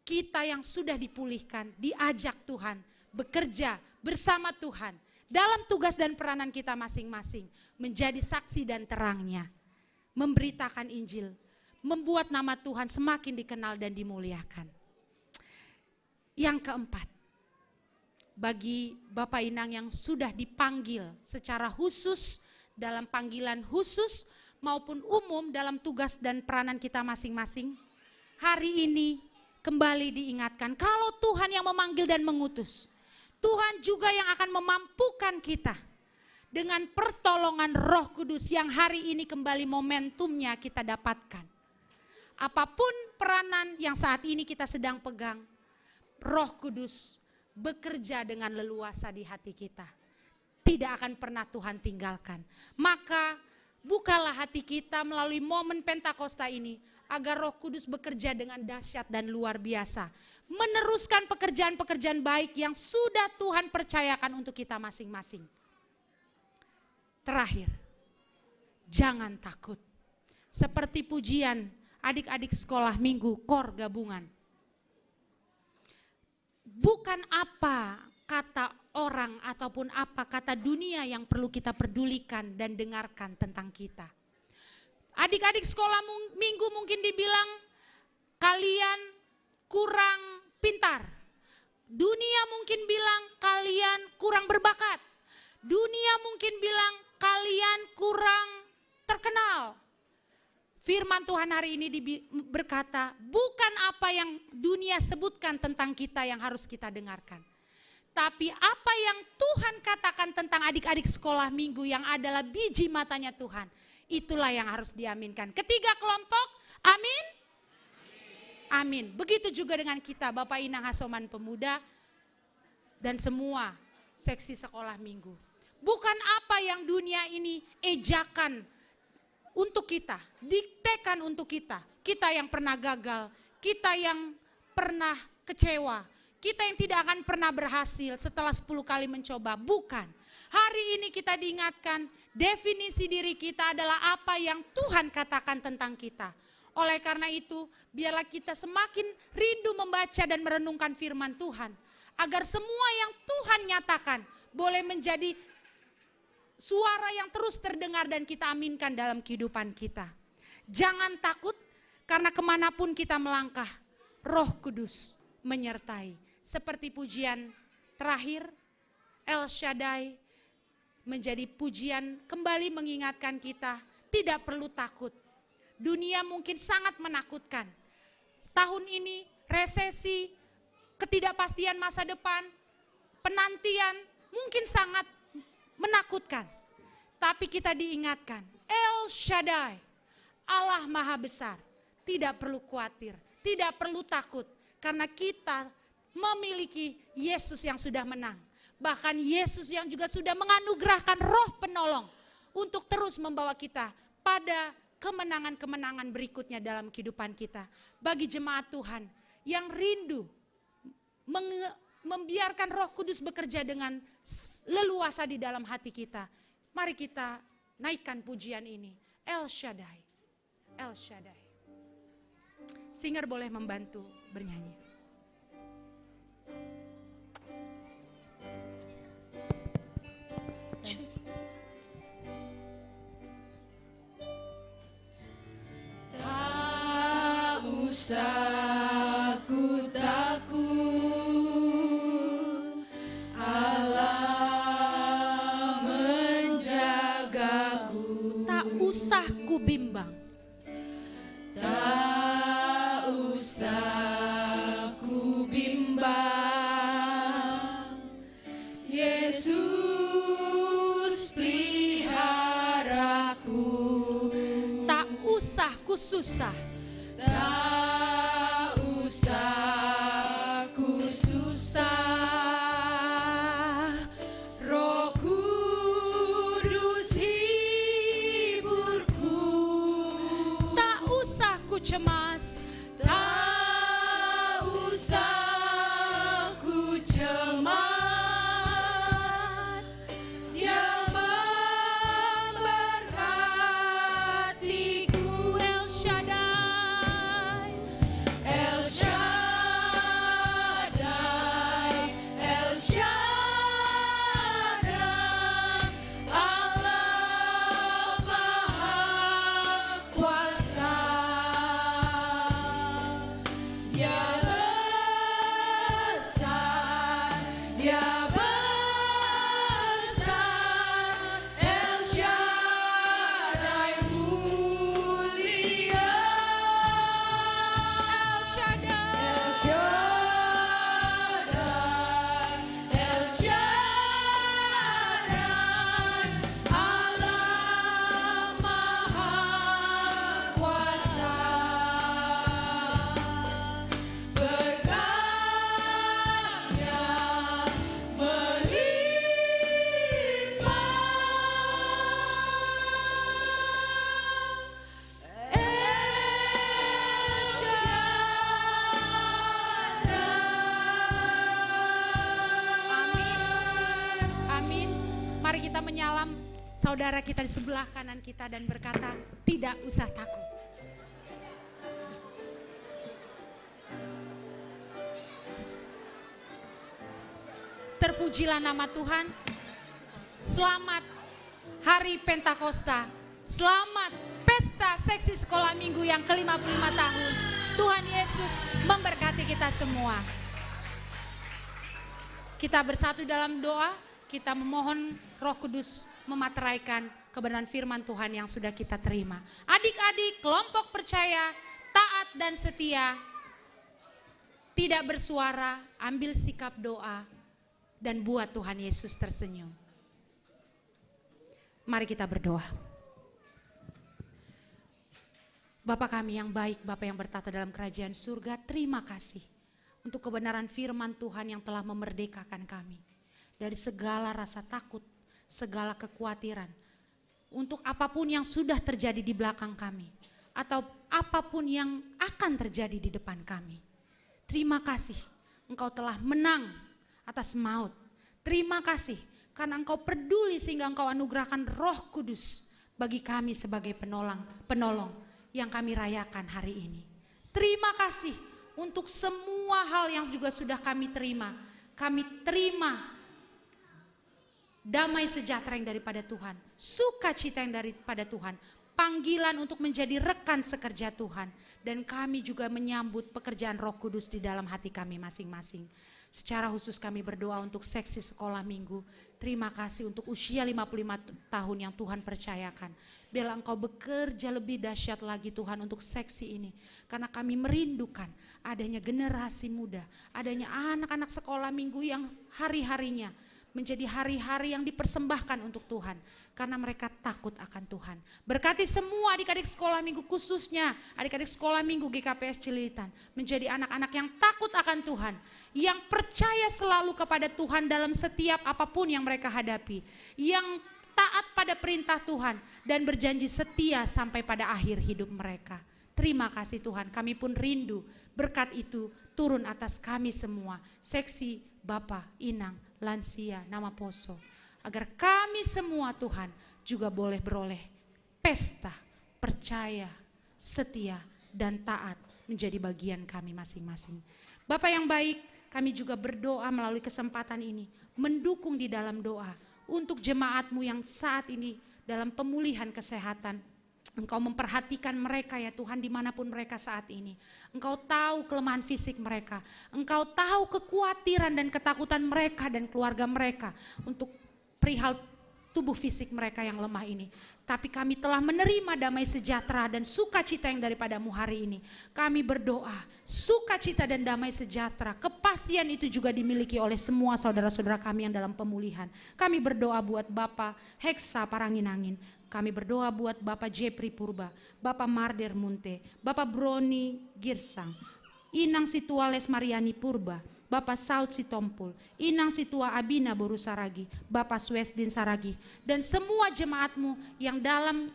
Kita yang sudah dipulihkan diajak Tuhan bekerja bersama Tuhan dalam tugas dan peranan kita masing-masing. Menjadi saksi dan terangnya. Memberitakan Injil. Membuat nama Tuhan semakin dikenal dan dimuliakan. Yang keempat, bagi Bapak Inang yang sudah dipanggil secara khusus dalam panggilan khusus maupun umum dalam tugas dan peranan kita masing-masing, hari ini kembali diingatkan kalau Tuhan yang memanggil dan mengutus, Tuhan juga yang akan memampukan kita dengan pertolongan Roh Kudus yang hari ini kembali momentumnya kita dapatkan. Apapun peranan yang saat ini kita sedang pegang, Roh Kudus bekerja dengan leluasa di hati kita. Tidak akan pernah Tuhan tinggalkan. Maka bukalah hati kita melalui momen Pentakosta ini agar Roh Kudus bekerja dengan dahsyat dan luar biasa. Meneruskan pekerjaan-pekerjaan baik yang sudah Tuhan percayakan untuk kita masing-masing. Terakhir, jangan takut. Seperti pujian adik-adik sekolah minggu KOR gabungan. Bukan apa kata orang ataupun apa kata dunia yang perlu kita pedulikan dan dengarkan tentang kita. Adik-adik sekolah minggu mungkin dibilang kalian kurang pintar. Dunia mungkin bilang kalian kurang berbakat. Dunia mungkin bilang kalian kurang terkenal. Firman Tuhan hari ini berkata, bukan apa yang dunia sebutkan tentang kita yang harus kita dengarkan. Tapi apa yang Tuhan katakan tentang adik-adik sekolah minggu yang adalah biji matanya Tuhan. Itulah yang harus diaminkan. Ketiga kelompok, amin? Amin. Begitu juga dengan kita, Bapak Inang Hasoman Pemuda dan semua seksi sekolah minggu. Bukan apa yang dunia ini ejakan untuk kita, diktekan untuk kita. Kita yang pernah gagal, kita yang pernah kecewa, kita yang tidak akan pernah berhasil setelah 10 kali mencoba. Bukan. Hari ini kita diingatkan definisi diri kita adalah apa yang Tuhan katakan tentang kita. Oleh karena itu, biarlah kita semakin rindu membaca dan merenungkan firman Tuhan. Agar semua yang Tuhan nyatakan boleh menjadi suara yang terus terdengar dan kita aminkan dalam kehidupan kita. Jangan takut karena kemanapun kita melangkah, Roh Kudus menyertai. Seperti pujian terakhir, El Shaddai menjadi pujian kembali mengingatkan kita tidak perlu takut. Dunia mungkin sangat menakutkan. Tahun ini resesi, ketidakpastian masa depan, penantian mungkin sangat menakutkan. Tapi kita diingatkan, El Shaddai, Allah Maha Besar, tidak perlu khawatir, tidak perlu takut. Karena kita memiliki Yesus yang sudah menang. Bahkan Yesus yang juga sudah menganugerahkan Roh Penolong untuk terus membawa kita pada kemenangan-kemenangan berikutnya dalam kehidupan kita. Bagi jemaat Tuhan yang rindu membiarkan Roh Kudus bekerja dengan leluasa di dalam hati kita. Mari kita naikkan pujian ini. El Shaddai, El Shaddai. Singer boleh membantu bernyanyi. Tak usah ku takut, Allah menjagaku. Tak usah ku bimbang. Tak usah ku bimbang, Yesus peliharaku. Tak usah ku susah. Tak usah ku susah, Roh Kudus hiburku. Tak usah ku cemas. Tak usah ku cemas, Dia memberkatiku. El Shaddai, saudara kita di sebelah kanan kita dan berkata, tidak usah takut. Terpujilah nama Tuhan. Selamat Hari Pentakosta. Selamat Pesta Seksi Sekolah Minggu yang ke-55 tahun. Tuhan Yesus memberkati kita semua. Kita bersatu dalam doa, kita memohon Roh Kudus memateraikan kebenaran firman Tuhan yang sudah kita terima. Adik-adik, kelompok percaya, taat dan setia, tidak bersuara, ambil sikap doa, dan buat Tuhan Yesus tersenyum. Mari kita berdoa. Bapa kami yang baik, Bapa yang bertata dalam kerajaan surga, terima kasih untuk kebenaran firman Tuhan yang telah memerdekakan kami dari segala rasa takut, segala kekhawatiran, untuk apapun yang sudah terjadi di belakang kami, atau apapun yang akan terjadi di depan kami. Terima kasih Engkau telah menang atas maut. Terima kasih karena Engkau peduli sehingga Engkau anugerahkan Roh Kudus bagi kami sebagai penolong yang kami rayakan hari ini. Terima kasih untuk semua hal yang juga sudah kami terima. Kami terima damai sejahtera yang daripada Tuhan, sukacita yang daripada Tuhan, panggilan untuk menjadi rekan sekerja Tuhan, dan kami juga menyambut pekerjaan Roh Kudus di dalam hati kami masing-masing. Secara khusus kami berdoa untuk seksi sekolah minggu. Terima kasih untuk usia 55 tahun yang Tuhan percayakan. Biarlah Engkau bekerja lebih dahsyat lagi Tuhan untuk seksi ini. Karena kami merindukan adanya generasi muda, adanya anak-anak sekolah minggu yang hari-harinya menjadi hari-hari yang dipersembahkan untuk Tuhan. Karena mereka takut akan Tuhan. Berkati semua adik-adik sekolah minggu, khususnya adik-adik sekolah minggu GKPS Cililitan. Menjadi anak-anak yang takut akan Tuhan. Yang percaya selalu kepada Tuhan dalam setiap apapun yang mereka hadapi. Yang taat pada perintah Tuhan dan berjanji setia sampai pada akhir hidup mereka. Terima kasih Tuhan, kami pun rindu berkat itu turun atas kami semua. Seksi Bapak, Inang, lansia, nama Poso. Agar kami semua Tuhan juga boleh beroleh pesta, percaya, setia, dan taat menjadi bagian kami masing-masing. Bapak yang baik, kami juga berdoa melalui kesempatan ini, mendukung di dalam doa untuk jemaat-Mu yang saat ini dalam pemulihan kesehatan. Engkau memperhatikan mereka ya Tuhan dimanapun mereka saat ini. Engkau tahu kelemahan fisik mereka. Engkau tahu kekhawatiran dan ketakutan mereka dan keluarga mereka untuk perihal tubuh fisik mereka yang lemah ini. Tapi kami telah menerima damai sejahtera dan sukacita yang daripada-Mu hari ini. Kami berdoa, sukacita dan damai sejahtera, kepastian itu juga dimiliki oleh semua saudara-saudara kami yang dalam pemulihan. Kami berdoa buat Bapak Heksa Paranginangin. Kami berdoa buat Bapak Jepri Purba, Bapak Marder Munte, Bapak Broni Girsang, Inang Situa Les Mariani Purba, Bapak Saud Sitompul, Inang Situa Abina Boru Saragi, Bapak Suesdin Saragi, dan semua jemaat-Mu yang dalam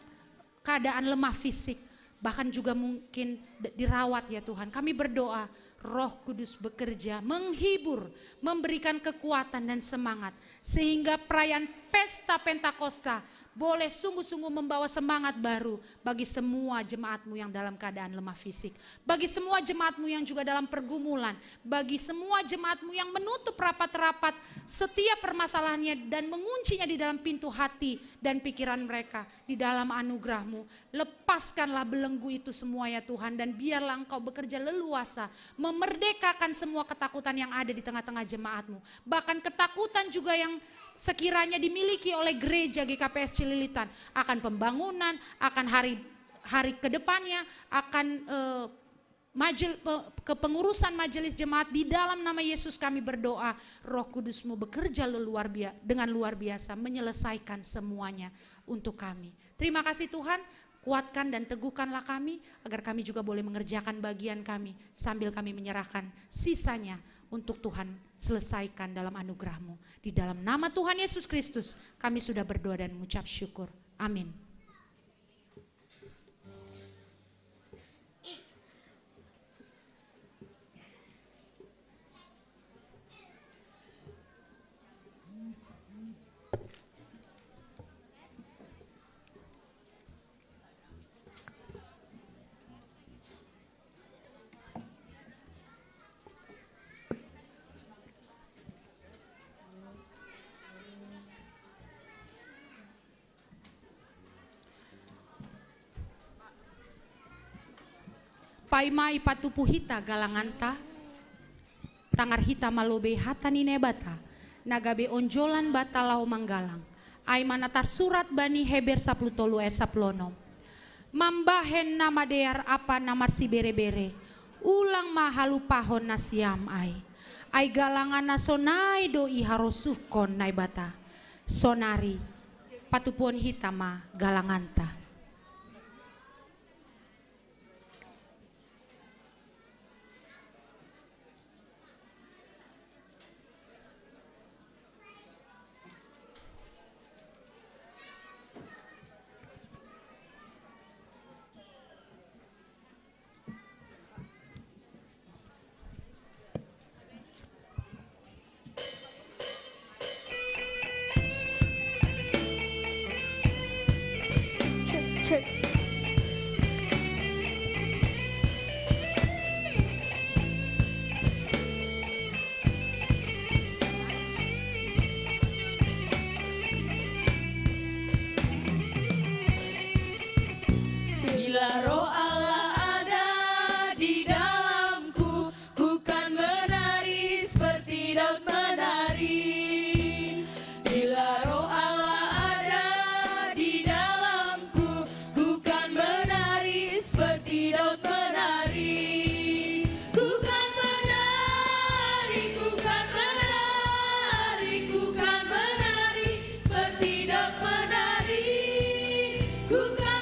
keadaan lemah fisik, bahkan juga mungkin dirawat ya Tuhan. Kami berdoa Roh Kudus bekerja, menghibur, memberikan kekuatan dan semangat, sehingga perayaan Pesta Pentakosta boleh sungguh-sungguh membawa semangat baru bagi semua jemaat-Mu yang dalam keadaan lemah fisik. Bagi semua jemaat-Mu yang juga dalam pergumulan. Bagi semua jemaat-Mu yang menutup rapat-rapat setiap permasalahannya dan menguncinya di dalam pintu hati dan pikiran mereka. Di dalam anugerah-Mu, lepaskanlah belenggu itu semua ya Tuhan. Dan biarlah Engkau bekerja leluasa, memerdekakan semua ketakutan yang ada di tengah-tengah jemaat-Mu. Bahkan ketakutan juga yang sekiranya dimiliki oleh gereja GKPS Cililitan akan pembangunan, akan hari ke depannya, akan kepengurusan majelis jemaat. Di dalam nama Yesus kami berdoa, Roh Kudus-Mu bekerja dengan luar biasa menyelesaikan semuanya untuk kami. Terima kasih Tuhan, kuatkan dan teguhkanlah kami agar kami juga boleh mengerjakan bagian kami sambil kami menyerahkan sisanya untuk Tuhan selesaikan dalam anugerah-Mu. Di dalam nama Tuhan Yesus Kristus kami sudah berdoa dan mengucap syukur. Amin. Paimai patupu hita galanganta, tangar hita malobe hatani nebata, nagabe onjolan bata lau manggalang, ai manatar surat bani Heber 10 ayat 10. Mambahen nama dear apa namar si bere-bere, ulang mahalu pahon nasiam ai galangan nasonai doi harosuh kon nai bata, sonari patupuan hitama galanganta. Bila roh Allah ada di dalamku, ku kan menari seperti Daud menari. Bila roh Allah ada di dalamku, ku kan menari seperti Daud menari. Ku kan menari, ku kan menari, ku kan menari seperti Daud menari. Ku kan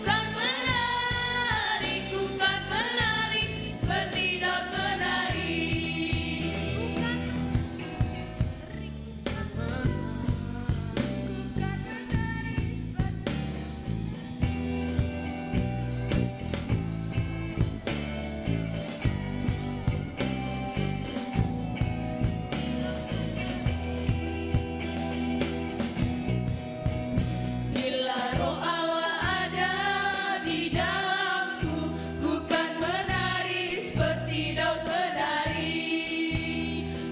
kan menari, ku kan menari seperti Daud menari. Bila Roh Allah ada di dalamku, ku kan menari seperti Daud menari.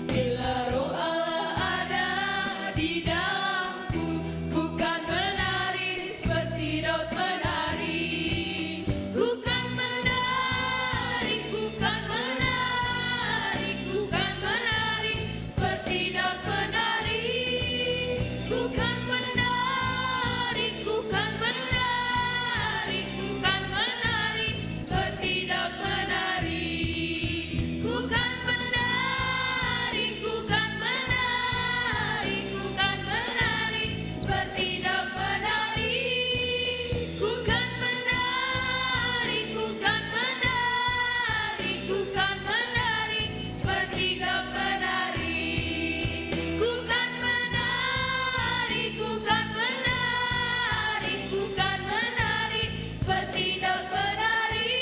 Bila Roh Allah ada di dalamku, ku kan menari seperti Daud menari. Ku kan menari, ku kan menari, ku kan menari seperti Daud menari. Ku kan menari, ku kan menari, ku kan menari seperti Daud menari. Ku kan menari, ku kan menari, ku kan menari seperti Daud menari. Ku kan menari, ku kan menari, ku kan menari seperti Daud menari. Ku kan menari, ku kan menari, ku kan menari seperti Daud menari.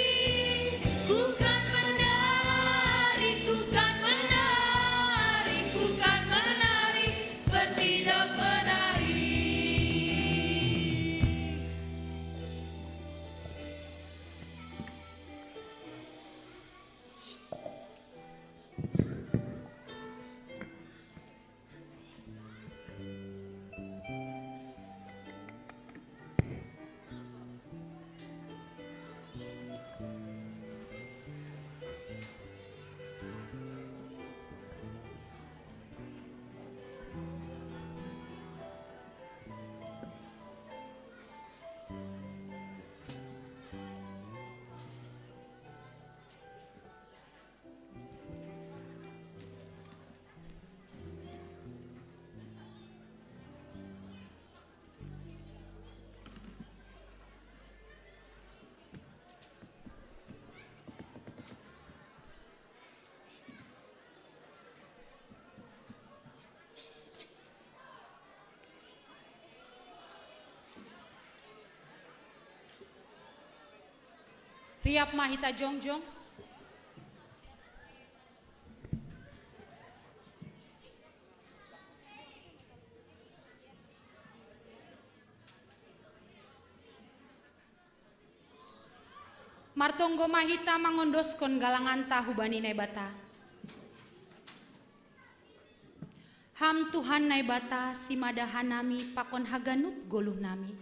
Ku kan menari, ku kan menari, ku kan menari seperti Daud menari. Riap Mahita Jongjong. Martonggo Mahita mangondoskon galangan tahu bani naibata. Ham Tuhan naibata si madahan nami pakon haganup goluh nami.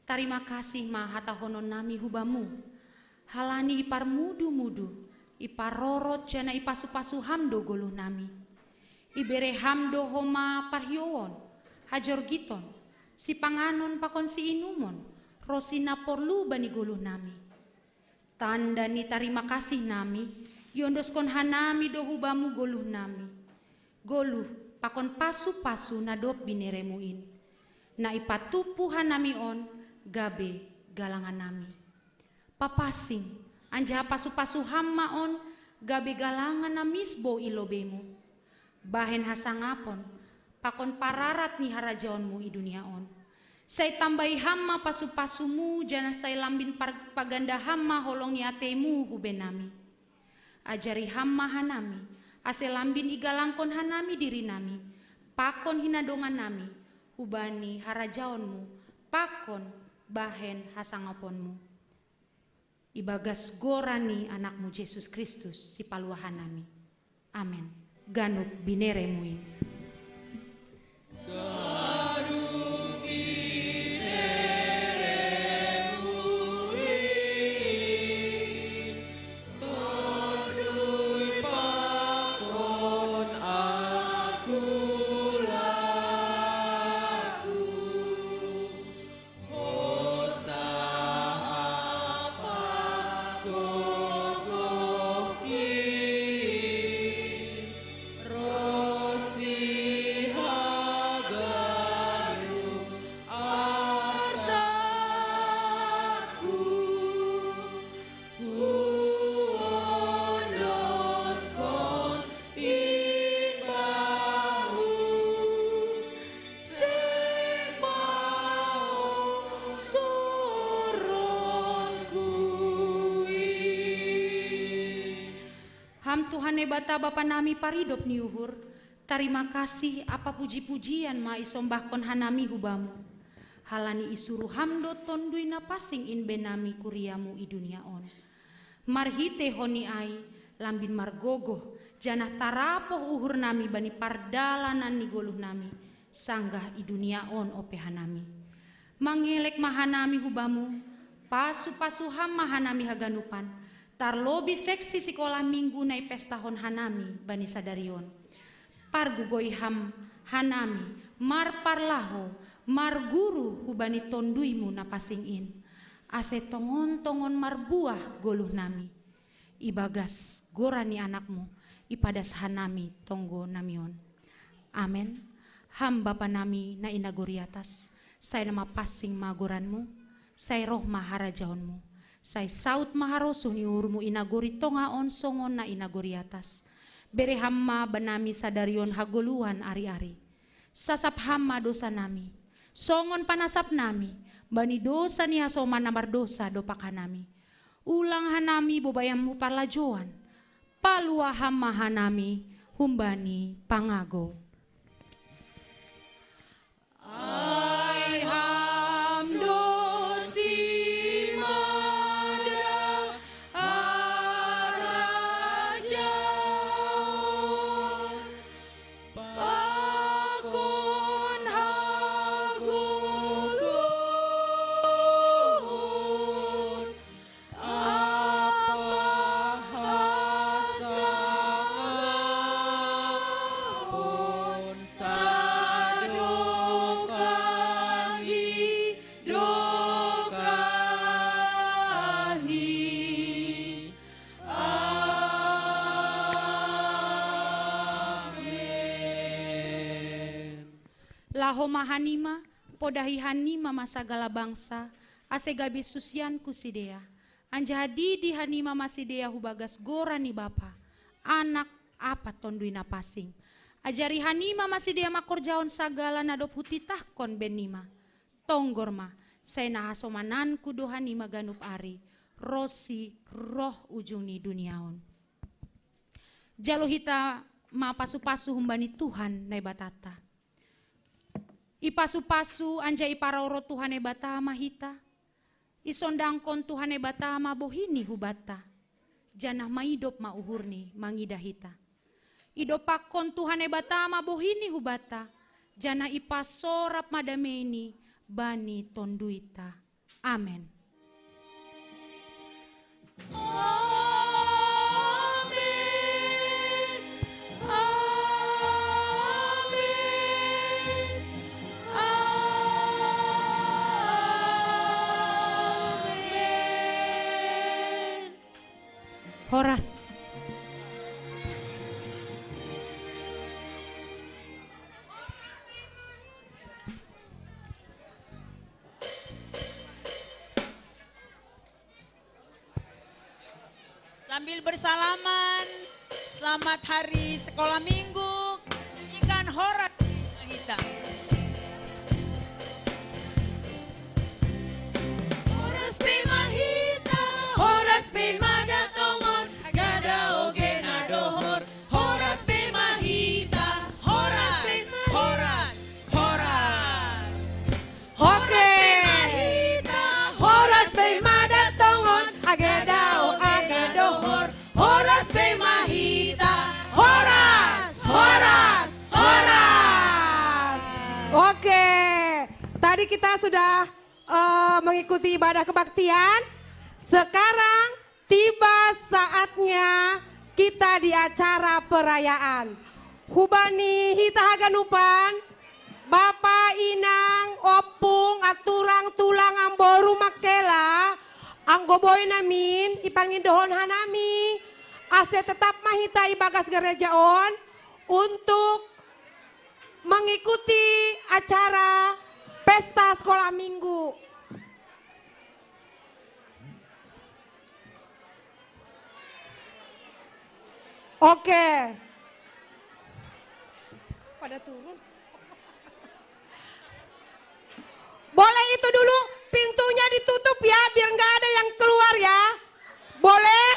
Terima kasih mahata honon nami hubamu. Halani ipar mudu-mudu, ipar rorot jana ipasu-pasu hamdo goluh nami. Ibere hamdo homa parhiowon, hajor giton, si panganon pakon si inumon, rosina porlu bani goluh nami. Tanda ni terima kasih nami, yondoskon hanami do hubamu goluh nami. Goluh pakon pasu-pasu nadop bineremuin. Na ipatupu hanami on, gabe galangan nami. Papasing anja pasu-pasu hamma on gabe galangan namisbo ilobemu. Bahen hasangapon pakon pararat ni harajaonmu i dunia on. Say tambahi hamma pasu-pasumu jana say lambin paganda hamma holong yatemu hubenami. Ajari hamma hanami ase lambin igalangkon hanami diri nami. Pakon hinadongan nami hubani harajaonmu pakon bahen hasangaponmu. Ibagas gorani anakmu Yesus Kristus si paluahan nami. Amin. Ganup bineremuin. Ganup Rosi Tuhan bata Bapa nami paridop niuhur. Terima kasih apa puji-pujian ma isombahkon hanami hubamu. Halani isuru hamdo tonduina pasing in benami kuriamu i dunia on. Marhite honi ai lambin margogoh janah tarapoh uhur nami bani pardalanan ni goluh nami. Sanggah i dunia on opehanami. Mangelek mahanami hubamu. Pasu-pasu ham mahanami haganupan. Tarlobi seksi sekolah minggu nai pesta hon hanami bani sadarion. Pargugoi ham hanami mar parlaho mar guru hubani tonduimu napasingin. Ase tongon-tongon mar buah goluh nami. Ibagas gorani anakmu ipadas hanami tonggo namion. Amen. Ham Bapa nami na inagori atas. Saya nama pasing magoranmu. Saya roh maharajaonmu. Saya saut maharosuh ni urmu inagori tongaon songon na inagori atas. Bere hamma banami sadarion hagoluan ari-ari. Sasap hamma dosa nami. Songon panasap nami. Bani dosa ni hasoman namar dosa dopak hanami. Ulang hanami bobayammu parlajoan. Palua hamma hanami humbani pangago. Ai hamdo simada haraja pakon hagugun apa hasangapun sadokani dokani Laho mahanima, podahi hanima masagala bangsa, asegabi susian kusidea. Anjadi di hanima masidea hubagas gorani Bapa, anak apa tonduina pasing. Ajari hanima masidea makorjaon sagala nadop hutitah kon benima. Tonggorma, saya nahasomananku dohanima ganup ari, rosi roh ujung ni duniaon. Jalohita ma pasu-pasu humbani Tuhan nai batata. Ipasu-pasu anja iparoro Tuhan bata mahita. Isondangkon Tuhan bata ma bohini hubata. Janah maidop ma uhurni mangidahita. Idopakon Tuhan bata ma bohini hubata. Janah ipasorap madameni bani tonduita. Amen. Horas. Sambil bersalaman, selamat hari sekolah minggu, ikan horas kita. Horas pe mahita, horas pe madatongon, gada oge nadohor. Horas pe mahita, horas pe horas, horas. Oke. Horas pe madatongon, agada o agadohor. Horas pe mahita, horas, horas, horas. Oke, tadi kita sudah mengikuti ibadah kebaktian. Sekarang tiba saatnya kita di acara perayaan. Hubani hita haganupan, Bapak Inang, Opung, Aturang, Tulang, Amboru, Makela, Anggoboy namin, ipangindohon hanami, ase tetap mahita ibagas gerejaon untuk mengikuti acara pesta sekolah minggu. Oke. Pada turun. Boleh itu dulu pintunya ditutup ya biar nggak ada yang keluar ya. Boleh?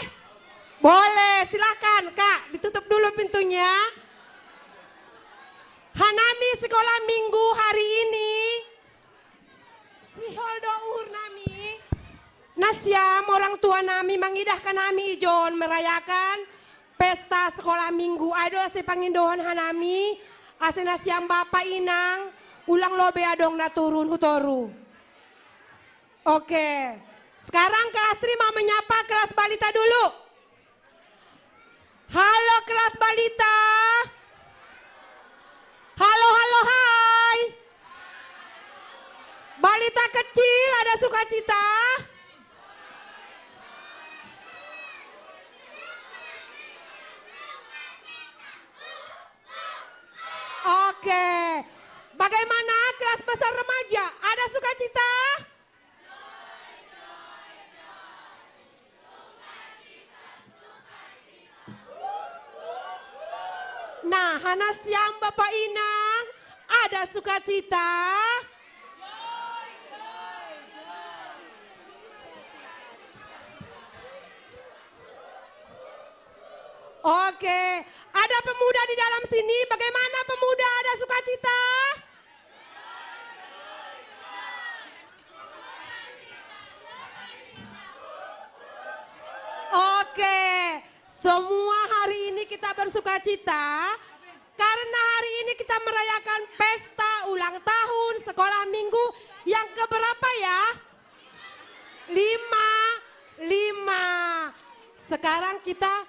Boleh, silahkan Kak. ya. Hanami sekolah minggu hari ini. Si holdo uhur nami. Nasyam orang tua nami mangidahkan nami ijon merayakan pesta sekolah minggu. Ado ase pangindohan hanami. Ase nasyam bapak inang. Ulang lobe adong na turun hutoru. Oke. Sekarang kelas 3 mau menyapa kelas balita dulu. Halo kelas balita. Halo, halo, hai. Balita kecil ada sukacita? Oke. Bagaimana kelas besar remaja? Ada sukacita? Nah, Hana siang Bapak Inang, ada sukacita? Oke, ada pemuda di dalam sini. Bagaimana pemuda ada sukacita? Oke, semua hari ini kita bersukacita karena hari ini kita merayakan pesta ulang tahun sekolah minggu yang keberapa ya? 5. Sekarang kita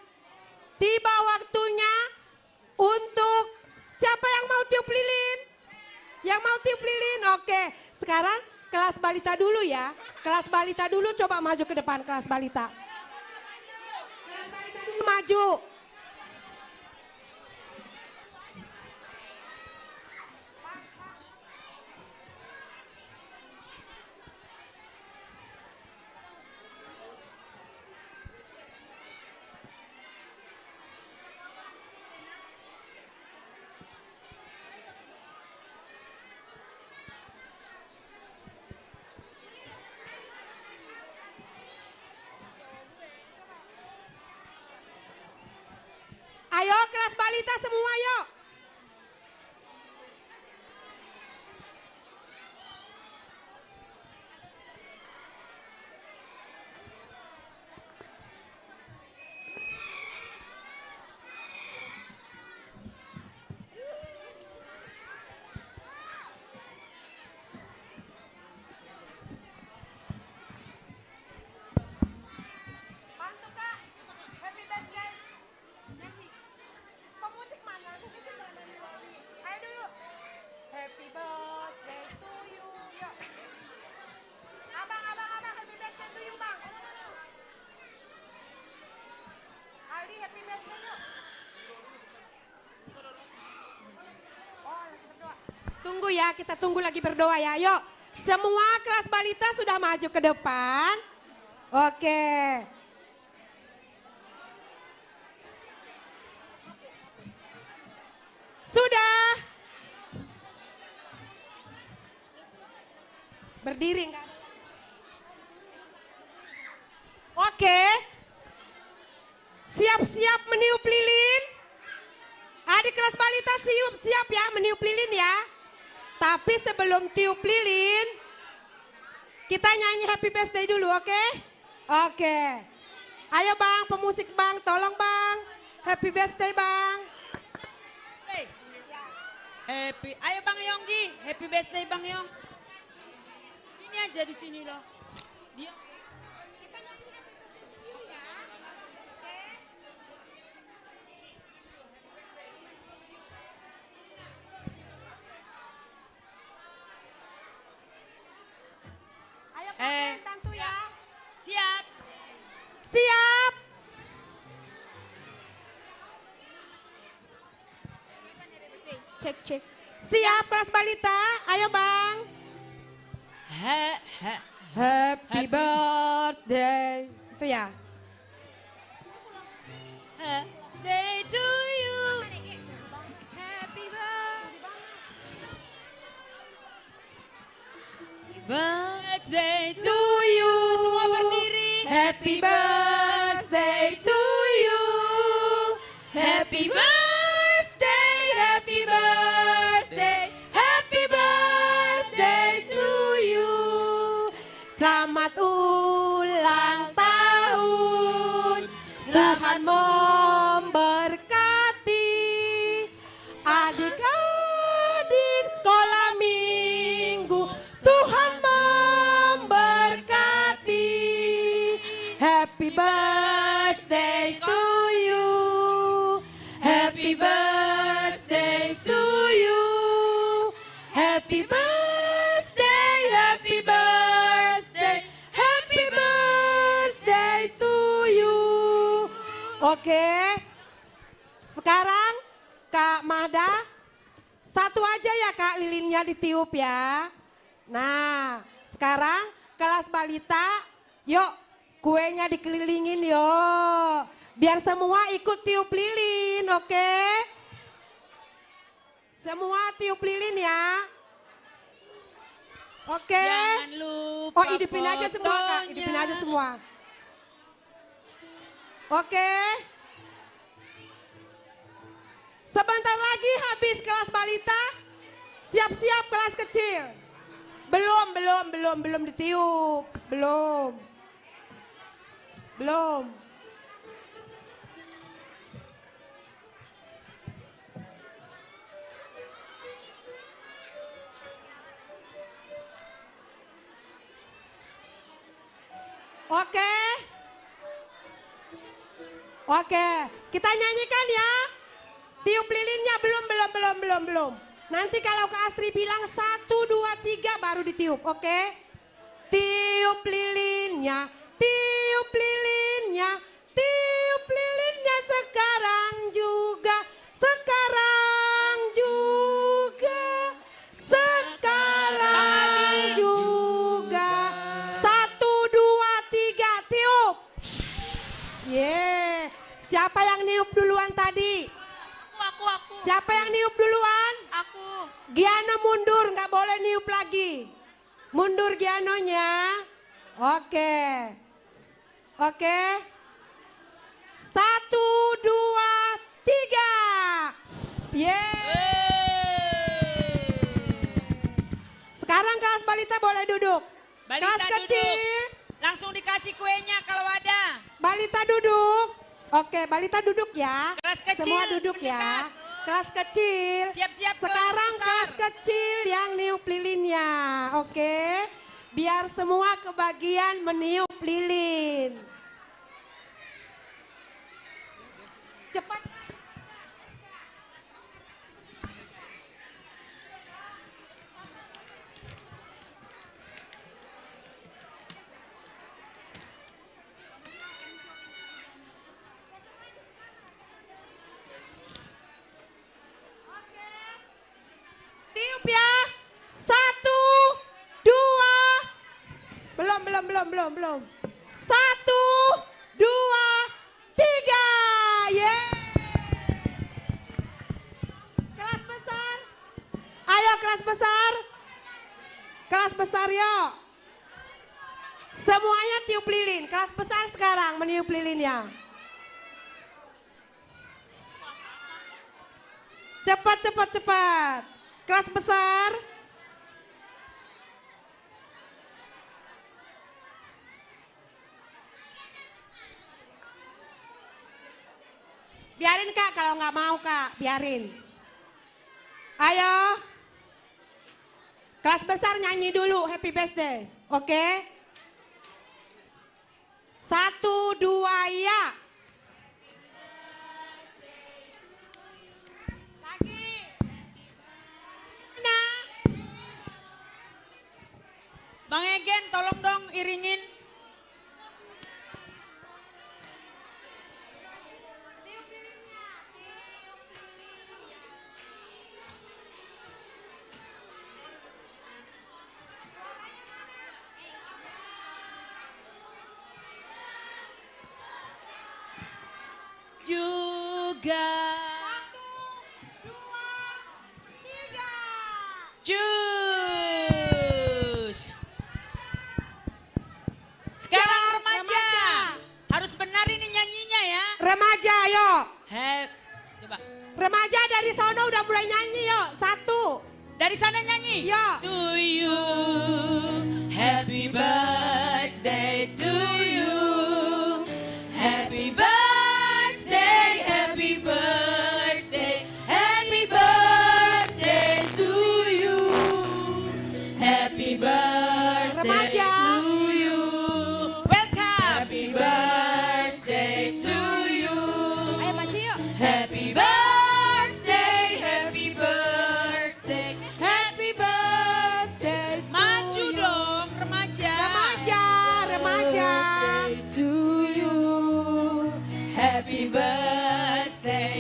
tiba waktunya untuk siapa yang mau tiup lilin? Yang mau tiup lilin? Oke, sekarang kelas balita dulu ya. Kelas balita dulu coba maju ke depan kelas balita. Maju. Ayo kelas balita semua yuk. Bantu Kak. Happy birthday. Pemusik mana? Ayo dulu. Happy birthday to you. Yuk. Abang, happy birthday to you, Bang. Aldi, happy birthday yuk. Oh, lagi berdoa. Tunggu ya, kita tunggu lagi berdoa ya. Yuk, semua kelas balita sudah maju ke depan. Oke. Sudah. Berdiri enggak? Oke. Siap-siap meniup lilin. Adik kelas balita siap ya meniup lilin ya. Tapi sebelum tiup lilin, kita nyanyi happy birthday dulu, oke? Oke. Ayo Bang, pemusik Bang, tolong Bang. Happy birthday Bang. Happy, ayo Bang Yonggi, happy birthday Bang Yong. Ini aja di sini loh. Dia. Ayo kalian bantu ya. Siap. Siap. Cek. Siap kelas balita, ayo Bang. Happy birthday. Itu ya. Birthday to you. Happy birthday To you. Semua berdiri. Happy birthday to you. Happy birthday ulang tahun. Tuhan memberkati adik-adik sekolah minggu. Tuhan memberkati. Happy birthday to you. Happy birthday to you. Happy birthday, happy birthday, happy birthday to you. Oke, sekarang Kak Mahda, satu aja ya Kak lilinnya ditiup ya. Nah, sekarang kelas balita, yuk kuenya dikelilingin yuk. Biar semua ikut tiup lilin, oke? Semua tiup lilin ya. Oke. Jangan lupa Oh, hidupin aja semua Kak, hidupin aja semua. Oke. Sebentar lagi habis kelas balita. Siap-siap kelas kecil. Belum ditiup. Belum. Oke, kita nyanyikan ya. Tiup lilinnya belum. Nanti kalau Kak Astri bilang 1, 2, 3 baru ditiup, oke? Tiup lilinnya, tiup lilinnya, tiup lilinnya sekarang juga, sekarang juga, sekarang juga. 1, 2, 3, tiup. Yeah. Siapa yang niup duluan tadi? Aku. Siapa yang niup duluan? Aku. Giano mundur, nggak boleh niup lagi. Mundur Gianonya. Oke. 1, 2, 3. Sekarang kelas balita boleh duduk. Balita kelas kecil. duduk. Langsung dikasih kuenya kalau ada. Balita duduk. Oke, balita duduk ya. Kelas kecil. Semua duduk ya. Kelas kecil. Siap-siap Sekarang kelas kelas kecil yang niup lilinnya. Oke. Biar semua kebagian meniup lilin. Cepat. Tiup ya. 1, 2. Belum. 1, 2, 3. Kelas besar. Ayo kelas besar. Kelas besar yuk. Semuanya tiup lilin. Kelas besar sekarang meniup lilinnya. Cepat. Kelas besar. Biarin Kak, kalau nggak mau Kak, biarin. Ayo. Kelas besar nyanyi dulu happy birthday, oke? 1, 2, ya. Bang Egen, tolong dong iringin. Juga. 1, 2, 3. Jus. Sekarang remaja. Harus benar ini nyanyinya ya. Remaja, ayo. Coba. Remaja dari sana udah mulai nyanyi yuk. 1. Dari sana nyanyi. Yuk. To you, happy birthday to you.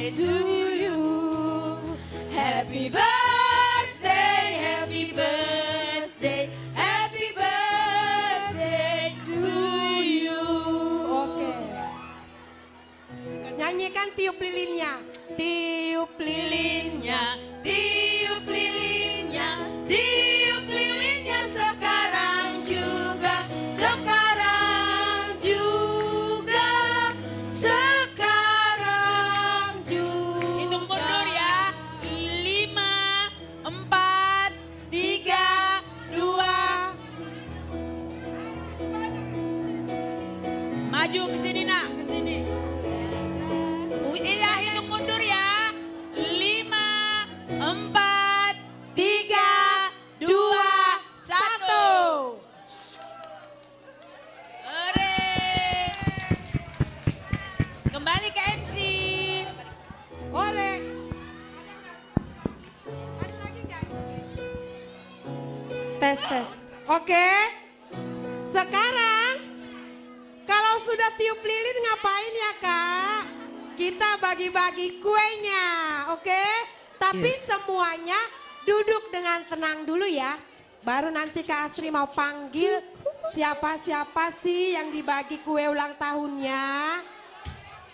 birthday to you. Happy birthday, happy birthday, happy birthday to you. Oke. Nyanyikan tiup lilinnya. Tiup lilinnya, tiup lilinnya, tiup lilinnya sekarang juga, sekarang juga, sekarang juga. Hitung mundur ya. 5, 4, 3, 2. Maju ke sini nak, ke sini. Iya, hitung mundur ya. 5, 4, 3, 2, 1. Kembali ke MC. Ore. Tes, tes. Oke. Sekarang kalau sudah tiup lilin ngapain ya Kak? Kita bagi-bagi kuenya, oke? Tapi semuanya duduk dengan tenang dulu ya. Baru nanti Kak Astri mau panggil siapa-siapa sih yang dibagi kue ulang tahunnya.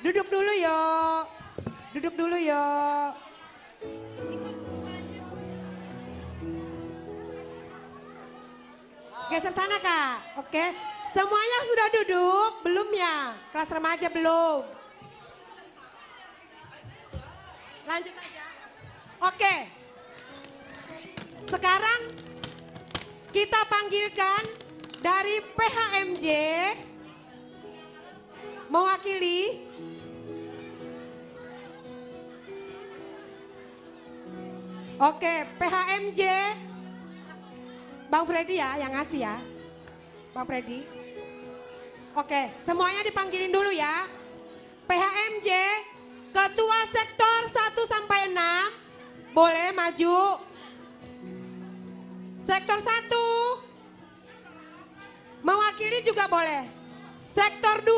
Duduk dulu yuk. Duduk dulu yuk. Geser sana Kak, oke? Semuanya sudah duduk, belum ya? Kelas remaja belum? Lanjut aja. Oke. Sekarang kita panggilkan dari PHMJ mewakili PHMJ Bang Freddy ya yang ngasih ya. Bang Freddy. Oke, semuanya dipanggilin dulu ya. PHMJ Ketua Sektor 1 sampai 6 boleh maju. Sektor 1 mewakili juga boleh. Sektor 2,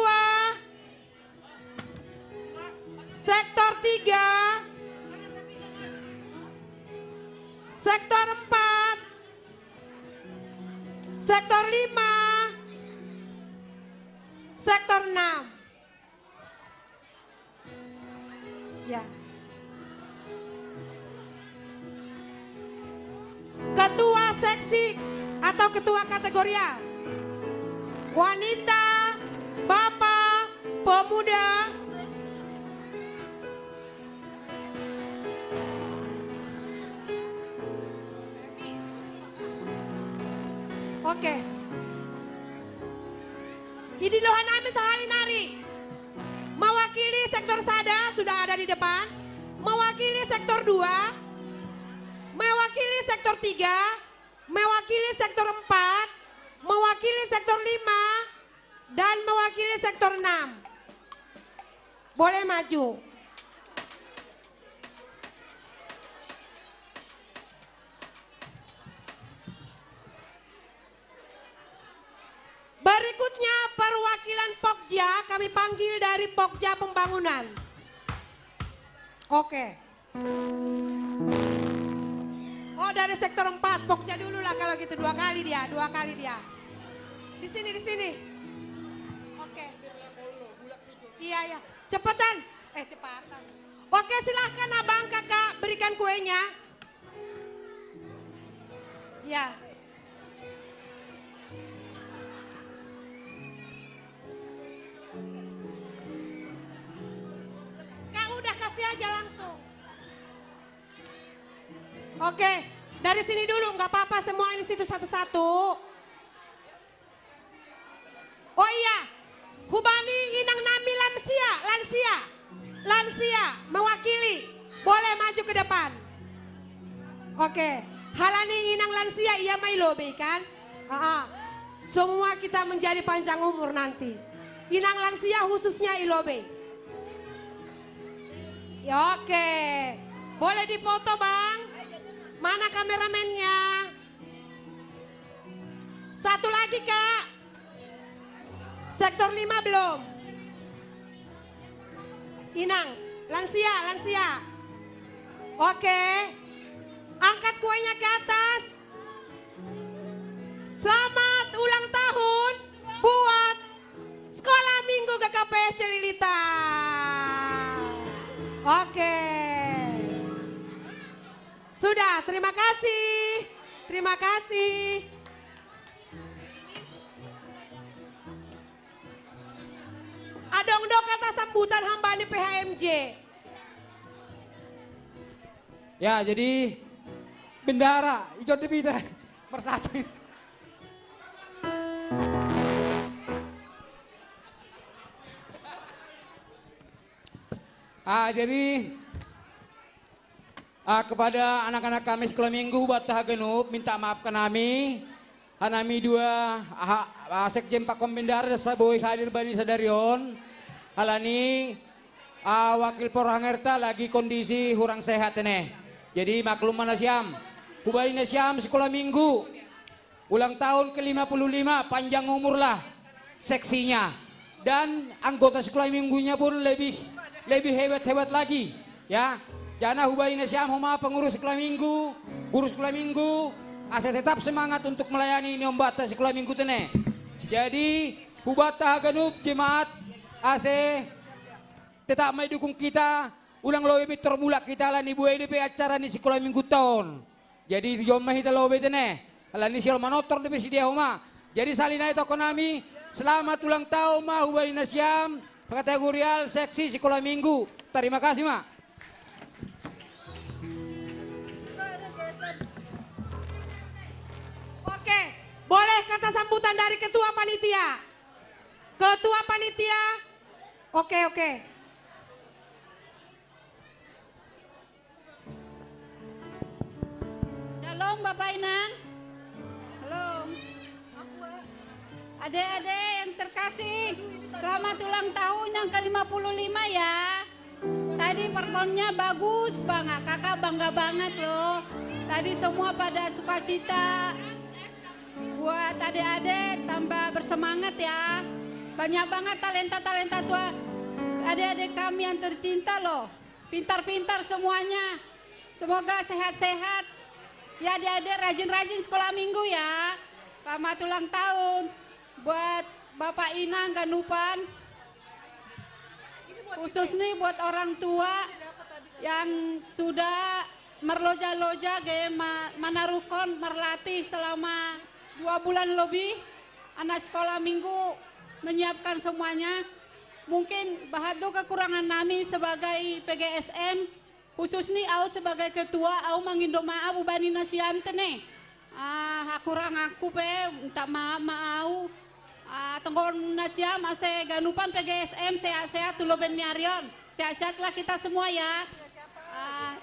Sektor 3, Sektor 4, Sektor 5, Sektor 6. Ya. Ketua seksi atau ketua kategorial. Wanita, bapak, pemuda. Oke. Ini Lohanami Sahalinari. Mewakili sektor Sada sudah ada di depan. Mewakili sektor 2. Mewakili sektor 3. Mewakili sektor 4. Mewakili sektor 5. Dan mewakili sektor 6. Boleh maju. Berikutnya perwakilan Pokja, kami panggil dari Pokja Pembangunan. Oke. Oh dari sektor 4, Pokja dulu lah kalau gitu, 2 kali dia. Di sini. Oke. Iya ya, cepetan. Cepatan. Oke silahkan abang kakak berikan kuenya. Ya. Udah kasih aja langsung. Oke, dari sini dulu nggak apa-apa semua ini situ satu-satu. Oh iya, Hubani Inang Nami lansia mewakili, boleh maju ke depan. Oke, Halani Inang lansia iya Mailobe kan? Semua kita menjadi panjang umur nanti. Inang lansia khususnya Ilobe. Ya, oke, boleh dipoto bang. Mana kameramennya? Satu lagi kak. Sektor 5 belum. Inang, Lansia. Oke. Angkat kuenya ke atas. Selamat ulang tahun buat Sekolah Minggu GKPS Celilita. Oke. Sudah, terima kasih. Terima kasih. Adong-dong kata sambutan hamba di PHMJ. Ya, jadi bendara ijo debita bersatu. Jadi kepada anak-anak kami sekolah minggu buat Tahagenup minta maaf ke nami. Hanami dua sekjen Pak Kombendar desa boy hadir bani sadarion. Halani wakil Porhangerta lagi kondisi kurang sehat ini. Jadi maklum mana siam. Hubain siam sekolah minggu. Ulang tahun ke-55 panjang umur lah seksinya. Dan anggota sekolah minggunya pun lebih hebat-hebat lagi ya. Jana hubain siam huma pengurus sekolah minggu, guru sekolah minggu, asa tetap semangat untuk melayani nyombata sekolah minggu tene. Jadi hubata Hagenup jemaat ase tetap mendukung kita ulang lebih termula kita lah ni buai DP acara ni sekolah minggu tahun. Jadi jom mahita lobe tene. Ala ni sial manotor DP si dia huma. Jadi salina itu konami selamat ulang tahun ma hubain siam kategorial seksi sekolah minggu. Terima kasih ma. Oke, boleh kata sambutan dari ketua panitia. Ketua panitia. Oke. Shalom Bapak Inang. Halo. Adik-adik yang terkasih, selamat ulang tahun yang ke-55 ya. Tadi performnya bagus banget, kakak bangga banget loh. Tadi semua pada sukacita. Buat adik-adik tambah bersemangat ya. Banyak banget talenta-talenta tua adik-adik kami yang tercinta loh. Pintar-pintar semuanya. Semoga sehat-sehat. Ya adik-adik rajin-rajin sekolah minggu ya. Selamat ulang tahun buat Bapak Inang Ganupan. Khusus nih buat orang tua yang sudah merloja-loja manarukon merlatih selama 2 bulan lebih. Anak sekolah minggu menyiapkan semuanya. Mungkin bahado kekurangan nami sebagai PGSM, khusus nih aku sebagai ketua, aku mangindo maaf ubani nasiam tene. Kurang aku minta maaf. Tenggon nasiam ase Ganupan PGSM sehat-sehat tuloben niarion. Sehat-sehatlah kita semua ya.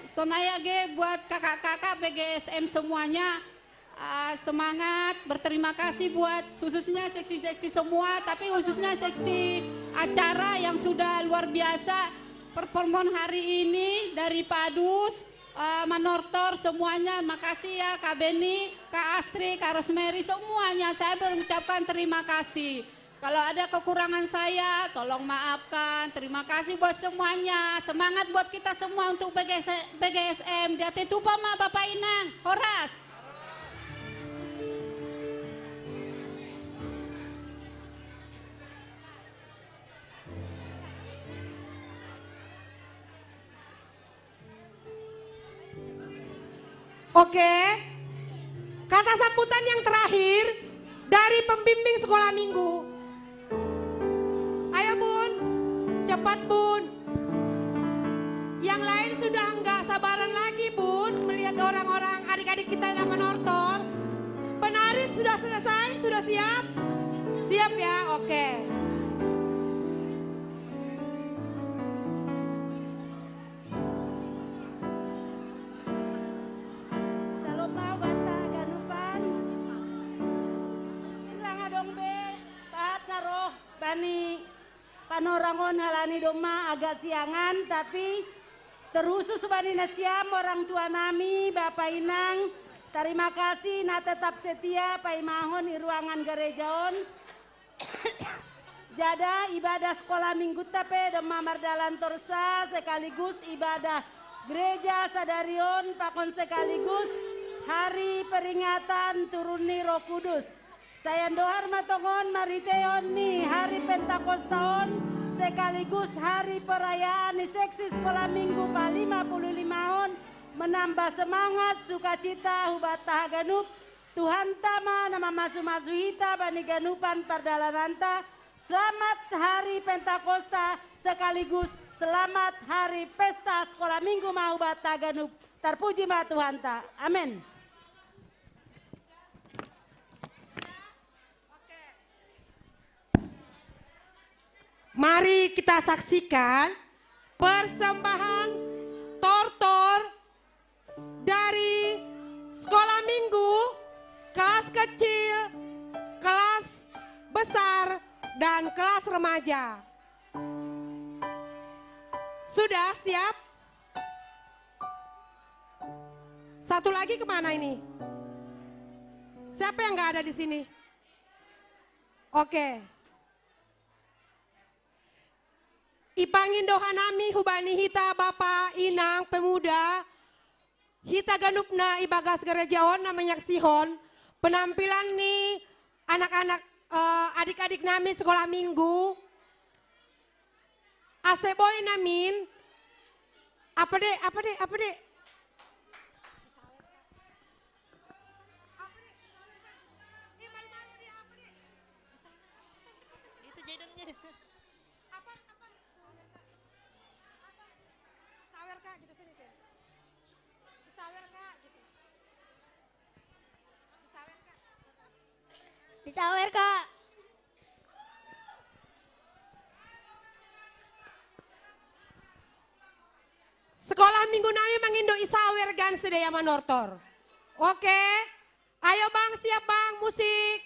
Sonaya ge buat kakak-kakak PGSM semuanya. Semangat, berterima kasih buat khususnya seksi-seksi semua, tapi khususnya seksi acara yang sudah luar biasa performon hari ini dari Padus, Manortor semuanya. Makasih ya Kak Beni, Kak Astri, Kak Rosemary semuanya. Saya mengucapkan terima kasih. Kalau ada kekurangan saya, tolong maafkan. Terima kasih buat semuanya. Semangat buat kita semua untuk PGSM. Dia tetupa ma Bapak Inang, Horas. Oke, kata sambutan yang terakhir dari pembimbing sekolah minggu. Ayo bun, cepat bun. Yang lain sudah enggak sabaran lagi bun melihat orang-orang adik-adik kita yang menortor. Penari sudah selesai, sudah siap? Siap ya, oke. Bani panorangon halani doma agak siangan, tapi terusus bani nasiam orang tua nami Bapak Inang. Terima kasih na tetap setia Pai Mahon di ruangan gerejaon. Jada ibadah sekolah minggu tape Dema Mardalan Torsa sekaligus ibadah gereja Sadarion pakon sekaligus hari peringatan turuni Roh Kudus. Saya dohar matongon mariteon ni hari Pentakostaon sekaligus hari perayaan di seksi sekolah minggu pa 55 on menambah semangat sukacita hubata ganup Tuhan tama nama masu-masu hita bani ganupan pardalananta. Selamat hari Pentakosta sekaligus selamat hari pesta sekolah minggu mahubata ganup. Terpuji ma Tuhan ta. Amin. Mari kita saksikan persembahan tortor dari sekolah minggu, kelas kecil, kelas besar, dan kelas remaja. Sudah siap? Satu lagi kemana ini? Siapa yang nggak ada di sini? Oke. Ipangin doha nami hubani hita Bapak Inang pemuda hita ganupna ibagas gerejaon namanya Sihon. Penampilan nih anak-anak adik-adik nami sekolah minggu. Aseboy namin. Apa dek? Itu jadangnya. Sawer kak gitu sini Jen. Sawer kak gitu. Sawer kak. Disawer kak. Sekolah minggu nami mangindo isawer gan sedaya manortor. Oke. Ayo bang, siap bang, musik.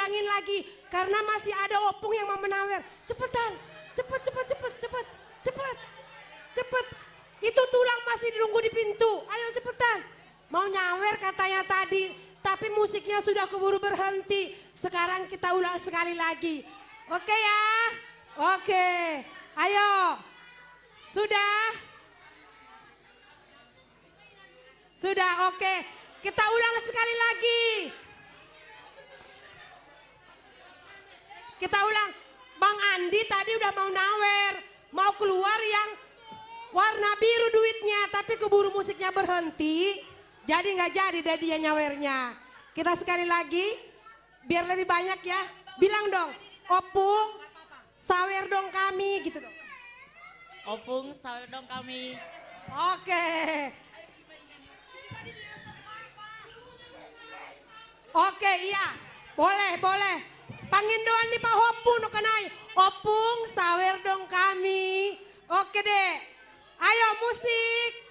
ulangin lagi karena masih ada opung yang mau menawer. Cepetan, cepet. Itu tulang masih nunggu di pintu. Ayo cepetan. Mau nyawer katanya tadi, tapi musiknya sudah keburu berhenti. Sekarang kita ulang sekali lagi. Oke ya? Oke. Ayo. Sudah, oke. Kita ulang sekali lagi. Kita ulang. Bang Andi tadi udah mau nawer. Mau keluar yang warna biru duitnya. Tapi keburu musiknya berhenti. Jadi nggak jadi deh dia nyawernya. Kita sekali lagi. Biar lebih banyak ya. Bilang dong. Opung, sawer dong kami. Gitu dong. Opung, sawer dong kami. Oke. Oke, iya. Boleh. Pangin doang nih Pak Opung no kanai. Opung, sawer dong kami. Oke deh. Ayo musik.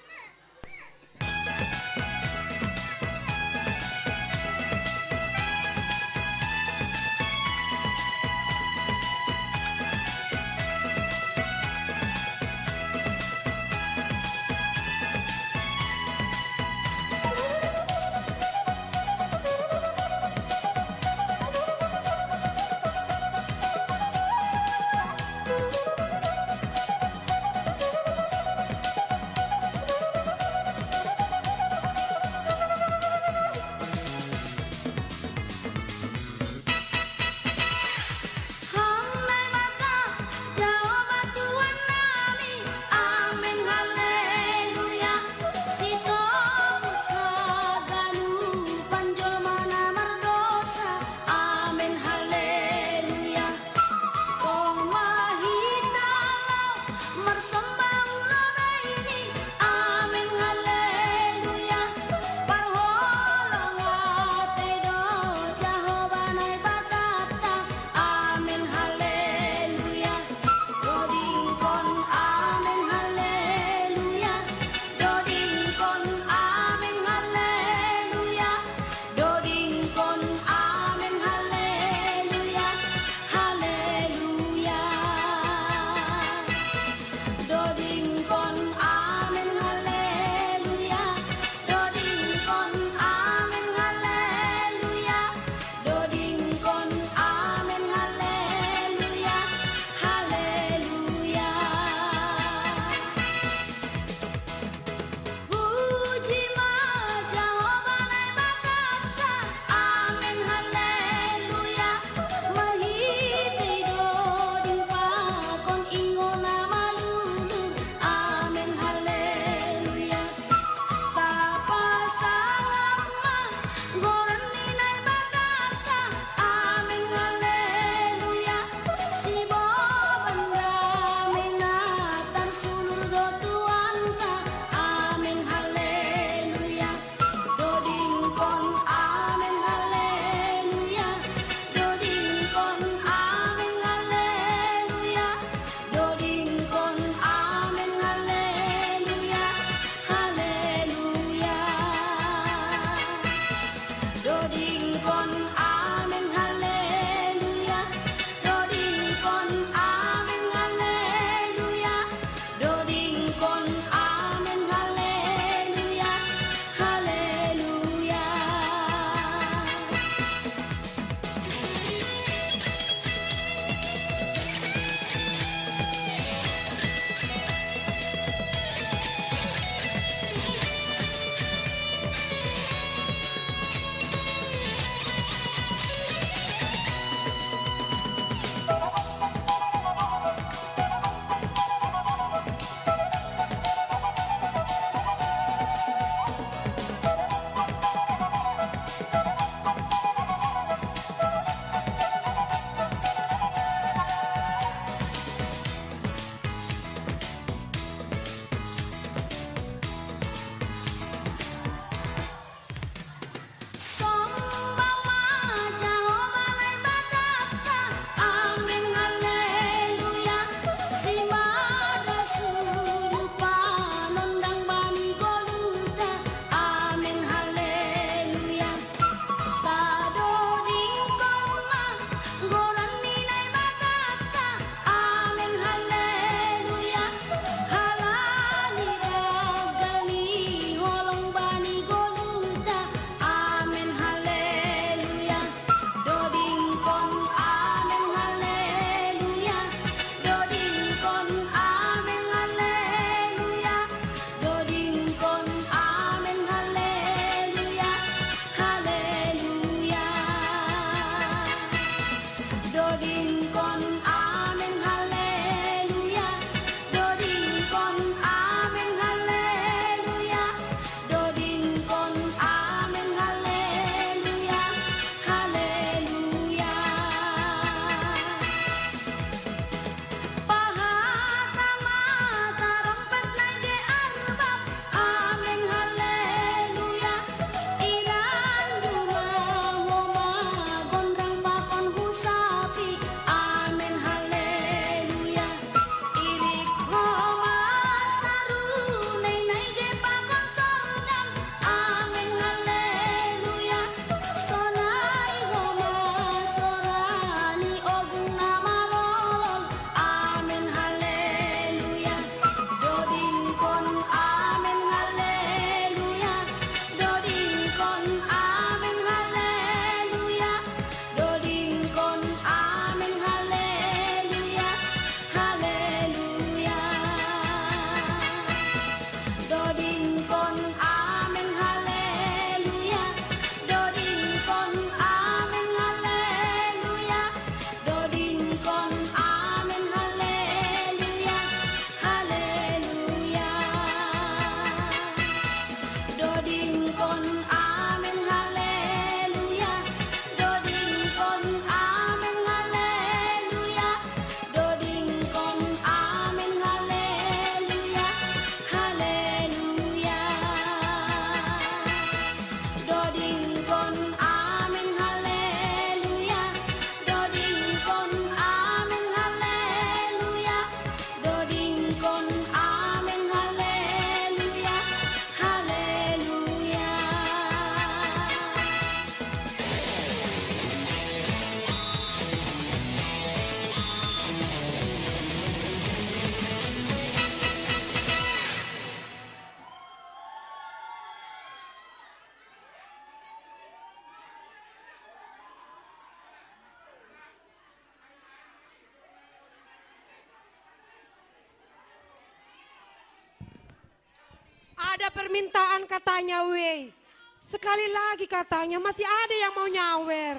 Ada permintaan katanya, weh. Sekali lagi katanya, masih ada yang mau nyawer.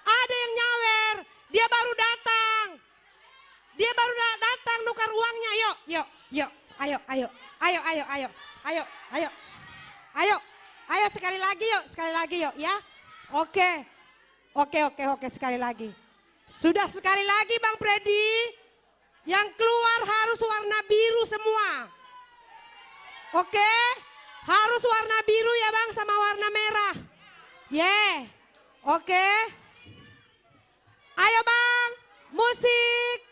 Ada yang nyawer, dia baru datang. Dia baru datang nukar uangnya. Yuk. Ayo sekali lagi yuk ya. Oke, sekali lagi. Sudah sekali lagi Bang Freddy. Yang keluar harus warna biru semua. Oke, harus warna biru ya Bang sama warna merah. Oke. Ayo Bang, musik.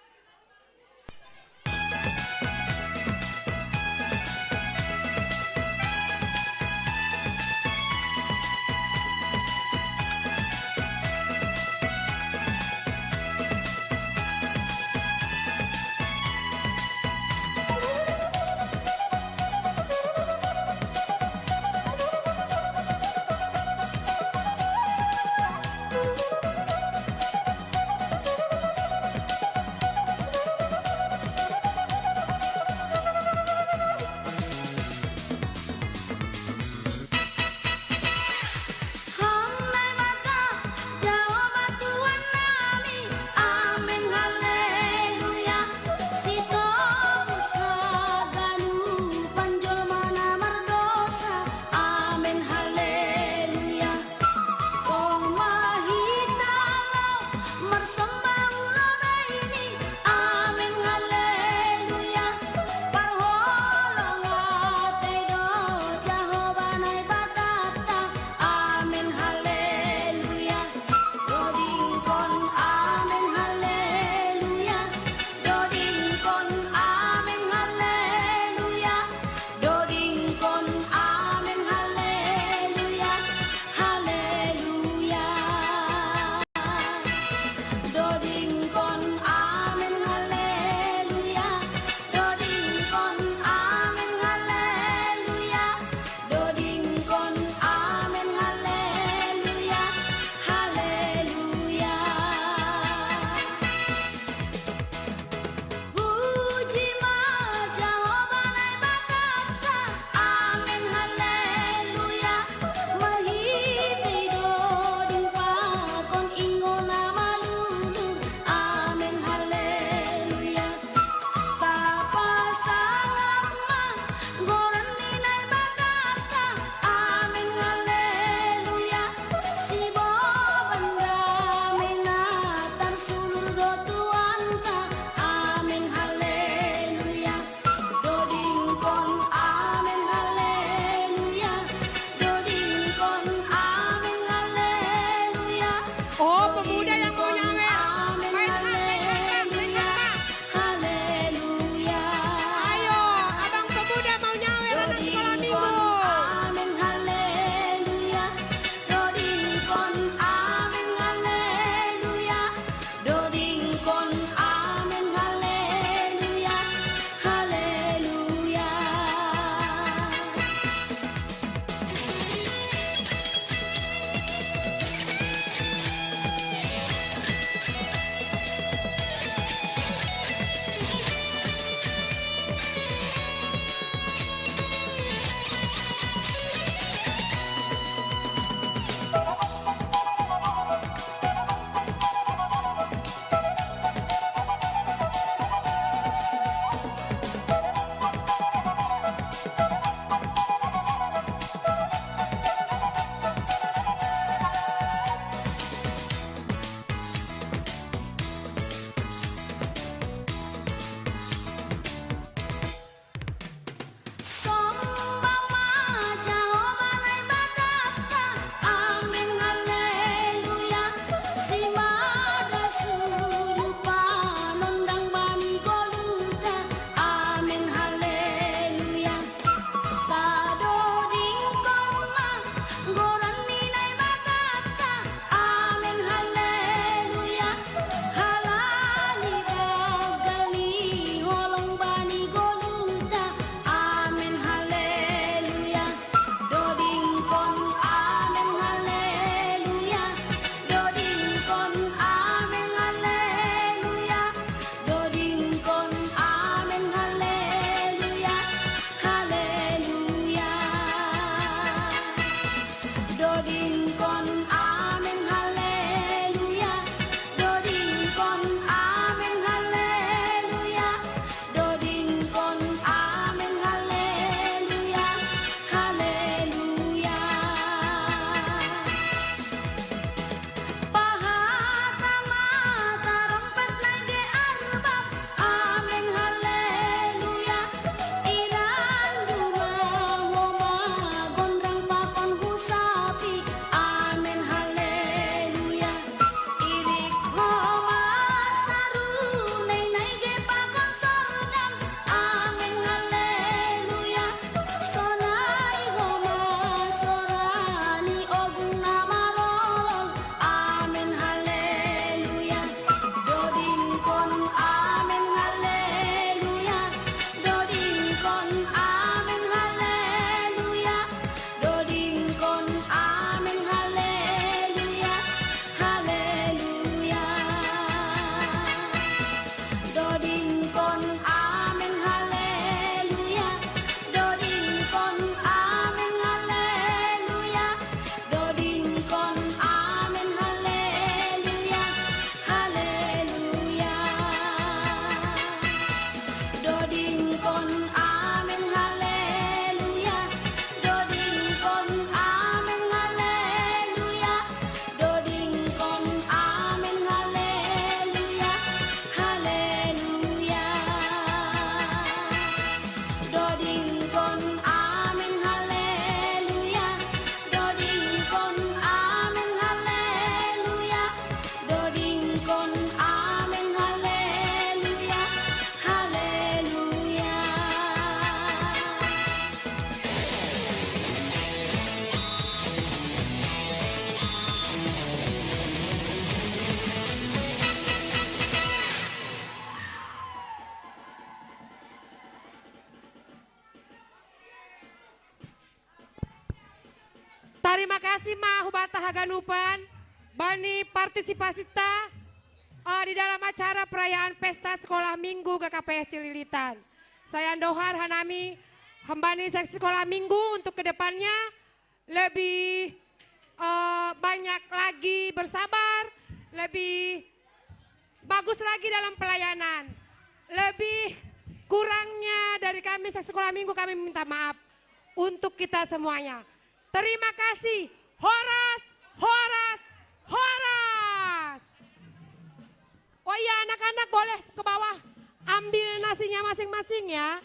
kasih Ma Hubata Haganupan, bani partisipasi ta di dalam acara perayaan Pesta Sekolah Minggu GKPS Cililitan. Saya Andohar Hanami, hambani seksi sekolah minggu untuk kedepannya lebih banyak lagi bersabar, lebih bagus lagi dalam pelayanan. Lebih kurangnya dari kami seksi sekolah minggu kami minta maaf untuk kita semuanya. Terima kasih. Horas, horas, horas. Oh iya, anak-anak boleh ke bawah ambil nasinya masing-masing ya.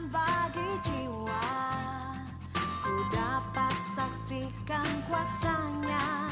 Bagi jiwa, ku dapat saksikan kuasanya.